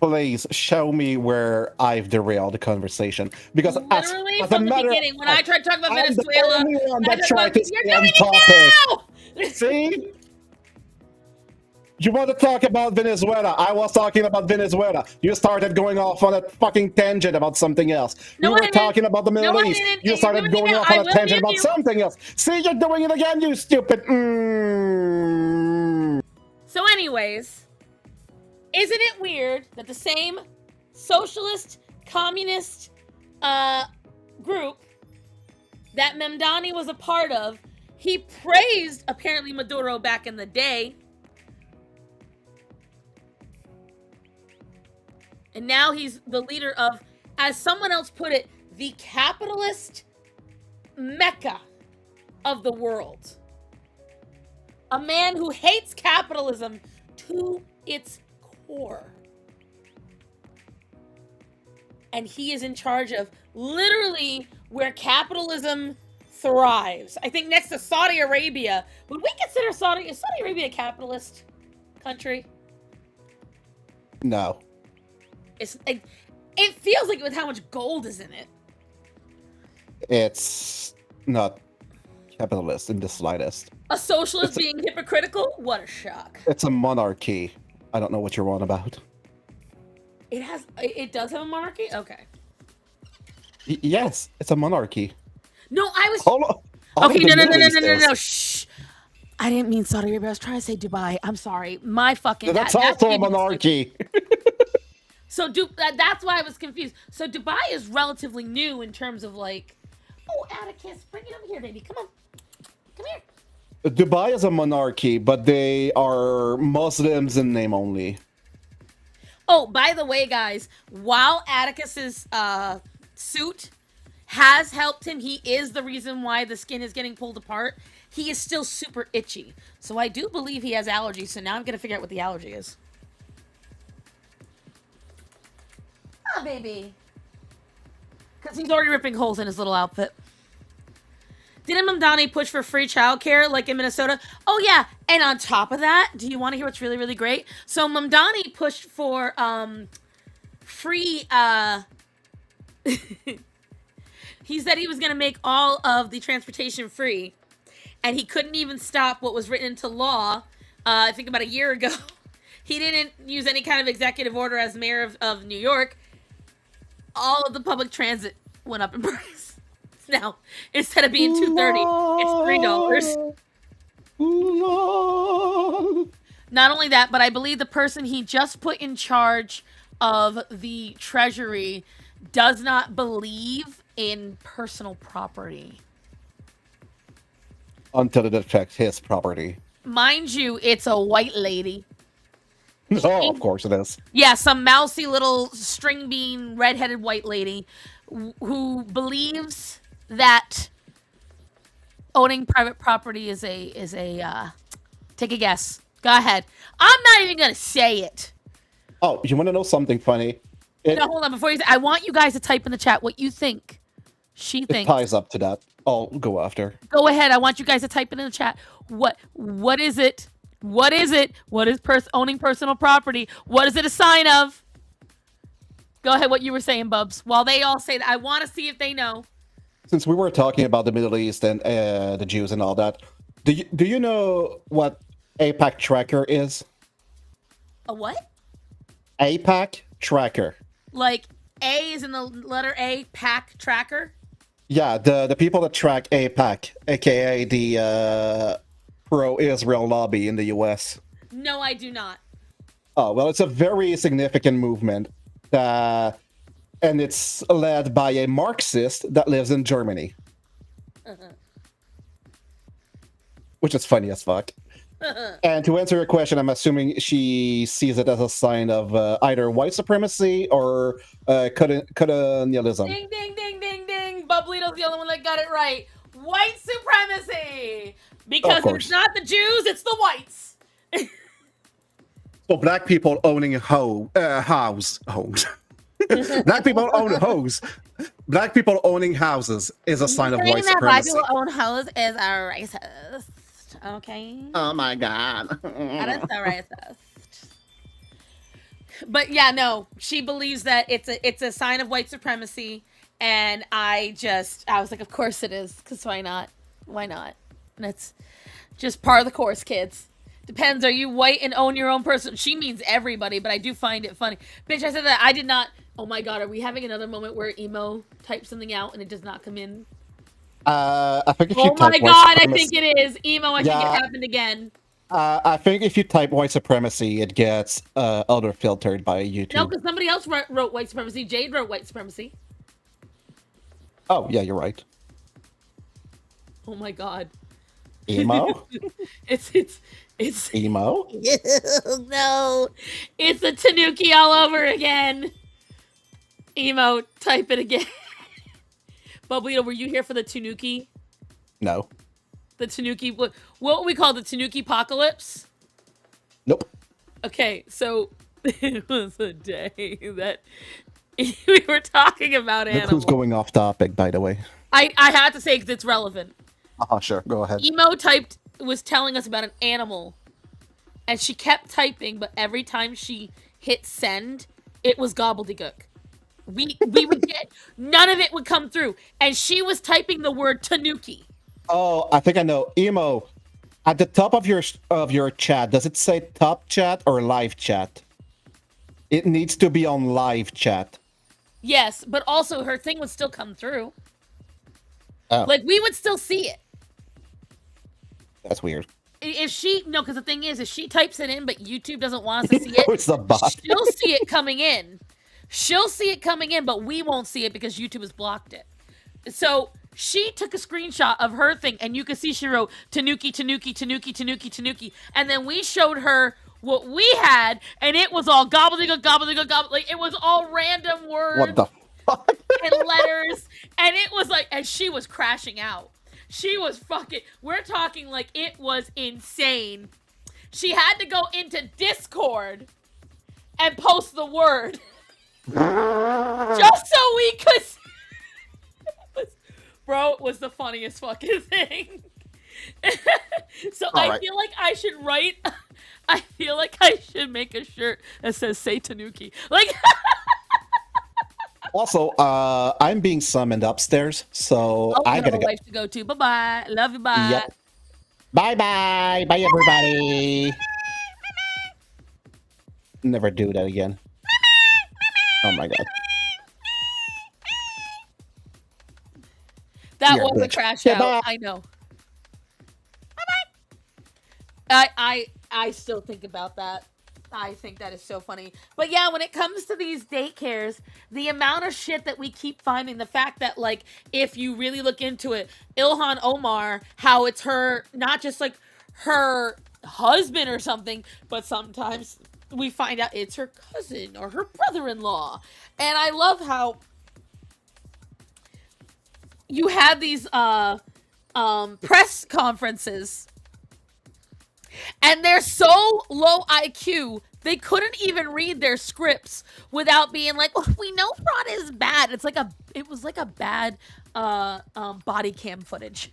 Please show me where I've derailed the conversation. Because Literally as from a the matter beginning, when I tried to talk about I'm Venezuela, the only one that I tried to you're stay on doing topic. it now! See? You want to talk about Venezuela? I was talking about Venezuela. You started going off on a fucking tangent about something else. No, We I were didn't. talking about the Middle No, I East. didn't. You You're started doing it going now. off I on a will tangent mute about you. something else. See, you're doing it again, you stupid. So anyways, isn't it weird that the same socialist, communist group that Memdani was a part of, he praised apparently Maduro back in the day, and now he's the leader of, as someone else put it, the capitalist mecca of the world. A man who hates capitalism to its core. And he is in charge of literally where capitalism thrives. I think next to Saudi Arabia. Would we consider is Saudi Arabia a capitalist country? No. It feels like it with how much gold is in it. It's not capitalist in the slightest. A socialist being hypocritical? What a shock. It's a monarchy. I don't know what you're on about. It does have a monarchy? Okay. Yes, it's a monarchy. No, I was... All Okay, of the no, Middle East is. shh. I didn't mean Saudi Arabia. I was trying to say Dubai. I'm sorry. My fucking... That's that also a gave me the slip. monarchy. So that's why I was confused. So Dubai is relatively new in terms of like... Oh, Atticus, bring it over here, baby. Come on. Come here. Dubai is a monarchy, but they are Muslims in name only. Oh, by the way, guys, while Atticus's suit has helped him, he is the reason why the skin is getting pulled apart. He is still super itchy. So I do believe he has allergies. So now I'm going to figure out what the allergy is. Yeah, baby. Because he's already ripping holes in his little outfit. Didn't Mamdani push for free childcare like in Minnesota? Oh, yeah. And on top of that, do you want to hear what's really, really great? So Mamdani pushed for free... He said he was going to make all of the transportation free. And he couldn't even stop what was written into law, I think about a year ago. He didn't use any kind of executive order as mayor of New York. All of the public transit went up in price. Now, instead of being $2.30, it's $3. Not only that, but I believe the person he just put in charge of the Treasury does not believe in personal property. Until it affects his property. Mind you, it's a white lady. Oh, of course it is. Yeah, some mousy little string bean, redheaded white lady who believes that owning private property is a take a guess. Go ahead. I'm not even gonna say it. Oh, you want to know something funny? No, hold on. Before you say, I want you guys to type in the chat what you think she It thinks. ties up to that. I'll go after. Go ahead. I want you guys to type it in the chat. What is it? What is it? What is owning personal property? What is it a sign of? Go ahead. What you were saying, Bubs. While they all say that, I want to see if they know. Since we were talking about the Middle East and the Jews and all that, do you know what APAC tracker is? A what? APAC tracker. Like A is in the letter A, pack tracker? Yeah, the people that track APAC, aka the pro-Israel lobby in the US. No, I do not. Oh, well, it's a very significant movement, and it's led by a Marxist that lives in Germany. Which is funny as fuck. And to answer your question, I'm assuming she sees it as a sign of either white supremacy or colonialism. Ding, ding, ding, ding, ding. Bubblito's the only one that got it right. White supremacy. Because it's not the Jews, it's the whites. So black people owning homes. Black people own homes. Black people owning houses is a sign of white supremacy. Black people own houses is a racist. Okay. Oh my god. That is so racist. But yeah, no, she believes that it's a sign of white supremacy, and I was like, of course it is, because why not? Why not? And it's just part of the course, kids. Depends. Are you white and own your own person? She means everybody, but I do find it funny. Bitch, I said that. I did not. Oh my god, are we having another moment where emo types something out and it does not come in? I think if you oh type my god, I think it is. Emo, I think it happened again. I think if you type white supremacy, it gets other filtered by YouTube. No, because somebody else wrote white supremacy. Jade wrote white supremacy. Oh, yeah, you're right. Oh my god. Emo? It's Emo? no. It's a Tanuki all over again. Emo, type it again. Bubblito, were you here for the Tanuki? No. The Tanuki, what would we call the Tanuki apocalypse? Nope. Okay, so it was a day that we were talking about animals. Look who's going off topic, by the way. I had to say because it's relevant. Sure, go ahead. Emo was telling us about an animal, and she kept typing, but every time she hit send, it was gobbledygook. We would get none of it would come through, and she was typing the word Tanuki. Oh, I think I know. Emo, at the top of your chat, does it say top chat or live chat? It needs to be on live chat. Yes, but also her thing would still come through. Oh. Like we would still see it. That's weird. Because the thing is, if she types it in, but YouTube doesn't want us to see it, it's the bot. She'll see it coming in. She'll see it coming in, but we won't see it because YouTube has blocked it. So she took a screenshot of her thing, and you can see she wrote Tanuki, Tanuki, Tanuki, Tanuki, Tanuki, and then we showed her what we had, and it was all gobbledygook, gobbledygook, gobbledygook. Like, it was all random words. What the fuck? And letters, and it was like, and she was crashing out. She was we're talking like it was insane. She had to go into Discord and post the word. Just so we could. Bro, it was the funniest fucking thing. So All I right. feel like I should write. I feel like I should make a shirt that says "Say Tanuki." Like. Also, I'm being summoned upstairs, so Oh, I you have gotta a go. life to go to. Bye bye. Love you. Bye. Yep. Bye, everybody. Never do that again. Oh my god. That You're a was a bitch. crash Okay, out. bye. I know. I still think about that. I think that is so funny. But yeah, when it comes to these daycares, the amount of shit that we keep finding, the fact that, like, if you really look into it, Ilhan Omar, how it's her, not just like her husband or something, but sometimes we find out it's her cousin or her brother-in-law. And I love how you had these press conferences, and they're so low IQ they couldn't even read their scripts without being like, "Oh, we know fraud is bad." It was like a bad body cam footage.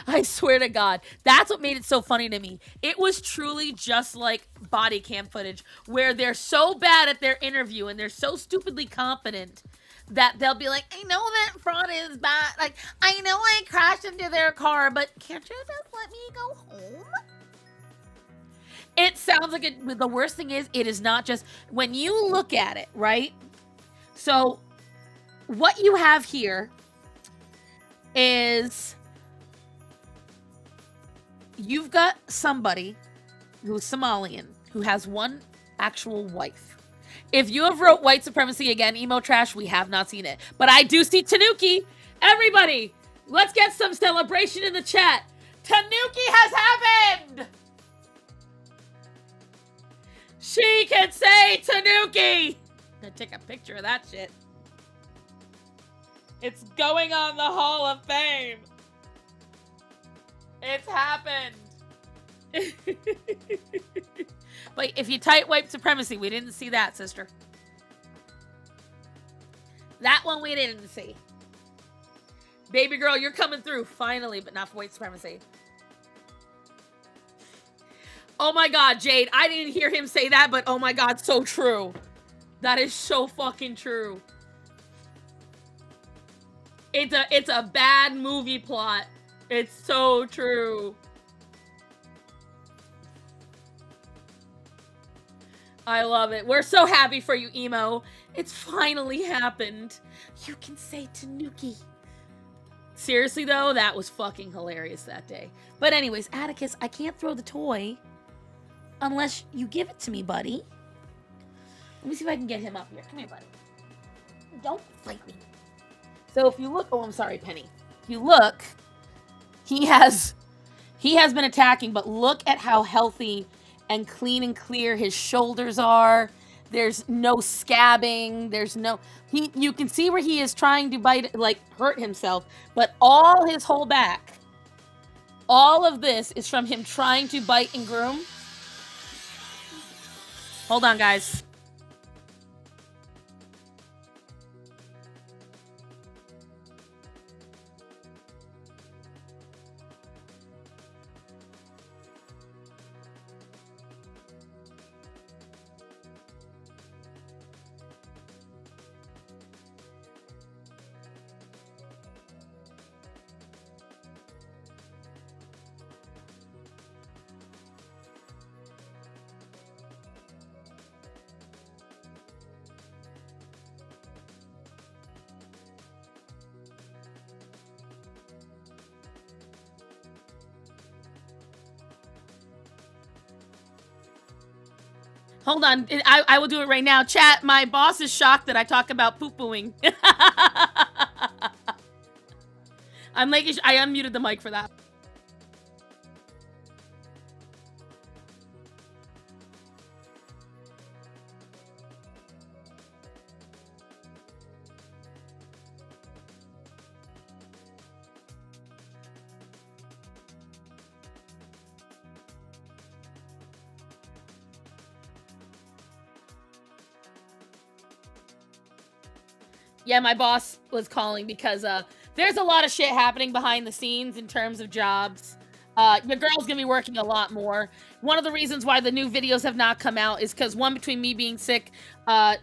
I swear to God, that's what made it so funny to me. It was truly just like body cam footage where they're so bad at their interview and they're so stupidly confident that they'll be like, "I know that fraud is bad. Like, I know I crashed into their car, but can't you just let me go home?" It sounds like it. The worst thing is, it is not just when you look at it, right? So, what you have here is you've got somebody who's Somalian who has one actual wife. If you have wrote white supremacy again, emo trash, we have not seen it. But I do see Tanuki. Everybody, let's get some celebration in the chat. Tanuki has happened! She can say Tanuki! I'm gonna take a picture of that shit. It's going on the Hall of Fame. It's happened. But if you type white supremacy, we didn't see that, sister. That one we didn't see. Baby girl, you're coming through, finally, but not for white supremacy. Oh my God, Jade, I didn't hear him say that, but oh my God, so true. That is so fucking true. It's a bad movie plot. It's so true. I love it. We're so happy for you, Emo. It's finally happened. You can say Tanuki. Seriously, though, that was fucking hilarious that day. But anyways, Atticus, I can't throw the toy unless you give it to me, buddy. Let me see if I can get him up here. Come here, buddy. Don't fight me. So if you look... Oh, I'm sorry, Penny. If you look, he has been attacking, but look at how healthy and clean and clear his shoulders are. There's no scabbing. There's no... You can see where he is trying to bite, like, hurt himself, but all his whole back, all of this is from him trying to bite and groom. Hold on, guys. Hold on. I will do it right now. Chat, my boss is shocked that I talk about poo-pooing. I'm making I unmuted the mic for that. Yeah, my boss was calling because there's a lot of shit happening behind the scenes in terms of jobs. Your girl's gonna be working a lot more. One of the reasons why the new videos have not come out is because 1, between me being sick,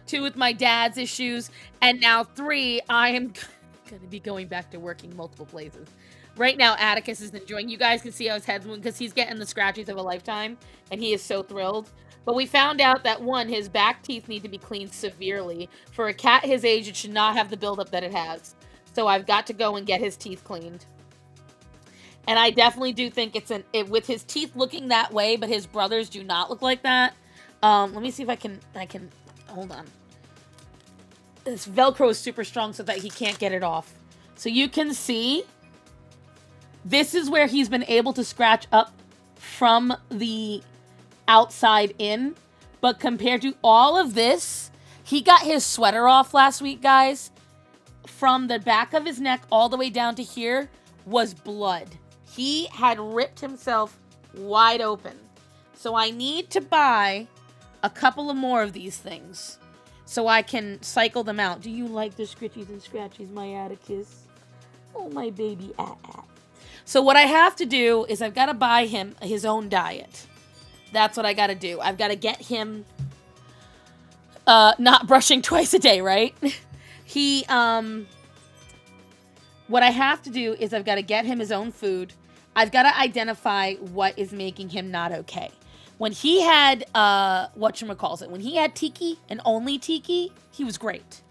2, with my dad's issues, and now 3, I am gonna be going back to working multiple places. Right now, Atticus is enjoying. You guys can see how his head's moving because he's getting the scratches of a lifetime, and he is so thrilled. But we found out that 1, his back teeth need to be cleaned severely. For a cat his age, it should not have the buildup that it has. So I've got to go and get his teeth cleaned. And I definitely do think it's with his teeth looking that way, but his brothers do not look like that. Let me see if I can, hold on. This Velcro is super strong so that he can't get it off. So you can see, this is where he's been able to scratch up from the outside in. But compared to all of this, he got his sweater off last week, guys. From the back of his neck all the way down to here was blood. He had ripped himself wide open. So I need to buy a couple of more of these things so I can cycle them out. Do you like the scritchies and scratchies, my Atticus? Oh, my baby at. So what I have to do is I've got to buy him his own diet. That's what I got to do. I've got to get him not brushing twice a day, right? What I have to do is I've got to get him his own food. I've got to identify what is making him not okay. When he had, when he had Tiki and only Tiki, he was great.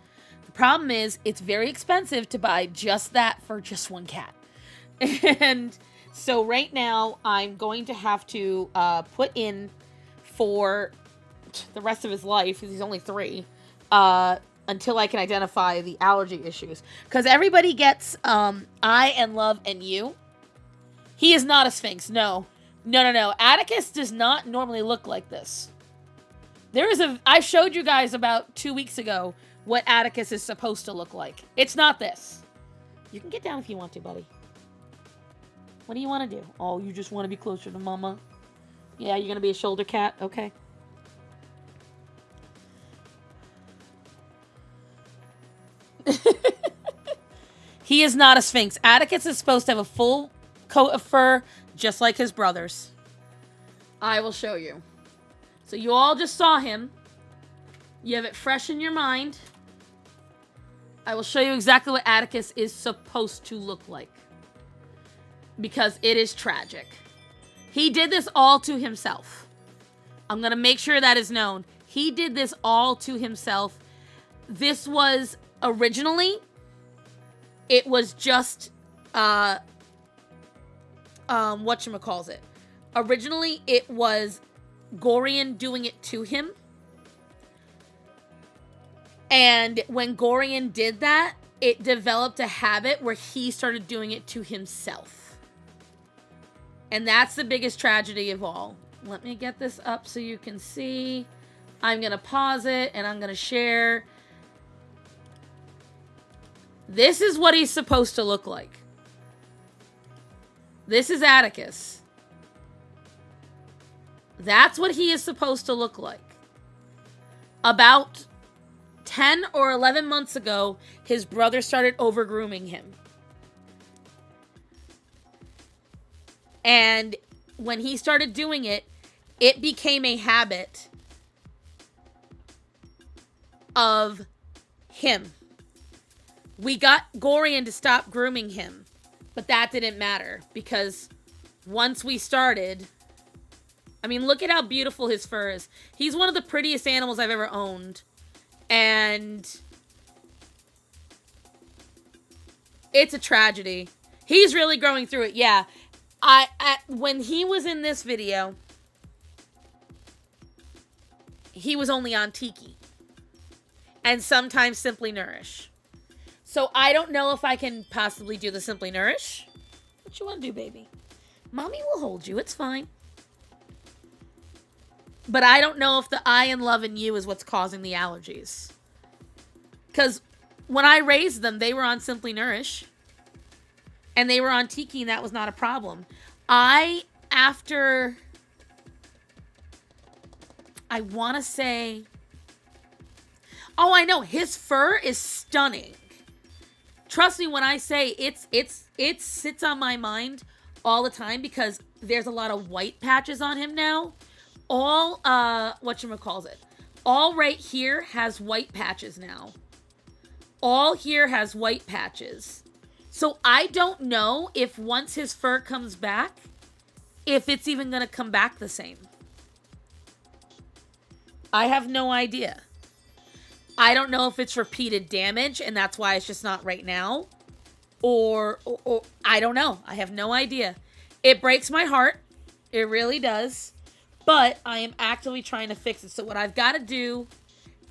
The problem is it's very expensive to buy just that for just one cat. And so right now I'm going to have to put in for the rest of his life, because he's only 3, until I can identify the allergy issues. Because everybody gets I and Love and You. He is not a Sphinx. No. Atticus does not normally look like this. I showed you guys about 2 weeks ago what Atticus is supposed to look like. It's not this. You can get down if you want to, buddy. What do you want to do? Oh, you just want to be closer to mama? Yeah, you're going to be a shoulder cat? Okay. He is not a Sphinx. Atticus is supposed to have a full coat of fur, just like his brothers. I will show you. So you all just saw him. You have it fresh in your mind. I will show you exactly what Atticus is supposed to look like. Because it is tragic. He did this all to himself. I'm going to make sure that is known. He did this all to himself. This was originally, it was just, whatchamacallit. Originally, it was Gorian doing it to him. And when Gorian did that, it developed a habit where he started doing it to himself. And that's the biggest tragedy of all. Let me get this up so you can see. I'm going to pause it and I'm going to share. This is what he's supposed to look like. This is Atticus. That's what he is supposed to look like. About 10 or 11 months ago, his brother started over-grooming him. And when he started doing it, it became a habit of him. We got Gorian to stop grooming him, but that didn't matter because once we started, I mean, look at how beautiful his fur is. He's one of the prettiest animals I've ever owned. And it's a tragedy. He's really growing through it. Yeah. When he was in this video, he was only on Tiki. And sometimes Simply Nourish. So I don't know if I can possibly do the Simply Nourish. What you want to do, baby? Mommy will hold you. It's fine. But I don't know if the I and Love and You is what's causing the allergies. Because when I raised them, they were on Simply Nourish. And they were on Tiki, and that was not a problem. I want to say... Oh, I know. His fur is stunning. trust me when I say it sits on my mind all the time because there's a lot of white patches on him now. All whatchamacallit, all right here has white patches now. All here has white patches. So I don't know if once his fur comes back, if it's even going to come back the same. I have no idea. I don't know if it's repeated damage and that's why it's just not right now. Or I don't know. I have no idea. It breaks my heart. It really does. But I am actively trying to fix it. So what I've got to do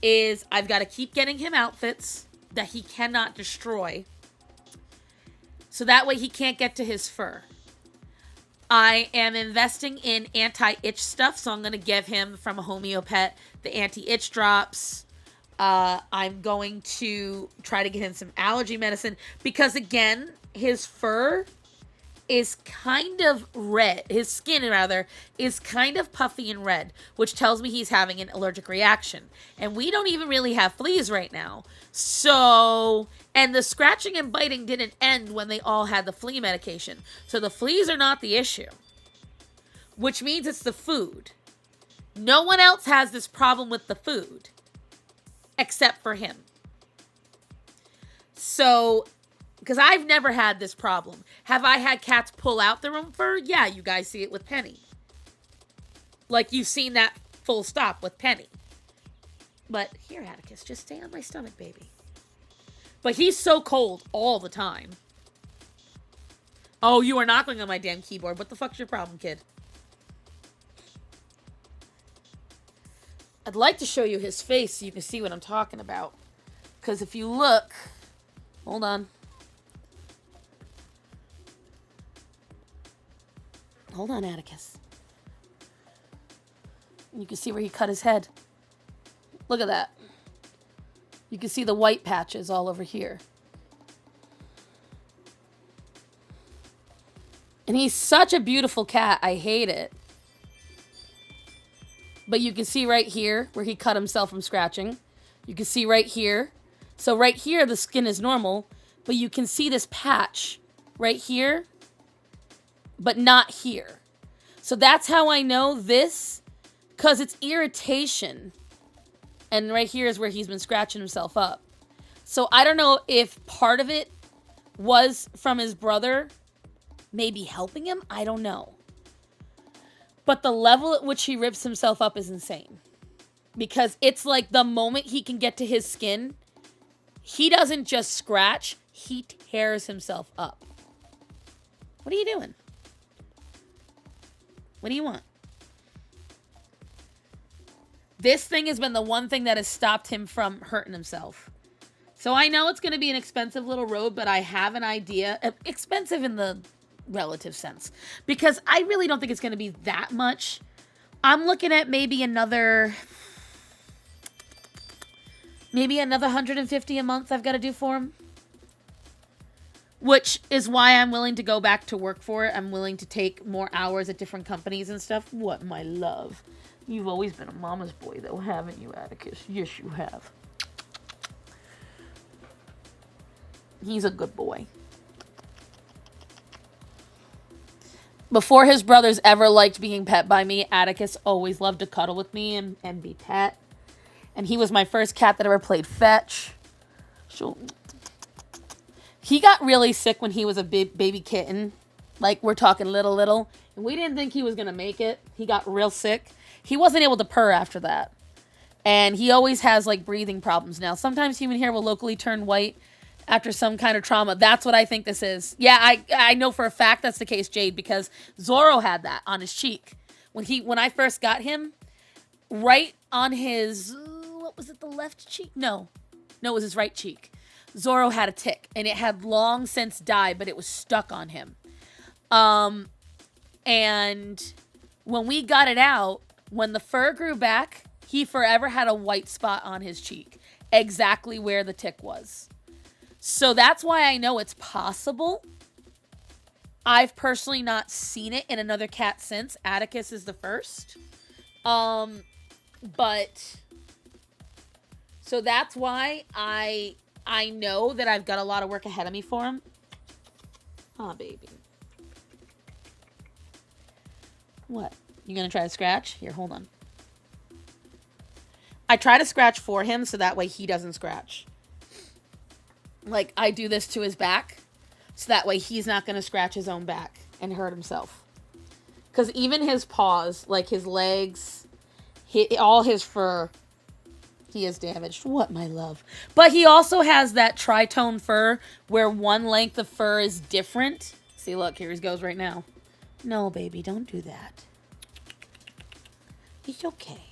is I've got to keep getting him outfits that he cannot destroy. So that way he can't get to his fur. I am investing in anti-itch stuff. So I'm going to give him from a homeopet the anti-itch drops. I'm going to try to get him some allergy medicine. Because again, his fur is kind of red. His skin, rather, is kind of puffy and red, which tells me he's having an allergic reaction. And we don't even really have fleas right now. So, and the scratching and biting didn't end when they all had the flea medication. So the fleas are not the issue, which means it's the food. No one else has this problem with the food except for him. So, because I've never had this problem. Have I had cats pull out their own fur? Yeah, you guys see it with Penny. Like you've seen that full stop with Penny. But here, Atticus, just stay on my stomach, baby. But he's so cold all the time. Oh, you are knocking on my damn keyboard. What the fuck's your problem, kid? I'd like to show you his face so you can see what I'm talking about. Because if you look... Hold on. Hold on, Atticus. You can see where he cut his head. Look at that. You can see the white patches all over here. And he's such a beautiful cat. I hate it. But you can see right here where he cut himself from scratching. You can see right here. So right here, the skin is normal. But you can see this patch right here. But not here. So that's how I know this. Because it's irritation. And right here is where he's been scratching himself up. So I don't know if part of it was from his brother maybe helping him. I don't know. But the level at which he rips himself up is insane. Because it's like the moment he can get to his skin, he doesn't just scratch, he tears himself up. What are you doing? What do you want? This thing has been the one thing that has stopped him from hurting himself. So I know it's going to be an expensive little road, but I have an idea. Expensive in the relative sense. Because I really don't think it's going to be that much. I'm looking at maybe another 150 a month I've got to do for him. Which is why I'm willing to go back to work for it. I'm willing to take more hours at different companies and stuff. What, my love? You've always been a mama's boy, though, haven't you, Atticus? Yes, you have. He's a good boy. Before his brothers ever liked being pet by me, Atticus always loved to cuddle with me and be pet. And he was my first cat that ever played fetch. So he got really sick when he was a baby kitten. Like, we're talking little. And we didn't think he was going to make it. He got real sick. He wasn't able to purr after that. And he always has, like, breathing problems now. Sometimes human hair will locally turn white after some kind of trauma. That's what I think this is. Yeah, I know for a fact that's the case, Jade, because Zorro had that on his cheek. When I first got him, right on his, what was it, the left cheek? No, it was his right cheek. Zorro had a tick, and it had long since died, but it was stuck on him. And when we got it out, when the fur grew back, he forever had a white spot on his cheek, exactly where the tick was. So that's why I know it's possible. I've personally not seen it in another cat since. Atticus is the first. But so that's why I I know that I've got a lot of work ahead of me for him. Aw, baby. What? You gonna try to scratch? Here, hold on. I try to scratch for him so that way he doesn't scratch. Like, I do this to his back so that way he's not gonna scratch his own back and hurt himself. Because even his paws, like his legs, all his fur, he is damaged. What, my love? But he also has that tritone fur where one length of fur is different. See, look, here he goes right now. No, baby, don't do that. It's okay.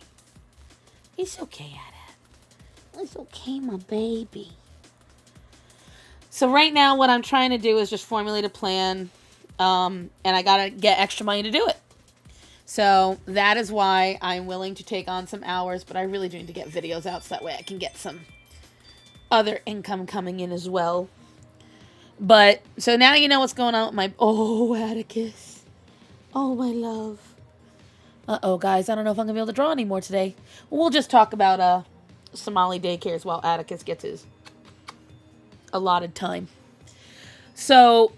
It's okay, Ada. It's okay, my baby. So right now, what I'm trying to do is just formulate a plan. And I gotta get extra money to do it. So that is why I'm willing to take on some hours, but I really do need to get videos out so that way I can get some other income coming in as well. But, so now you know what's going on with my, oh, Atticus. Oh, my love. Uh-oh, guys, I don't know if I'm gonna be able to draw anymore today. We'll just talk about, Somali daycares while Atticus gets his allotted time. So,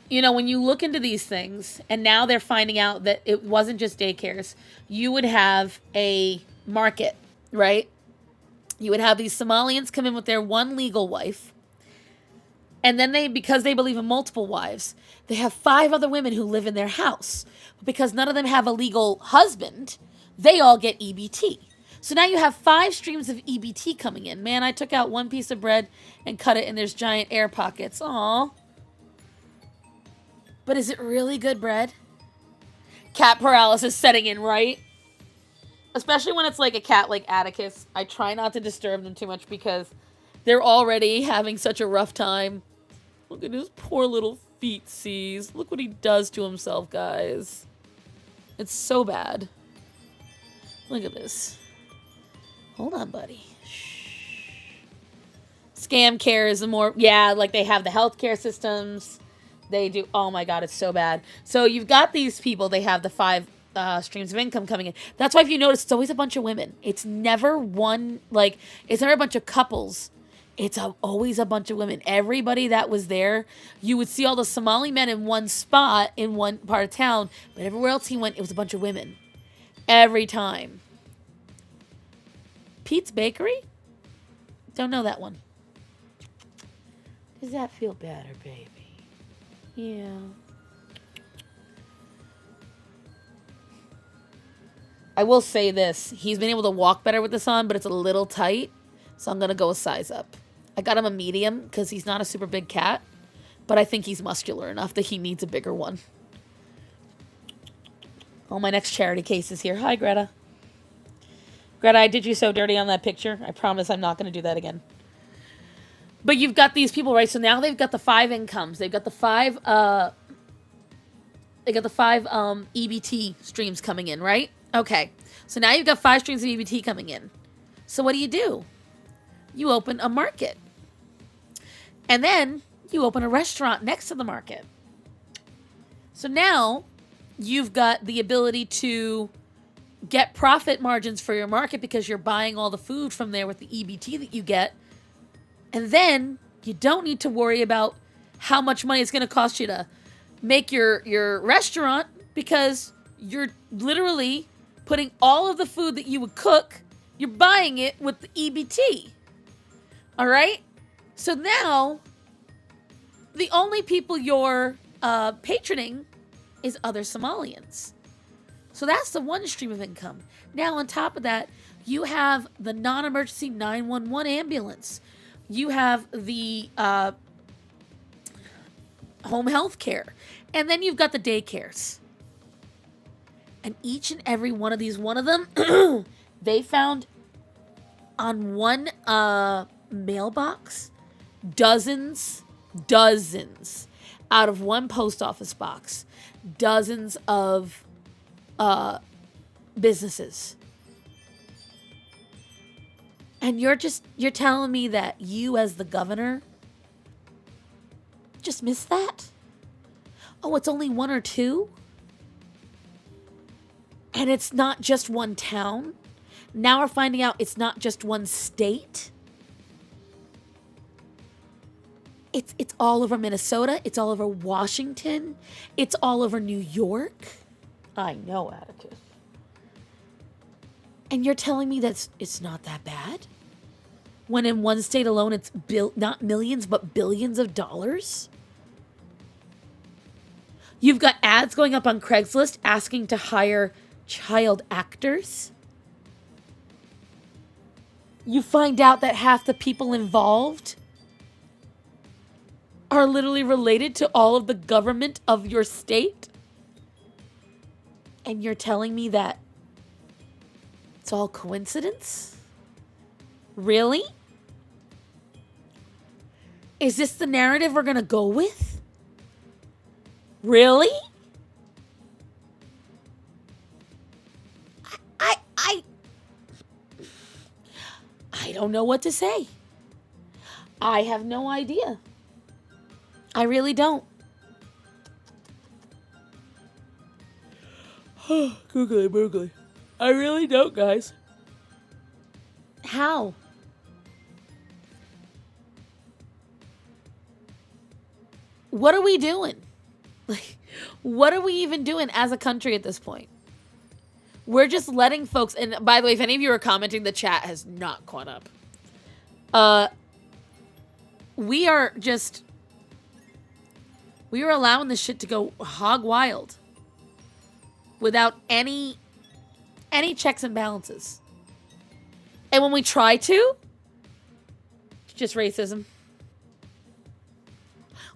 you know, when you look into these things, and now they're finding out that it wasn't just daycares, you would have a market, right? You would have these Somalians come in with their one legal wife, and then because they believe in multiple wives, they have 5 other women who live in their house. But because none of them have a legal husband, they all get EBT. So now you have 5 streams of EBT coming in. Man, I took out one piece of bread and cut it, and there's giant air pockets. Aww. But is it really good bread? Cat paralysis setting in, right? Especially when it's like a cat like Atticus. I try not to disturb them too much because they're already having such a rough time. Look at his poor little feet, sees. Look what he does to himself, guys. It's so bad. Look at this. Hold on, buddy. Shh. Scam care is the more... Yeah, like they have the healthcare systems. They do... Oh my god, it's so bad. So you've got these people. They have the 5 streams of income coming in. That's why if you notice, it's always a bunch of women. It's never one... Like, it's never a bunch of couples. It's always a bunch of women. Everybody that was there, you would see all the Somali men in one spot in one part of town, but everywhere else he went, it was a bunch of women. Every time. Pete's Bakery? Don't know that one. Does that feel better, baby? Yeah. I will say this. He's been able to walk better with this on, but it's a little tight, so I'm going to go a size up. I got him a medium because he's not a super big cat, but I think he's muscular enough that he needs a bigger one. Oh, my next charity case is here. Hi, Greta. Greta, I did you so dirty on that picture. I promise I'm not going to do that again. But you've got these people, right? So now they've got the 5 incomes. They've got the 5 EBT streams coming in, right? Okay. So now you've got 5 streams of EBT coming in. So what do? You open a market. And then you open a restaurant next to the market. So now you've got the ability to get profit margins for your market because you're buying all the food from there with the EBT that you get. And then you don't need to worry about how much money it's going to cost you to make your restaurant because you're literally putting all of the food that you would cook, you're buying it with the EBT. All right? So now, the only people you're patroning is other Somalians. So that's the one stream of income. Now, on top of that, you have the non-emergency 911 ambulance. You have the home health care. And then you've got the daycares. And each and every one of these, one of them, they found on one mailbox, dozens out of one post office box, dozens of businesses. And you're telling me that you as the governor just missed that? Oh, it's only 1 or 2? And it's not just one town? Now we're finding out it's not just one state? It's all over Minnesota. It's all over Washington. It's all over New York. I know, Atticus. And you're telling me that it's not that bad? When in one state alone, it's not millions, but billions of dollars? You've got ads going up on Craigslist asking to hire child actors. You find out that half the people involved are literally related to all of the government of your state. And you're telling me that it's all coincidence? Really? Is this the narrative we're gonna go with? Really? I don't know what to say. I have no idea. I really don't. Googly boogly. I really don't, guys. How? What are we doing? Like, what are we even doing as a country at this point? We're just letting folks, and by the way, if any of you are commenting, the chat has not caught up. We are allowing this shit to go hog wild without any checks and balances. And when we try to, it's just racism.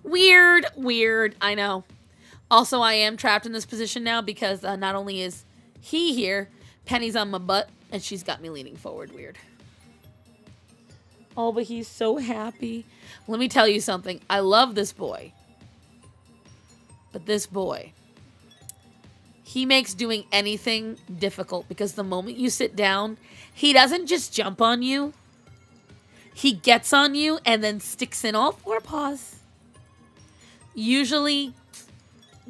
Weird, I know. Also, I am trapped in this position now because not only is he here, Penny's on my butt, and she's got me leaning forward. Weird. Oh, but he's so happy. Let me tell you something. I love this boy. But this boy, he makes doing anything difficult because the moment you sit down, he doesn't just jump on you. He gets on you and then sticks in all four paws. Usually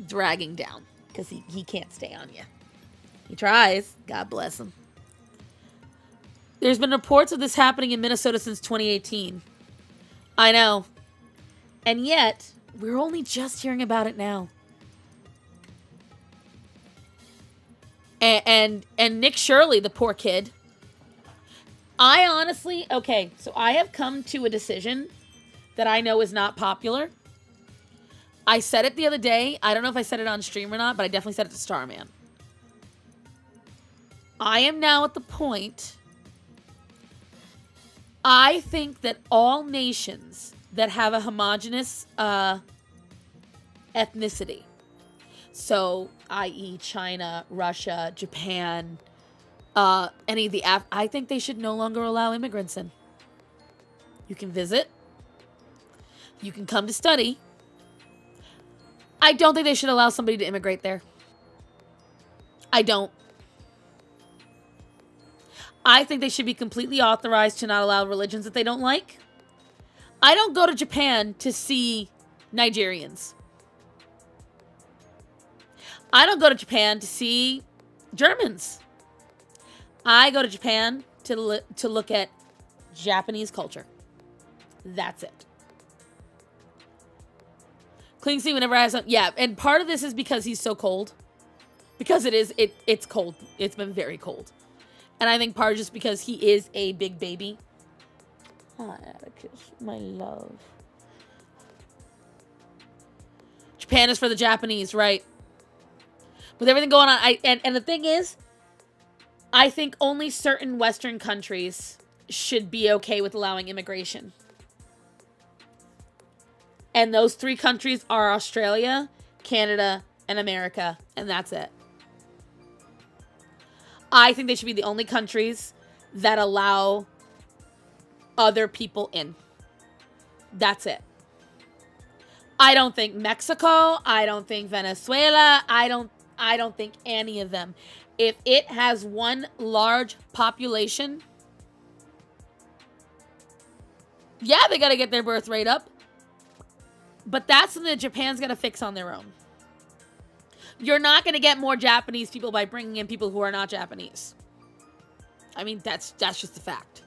dragging down because he can't stay on you. He tries. God bless him. There's been reports of this happening in Minnesota since 2018. I know. And yet, we're only just hearing about it now. And Nick Shirley, the poor kid. I honestly, okay, so I have come to a decision that I know is not popular. I said it the other day. I don't know if I said it on stream or not, but I definitely said it to Starman. I am now at the point, I think that all nations that have a homogenous ethnicity, so i.e. China, Russia, Japan, any of the I think they should no longer allow immigrants in. You can visit. You can come to study. I don't think they should allow somebody to immigrate there. I don't. I think they should be completely authorized to not allow religions that they don't like. I don't go to Japan to see Nigerians. I don't go to Japan to see Germans. I go to Japan to look at Japanese culture. That's it. Klingsy whenever I have some, yeah, and part of this is because he's so cold. Because it's cold. It's been very cold. And I think part just because he is a big baby. Ah, Atticus, my love. Japan is for the Japanese, right? With everything going on, and the thing is, I think only certain Western countries should be okay with allowing immigration. And those three countries are Australia, Canada, and America, and that's it. I think they should be the only countries that allow other people in. That's it. I don't think Mexico, I don't think Venezuela, I don't think any of them. If it has one large population, yeah, they got to get their birth rate up. But that's something that Japan's got to fix on their own. You're not going to get more Japanese people by bringing in people who are not Japanese. I mean, that's just a fact.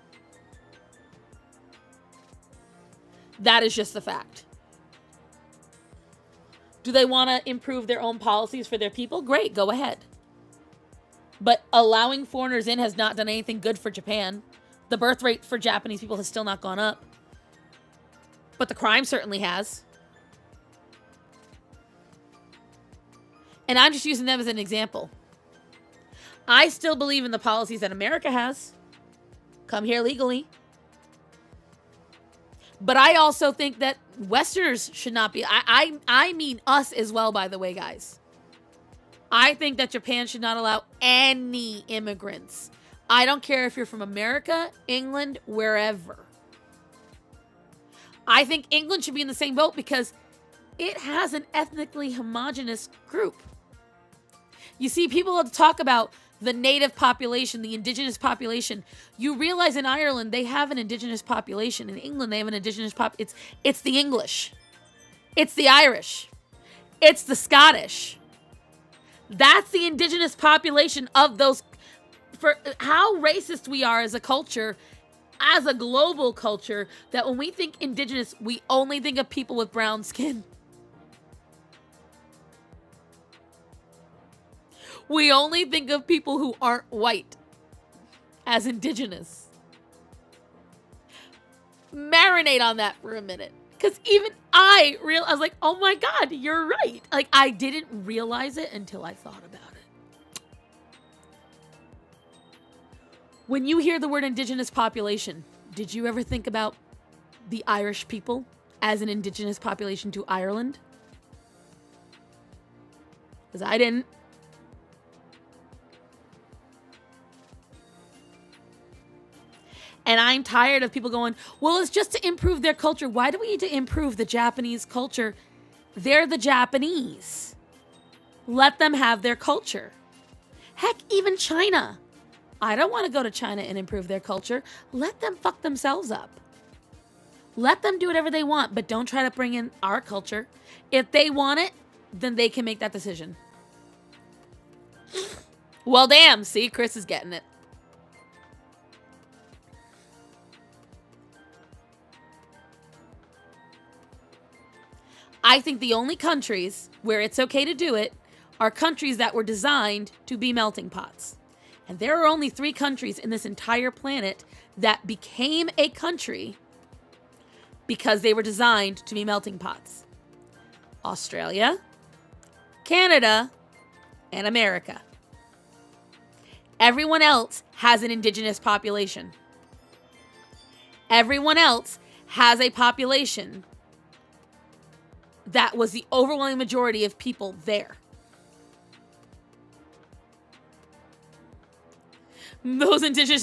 That is just a fact. Do they want to improve their own policies for their people? Great, go ahead. But allowing foreigners in has not done anything good for Japan. The birth rate for Japanese people has still not gone up. But the crime certainly has. And I'm just using them as an example. I still believe in the policies that America has. Come here legally. But I also think that Westerners should not be. I mean us as well, by the way, guys. I think that Japan should not allow any immigrants. I don't care if you're from America, England, wherever. I think England should be in the same boat because it has an ethnically homogenous group. You see, people talk about the native population, the indigenous population. You realize in Ireland, they have an indigenous population. In England, they have an indigenous It's the English. It's the Irish. It's the Scottish. That's the indigenous population of those. For how racist we are as a culture, as a global culture, that when we think indigenous, we only think of people with brown skin. We only think of people who aren't white as indigenous. Marinate on that for a minute. Because even I was like, oh my God, you're right. Like, I didn't realize it until I thought about it. When you hear the word indigenous population, did you ever think about the Irish people as an indigenous population to Ireland? Because I didn't. And I'm tired of people going, well, it's just to improve their culture. Why do we need to improve the Japanese culture? They're the Japanese. Let them have their culture. Heck, even China. I don't want to go to China and improve their culture. Let them fuck themselves up. Let them do whatever they want, but don't try to bring in our culture. If they want it, then they can make that decision. Well, damn. See, Chris is getting it. I think the only countries where it's okay to do it are countries that were designed to be melting pots. And there are only 3 countries in this entire planet that became a country because they were designed to be melting pots. Australia, Canada, and America. Everyone else has an indigenous population. Everyone else has a population that was the overwhelming majority of people there. Those indigenous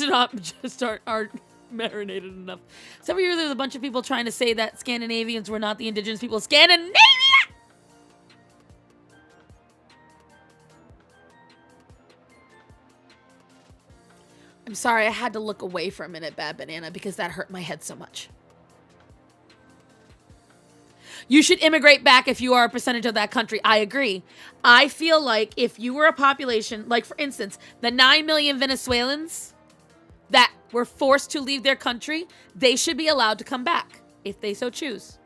just aren't marinated enough. So every year there's a bunch of people trying to say that Scandinavians were not the indigenous people of Scandinavia! I'm sorry, I had to look away for a minute, Bad Banana, because that hurt my head so much. You should immigrate back if you are a percentage of that country. I agree. I feel like if you were a population, like for instance, the 9 million Venezuelans that were forced to leave their country, they should be allowed to come back if they so choose.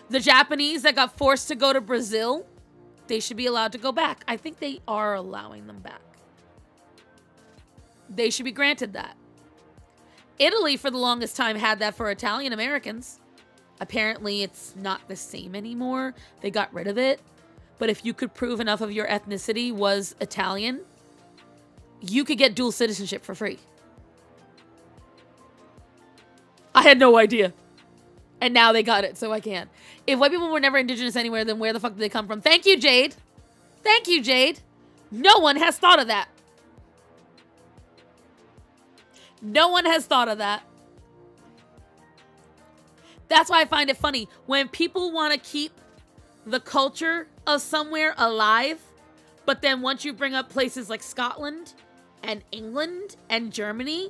The Japanese that got forced to go to Brazil, they should be allowed to go back. I think they are allowing them back. They should be granted that. Italy, for the longest time, had that for Italian Americans. Apparently, it's not the same anymore. They got rid of it. But if you could prove enough of your ethnicity was Italian, you could get dual citizenship for free. I had no idea. And now they got it, so I can. If white people were never indigenous anywhere, then where the fuck did they come from? Thank you, Jade. Thank you, Jade. No one has thought of that. No one has thought of that. That's why I find it funny. When people want to keep the culture of somewhere alive, but then once you bring up places like Scotland and England and Germany,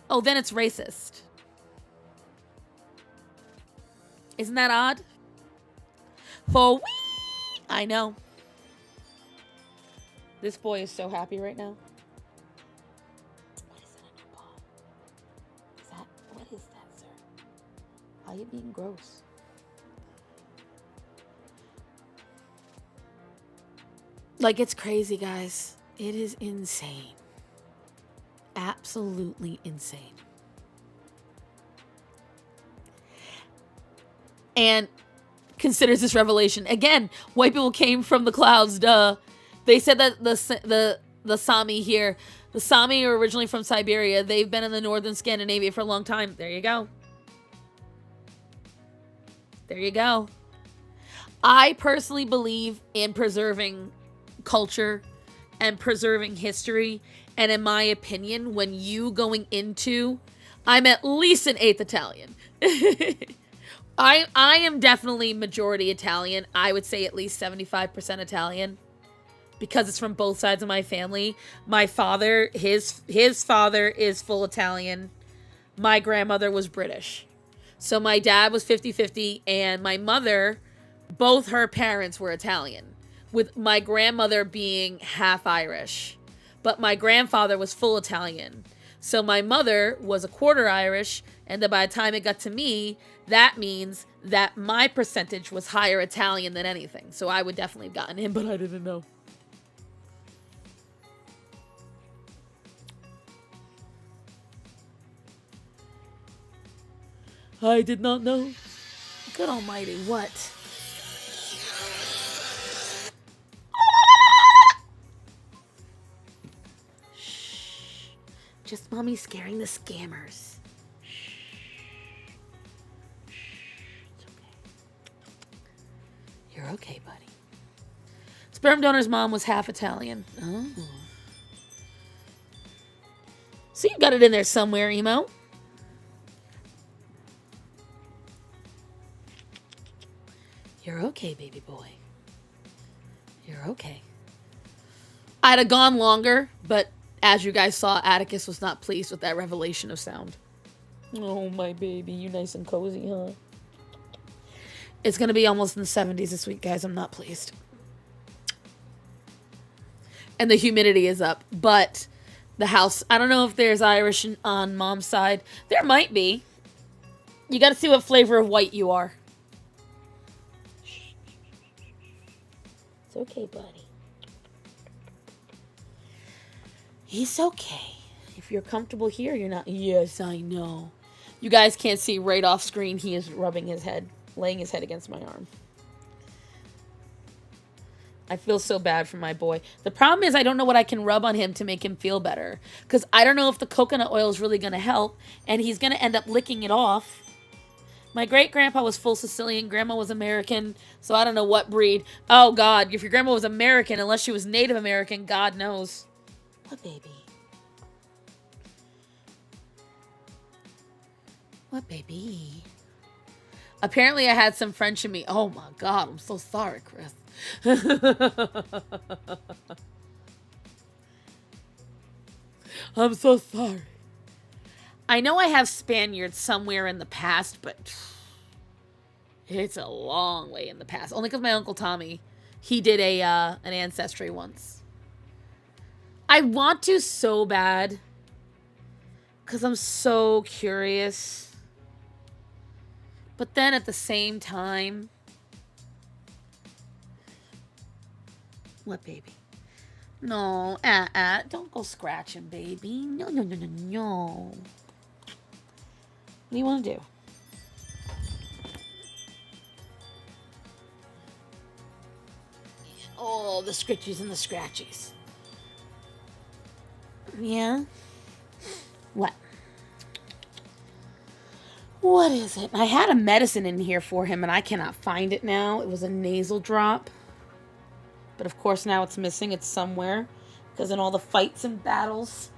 oh, then it's racist. Isn't that odd? For wee! I know. This boy is so happy right now. What is that, sir? Why are you being gross? Like, it's crazy, guys. It is insane. Absolutely insane. And considers this revelation. Again, white people came from the clouds, duh. They said that the Sami here, the Sami are originally from Siberia. They've been in the northern Scandinavia for a long time. There you go. There you go. I personally believe in preserving culture and preserving history. And in my opinion, when you going into, I'm at least an 8th Italian. I am definitely majority Italian. I would say at least 75% Italian. Because it's from both sides of my family. My father, his father is full Italian. My grandmother was British. So my dad was 50-50, and my mother, both her parents were Italian, with my grandmother being half Irish. But my grandfather was full Italian. So my mother was a quarter Irish, and then by the time it got to me, that means that my percentage was higher Italian than anything. So I would definitely have gotten in, but I didn't know. I did not know. Good almighty, what? Shh. Just mommy scaring the scammers. Shh. It's okay. You're okay, buddy. Sperm donor's mom was half Italian. Oh. So you got it in there somewhere, Emo. You're okay, baby boy. You're okay. I'd have gone longer, but as you guys saw, Atticus was not pleased with that revelation of sound. Oh, my baby. You nice and cozy, huh? It's going to be almost in the 70s this week, guys. I'm not pleased. And the humidity is up, but the house, I don't know if there's Irish on mom's side. There might be. You got to see what flavor of white you are. It's okay, buddy. He's okay. If you're comfortable here, you're not. Yes, I know. You guys can't see right off screen. He is rubbing his head, laying his head against my arm. I feel so bad for my boy. The problem is I don't know what I can rub on him to make him feel better. Because I don't know if the coconut oil is really going to help. And he's going to end up licking it off. My great-grandpa was full Sicilian. Grandma was American. So I don't know what breed. Oh, God. If your grandma was American, unless she was Native American, God knows. What baby? What baby? Apparently I had some French in me. Oh, my God. I'm so sorry, Chris. I'm so sorry. I know I have Spaniards somewhere in the past, but it's a long way in the past. Only because my Uncle Tommy, he did an ancestry once. I want to so bad because I'm so curious. But then at the same time, what baby? No, don't go scratching, baby. No, no, no, no, no. What do you want to do? Oh, the scritchies and the scratchies. Yeah? What? What is it? I had a medicine in here for him, and I cannot find it now. It was a nasal drop. But of course now it's missing. It's somewhere. Because in all the fights and battles.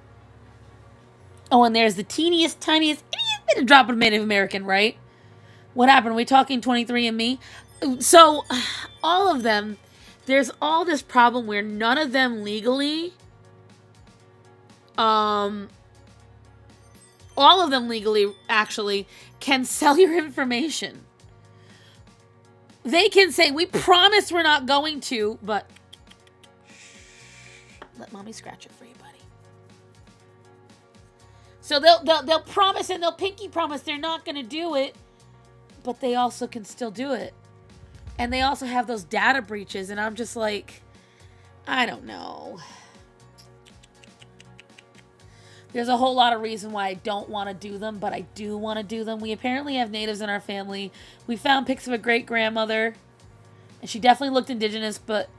Oh, and there's the teeniest, tiniest, ittiest bit of drop of Native American, right? What happened? Are we talking 23andMe? So, all of them, there's all this problem where none of them legally, all of them legally, actually, can sell your information. They can say, we promise we're not going to, but let mommy scratch it for you, buddy. So they'll promise and they'll pinky promise they're not going to do it, but they also can still do it. And they also have those data breaches, and I'm just like, I don't know. There's a whole lot of reason why I don't want to do them, but I do want to do them. We apparently have natives in our family. We found pics of a great-grandmother, and she definitely looked indigenous, but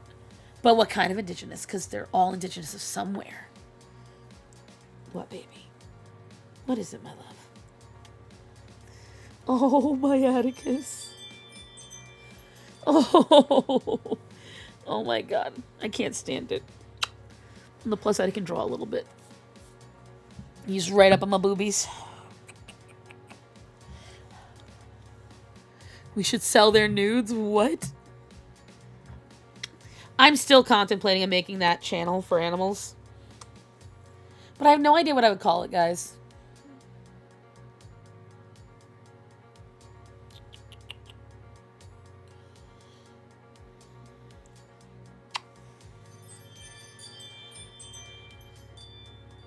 what kind of indigenous? Because they're all indigenous of somewhere. What, baby? What is it, my love? Oh, my Atticus. Oh, oh my God. I can't stand it. On the plus side, I can draw a little bit. He's right up on my boobies. We should sell their nudes? What? I'm still contemplating on making that channel for animals. But I have no idea what I would call it, guys.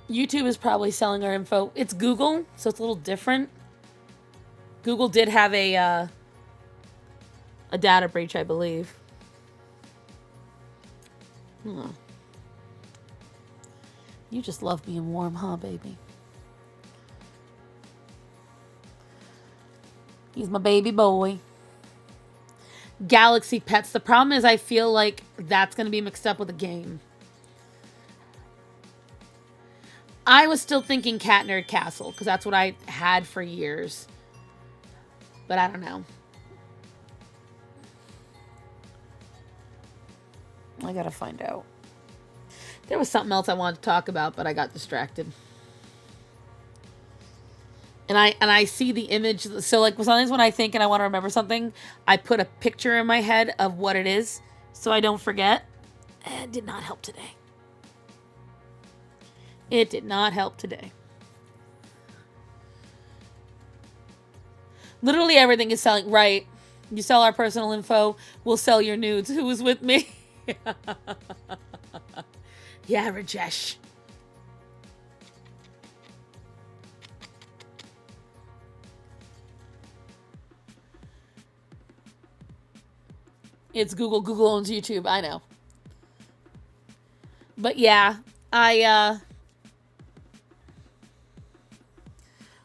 YouTube is probably selling our info. It's Google, so it's a little different. Google did have a data breach, I believe. Huh. You just love being warm, huh, baby? He's my baby boy. Galaxy Pets. The problem is I feel like that's going to be mixed up with a game. I was still thinking Cat Nerd Castle, because that's what I had for years. But I don't know. I gotta find out. There was something else I wanted to talk about, but I got distracted. And I see the image. So like sometimes when I think and I want to remember something, I put a picture in my head of what it is so I don't forget. It did not help today. It did not help today. Literally everything is selling. Right. You sell our personal info, we'll sell your nudes. Who was with me? Yeah, Rajesh. It's Google. Google owns YouTube. I know. But yeah,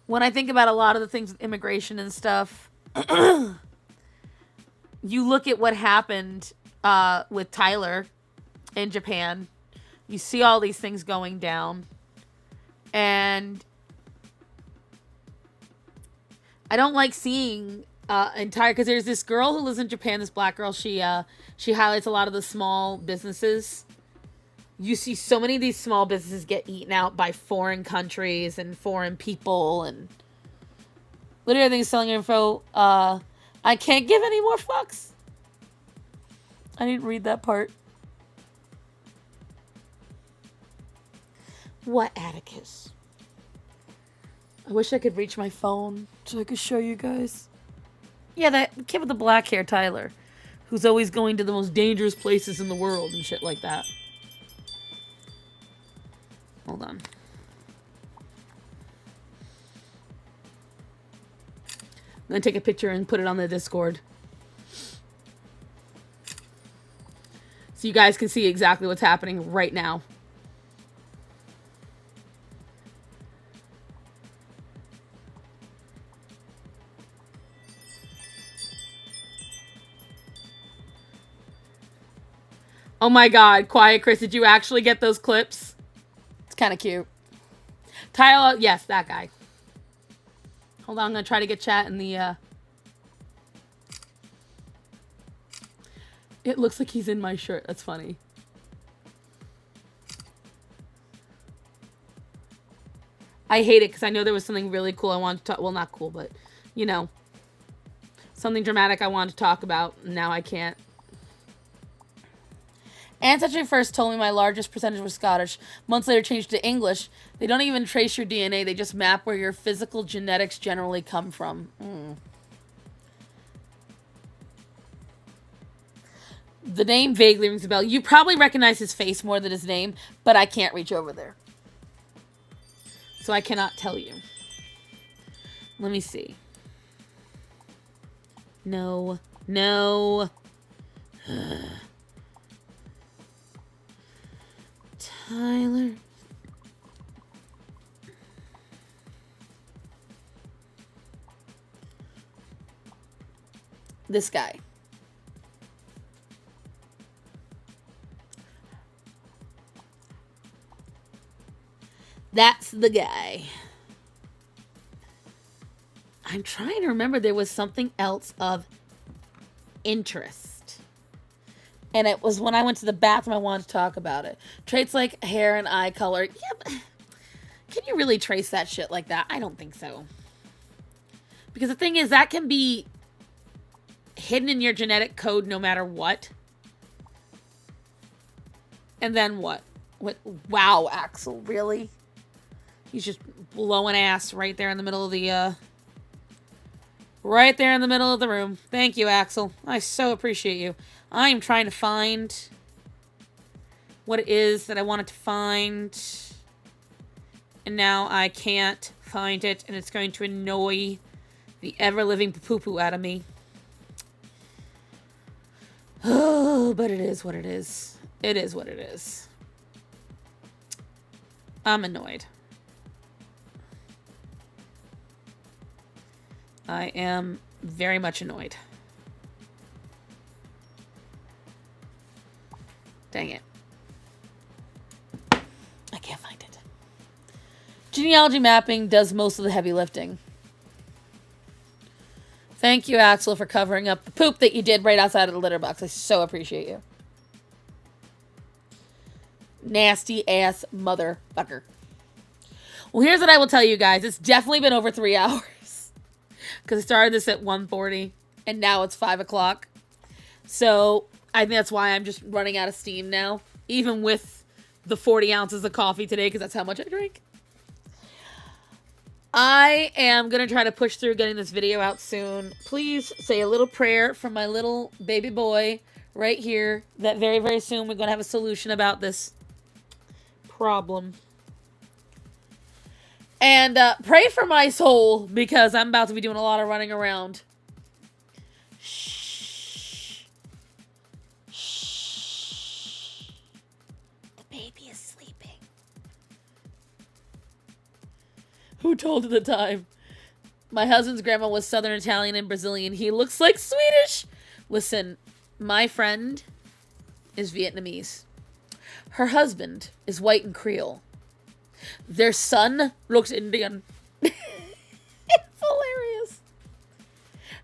when I think about a lot of the things with immigration and stuff, you look at what happened with Tyler in Japan. You see all these things going down. And I don't like seeing entire, because there's this girl who lives in Japan, this black girl. She highlights a lot of the small businesses. You see so many of these small businesses get eaten out by foreign countries and foreign people, and literally everything's selling info. I can't give any more fucks. I didn't read that part. What, Atticus? I wish I could reach my phone so I could show you guys. Yeah, that kid with the black hair, Tyler, who's always going to the most dangerous places in the world and shit like that. Hold on. I'm gonna take a picture and put it on the Discord, so you guys can see exactly what's happening right now. Oh my God, Quiet Chris, did you actually get those clips? It's kind of cute. Tyler, yes, that guy. Hold on, I'm gonna try to get chat in the, It looks like he's in my shirt. That's funny. I hate it because I know there was something really cool I wanted to talk. Well, not cool, but, you know, something dramatic I wanted to talk about. And now I can't. Ancestry first told me my largest percentage was Scottish. Months later changed to English. They don't even trace your DNA. They just map where your physical genetics generally come from. The name vaguely rings a bell. You probably recognize his face more than his name, but I can't reach over there. So I cannot tell you. Let me see. No. No. Tyler. This guy. That's the guy. I'm trying to remember, there was something else of interest. And it was when I went to the bathroom I wanted to talk about it. Traits like hair and eye color. Yeah, but can you really trace that shit like that? I don't think so. Because the thing is, that can be hidden in your genetic code no matter what. And then what? Wow, Axel, really? He's just blowing ass right there in the middle of the, right there in the middle of the room. Thank you, Axel. I so appreciate you. I am trying to find what it is that I wanted to find. And now I can't find it, and it's going to annoy the ever-living poo-poo out of me. Oh, but it is what it is. It is what it is. I'm annoyed. I am very much annoyed. Dang it. I can't find it. Genealogy mapping does most of the heavy lifting. Thank you, Axel, for covering up the poop that you did right outside of the litter box. I so appreciate you. Nasty ass motherfucker. Well, here's what I will tell you guys. It's definitely been over 3 hours. Because I started this at 1:40 and now it's 5 o'clock. So I think that's why I'm just running out of steam now. Even with the 40 ounces of coffee today, because that's how much I drink. I am going to try to push through getting this video out soon. Please say a little prayer for my little baby boy right here. That very, very soon we're going to have a solution about this problem. And pray for my soul, because I'm about to be doing a lot of running around. Shh. Shh. The baby is sleeping. Who told you the time? My husband's grandma was Southern Italian and Brazilian. He looks like Swedish. Listen, my friend is Vietnamese. Her husband is white and Creole. Their son looks Indian. It's hilarious.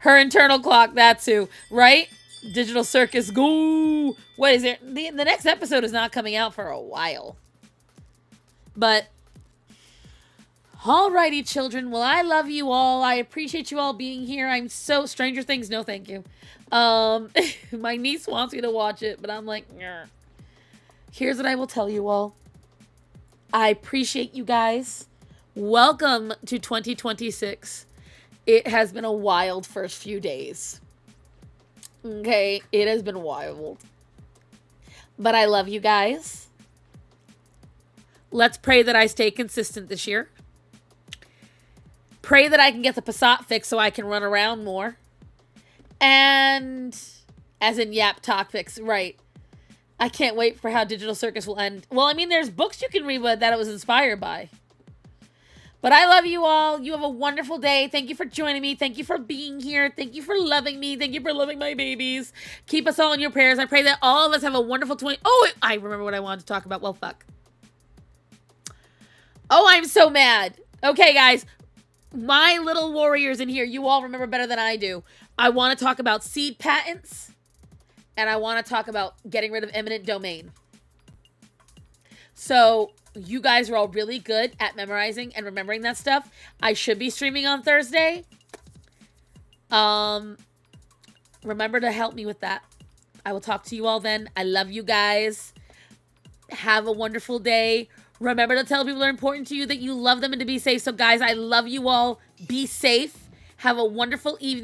Her internal clock, that's who, right? Digital Circus, go. What is it? The next episode is not coming out for a while. But, alrighty, children. Well, I love you all. I appreciate you all being here. I'm so... Stranger Things, no thank you. My niece wants me to watch it, but I'm like, nyeh. Here's what I will tell you all. I appreciate you guys. Welcome to 2026. It has been a wild first few days. Okay, it has been wild. But I love you guys. Let's pray that I stay consistent this year. Pray that I can get the Passat fixed so I can run around more. And, as in Yap Talk fix, right. I can't wait for how Digital Circus will end. Well, I mean, there's books you can read that it was inspired by. But I love you all. You have a wonderful day. Thank you for joining me. Thank you for being here. Thank you for loving me. Thank you for loving my babies. Keep us all in your prayers. I pray that all of us have a wonderful 20... Oh, I remember what I wanted to talk about. Well, fuck. Oh, I'm so mad. Okay, guys. My little warriors in here, you all remember better than I do. I want to talk about seed patents. And I want to talk about getting rid of eminent domain. So, you guys are all really good at memorizing and remembering that stuff. I should be streaming on Thursday. Remember to help me with that. I will talk to you all then. I love you guys. Have a wonderful day. Remember to tell people that are important to you that you love them and to be safe. So, guys, I love you all. Be safe. Have a wonderful evening.